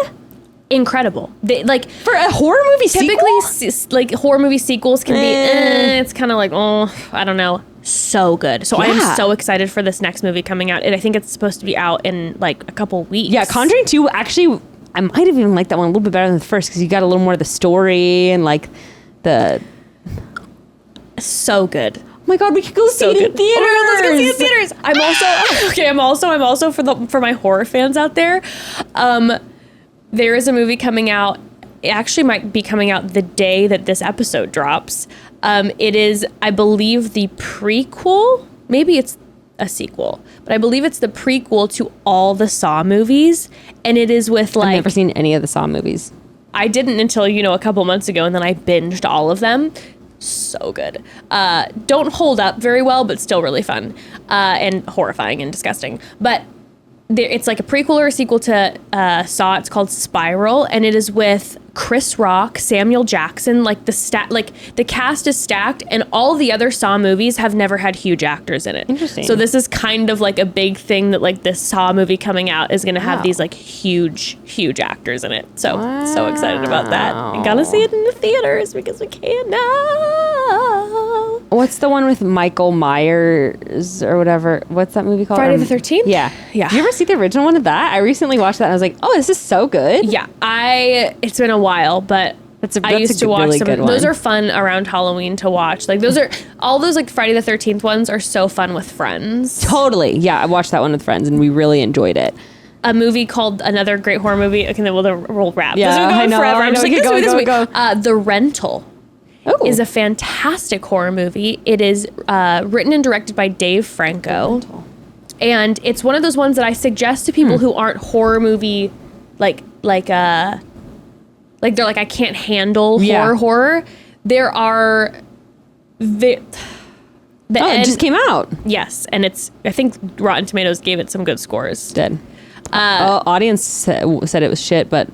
S1: Incredible.
S2: For a horror movie
S1: typically horror movie sequels can be it's kind of like, I don't know, so good. So I am so excited for this next movie coming out, and I think it's supposed to be out in like a couple weeks.
S2: Yeah, Conjuring 2, actually I might have even liked that one a little bit better than the first because you got a little more of the story and like the
S1: so good.
S2: Oh my god, we could go see it in theaters.
S1: Oh my god, let's go see it in theaters. I'm also for my horror fans out there. There is a movie coming out. It actually might be coming out the day that this episode drops. It is, I believe, the prequel. Maybe it's a sequel, but I believe it's the prequel to all the Saw movies. And it is with like...
S2: I've never seen any of the Saw movies.
S1: I didn't until, a couple months ago, and then I binged all of them. So good. Don't hold up very well, but still really fun. And horrifying and disgusting. But... it's like a prequel or a sequel to Saw. It's called Spiral, and it is with Chris Rock, Samuel Jackson. The cast is stacked, and all the other Saw movies have never had huge actors in it.
S2: Interesting.
S1: So this is kind of like a big thing that like this Saw movie coming out is going to have these like huge actors in it. So so excited about that. I gotta see it in the theaters because we can't now.
S2: What's the one with Michael Myers or whatever? What's that movie called?
S1: Friday the 13th?
S2: Yeah. Did you ever see the original one of that? I recently watched that and I was like, oh, this is so good.
S1: Yeah. It's been a while, but I used to watch some. Those are fun around Halloween to watch. Like all those like Friday the 13th ones are so fun with friends.
S2: Totally. Yeah, I watched that one with friends and we really enjoyed it.
S1: A movie called another great horror movie. Okay, then we'll wrap.
S2: Yeah,
S1: I know. Forever. I'm just like, this week.
S2: Go.
S1: The Rental.
S2: Ooh.
S1: Is a fantastic horror movie. It is written and directed by Dave Franco. And it's one of those ones that I suggest to people who aren't horror movie, Like they're like, I can't handle horror. There are it
S2: just came out.
S1: Yes, and I think Rotten Tomatoes gave it some good scores.
S2: Did. Audience said it was shit, but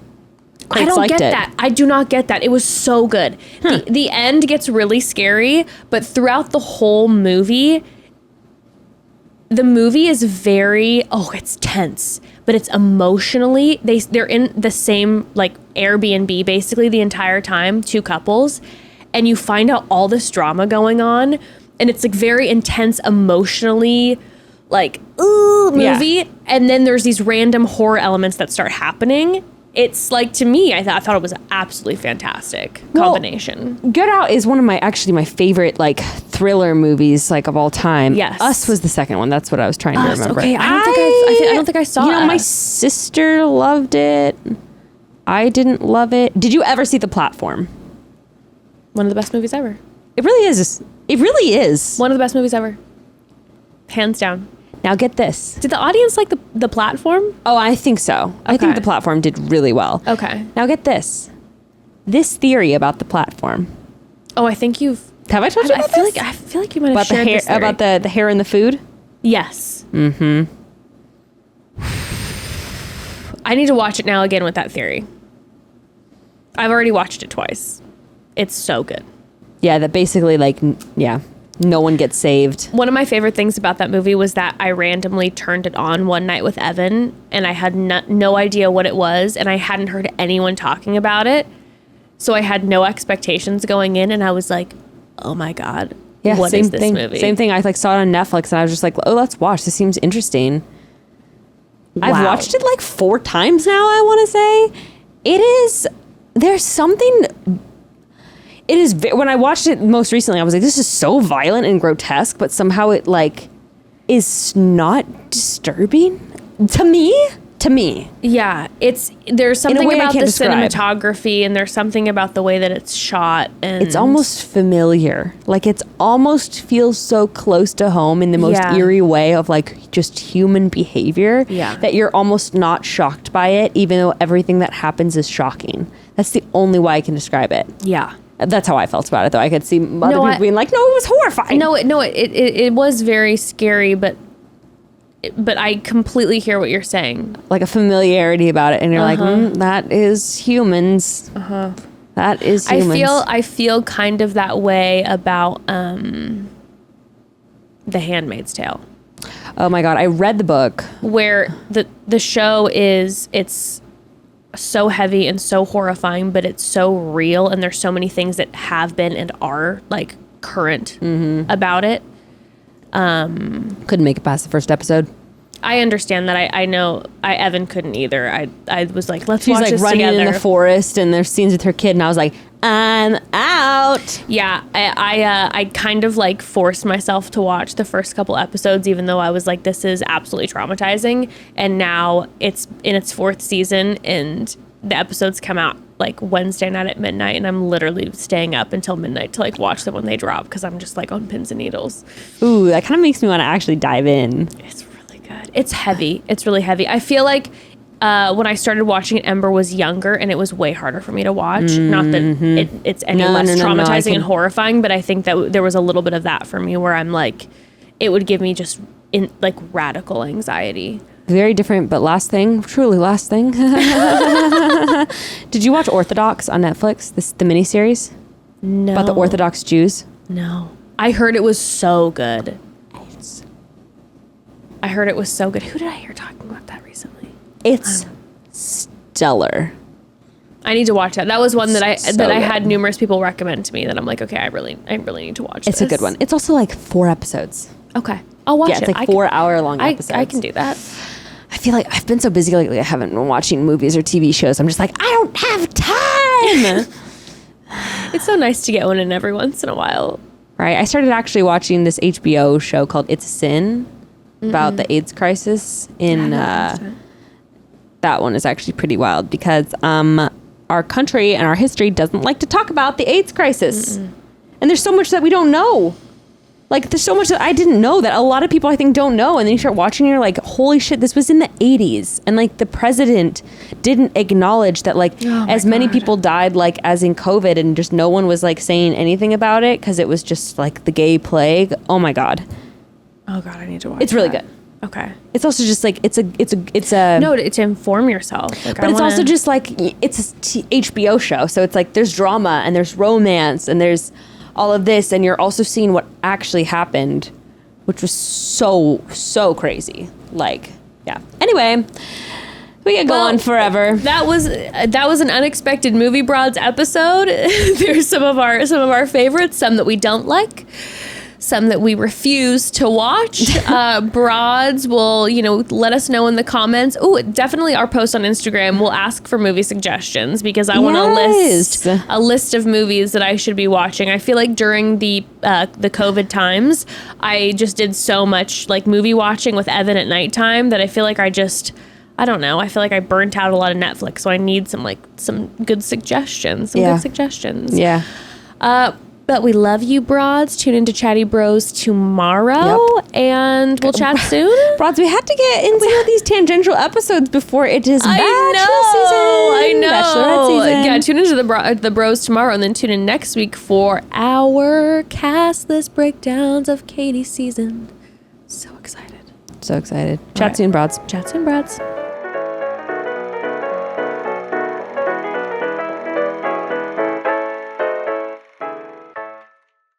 S1: I don't get that. I do not get that. It was so good. The end gets really scary, but throughout the whole movie, the movie is very, it's tense, but it's emotionally, they're in the same like Airbnb basically the entire time, two couples, and you find out all this drama going on, and it's like very intense emotionally, like, movie, and then there's these random horror elements that start happening. It's like, to me, I thought it was an absolutely fantastic combination.
S2: Get Out is one of my favorite like thriller movies like of all time.
S1: Yes.
S2: Us was the second one. That's what I was trying to remember.
S1: Okay, I don't think I saw it.
S2: My sister loved it. I didn't love it. Did you ever see The Platform?
S1: One of the best movies ever.
S2: It really is. It really is.
S1: One of the best movies ever. Hands down.
S2: Now get this.
S1: Did the audience like the Platform?
S2: Oh, I think so. I think The Platform did really well.
S1: Okay.
S2: Now get this. This theory about The Platform.
S1: Oh, I think you've...
S2: Have I told you about this?
S1: I feel like you might have shared this theory.
S2: About the hair in the food?
S1: Yes. Mm-hmm. I need to watch it now again with that theory. I've already watched it twice. It's so good. Yeah,
S2: that basically no one gets saved.
S1: One of my favorite things about that movie was that I randomly turned it on one night with Evan, and I had no idea what it was, and I hadn't heard anyone talking about it. So I had no expectations going in, and I was like, oh my God, what is this movie?
S2: Same thing. I saw it on Netflix, and I was just like, oh, let's watch. This seems interesting. Wow. I've watched it 4 times now, I want to say. There's something... when I watched it most recently, I was like, this is so violent and grotesque, but somehow it is not disturbing to me.
S1: Yeah, there's something about the cinematography, and there's something about the way that it's shot, and
S2: it's almost familiar. It almost feels so close to home in the most eerie way of just human behavior that you're almost not shocked by it, even though everything that happens is shocking. That's the only way I can describe it.
S1: Yeah.
S2: That's how I felt about it, though. I could see other people being like, no, it was horrifying.
S1: It was very scary, but I completely hear what you're saying.
S2: Like a familiarity about it, and you're like, that is humans. That is humans.
S1: I feel kind of that way about The Handmaid's Tale.
S2: Oh my God, I read the book.
S1: Where the show it's so heavy and so horrifying, but it's so real, and there's so many things that have been and are current about it.
S2: Couldn't make it past the first episode.
S1: I understand that. I know Evan couldn't either. I was like, let's watch this
S2: running
S1: together.
S2: In the forest, and there's scenes with her kid, and I was like, I'm out.
S1: Yeah, I kind of forced myself to watch the first couple episodes, even though I was like, this is absolutely traumatizing. And now it's in its 4th season, and the episodes come out Wednesday night at midnight, and I'm literally staying up until midnight to watch them when they drop, because I'm just on pins and needles.
S2: Ooh, that kind of makes me want to actually dive in.
S1: It's really good. It's heavy. It's really heavy. I feel like when I started watching it, Ember was younger, and it was way harder for me to watch. Not that it's any less traumatizing and horrifying, but I think that there was a little bit of that for me, where I'm it would give me just radical anxiety.
S2: Very different, but truly last thing. Did you watch Orthodox on Netflix? The miniseries?
S1: No.
S2: About the Orthodox Jews?
S1: No. I heard it was so good. I heard it was so good. Who did I hear talking about that recently?
S2: It's stellar.
S1: I need to watch that. That was one that I had numerous people recommend to me that I'm like, okay, I really need to watch
S2: this. It's a good one. It's also 4 episodes.
S1: Okay. I'll watch it.
S2: Yeah, it's 4-hour-long episodes.
S1: I can do that.
S2: I feel like I've been so busy lately, I haven't been watching movies or TV shows. I'm just like, I don't have time.
S1: It's so nice to get one in every once in a while.
S2: Right. I started actually watching this HBO show called It's a Sin about the AIDS crisis in that one is actually pretty wild, because our country and our history doesn't like to talk about the AIDS crisis. And there's so much that we don't know. Like, there's so much that I didn't know that a lot of people I think don't know. And then you start watching and you're like, holy shit, this was in the 80s. And like the president didn't acknowledge that like as many people died like as in COVID, and just no one was like saying anything about it because it was just like the gay plague. Oh my God.
S1: Oh God, I need to watch
S2: It's really good.
S1: Okay.
S2: It's also just like, it's a
S1: No, to inform yourself. Like,
S2: but it's also just like, it's a HBO show. So it's like, there's drama and there's romance and there's all of this, and you're also seeing what actually happened, which was so crazy. Like, yeah. Anyway, we could go on forever.
S1: That was an unexpected Movie Broads episode. There's some of our favorites, some that we don't like, some that we refuse to watch. Broads will, let us know in the comments. Oh, definitely our post on Instagram will ask for movie suggestions, because I want to list a list of movies that I should be watching. I feel like during the COVID times, I just did so much like movie watching with Evan at nighttime that I feel like I don't know. I feel like I burnt out a lot of Netflix, so I need some good suggestions. Good suggestions.
S2: Yeah.
S1: But we love you, Broads. Tune into Chatty Bros tomorrow, and we'll chat soon.
S2: Broads, we had to get in some of these tangential episodes before it is
S1: I know.
S2: Bachelorette season.
S1: Yeah, tune into the Bros tomorrow, and then tune in next week for our cast list breakdowns of Katie's season. So excited.
S2: So excited. Chat soon, Broads.
S1: Chat soon, Broads.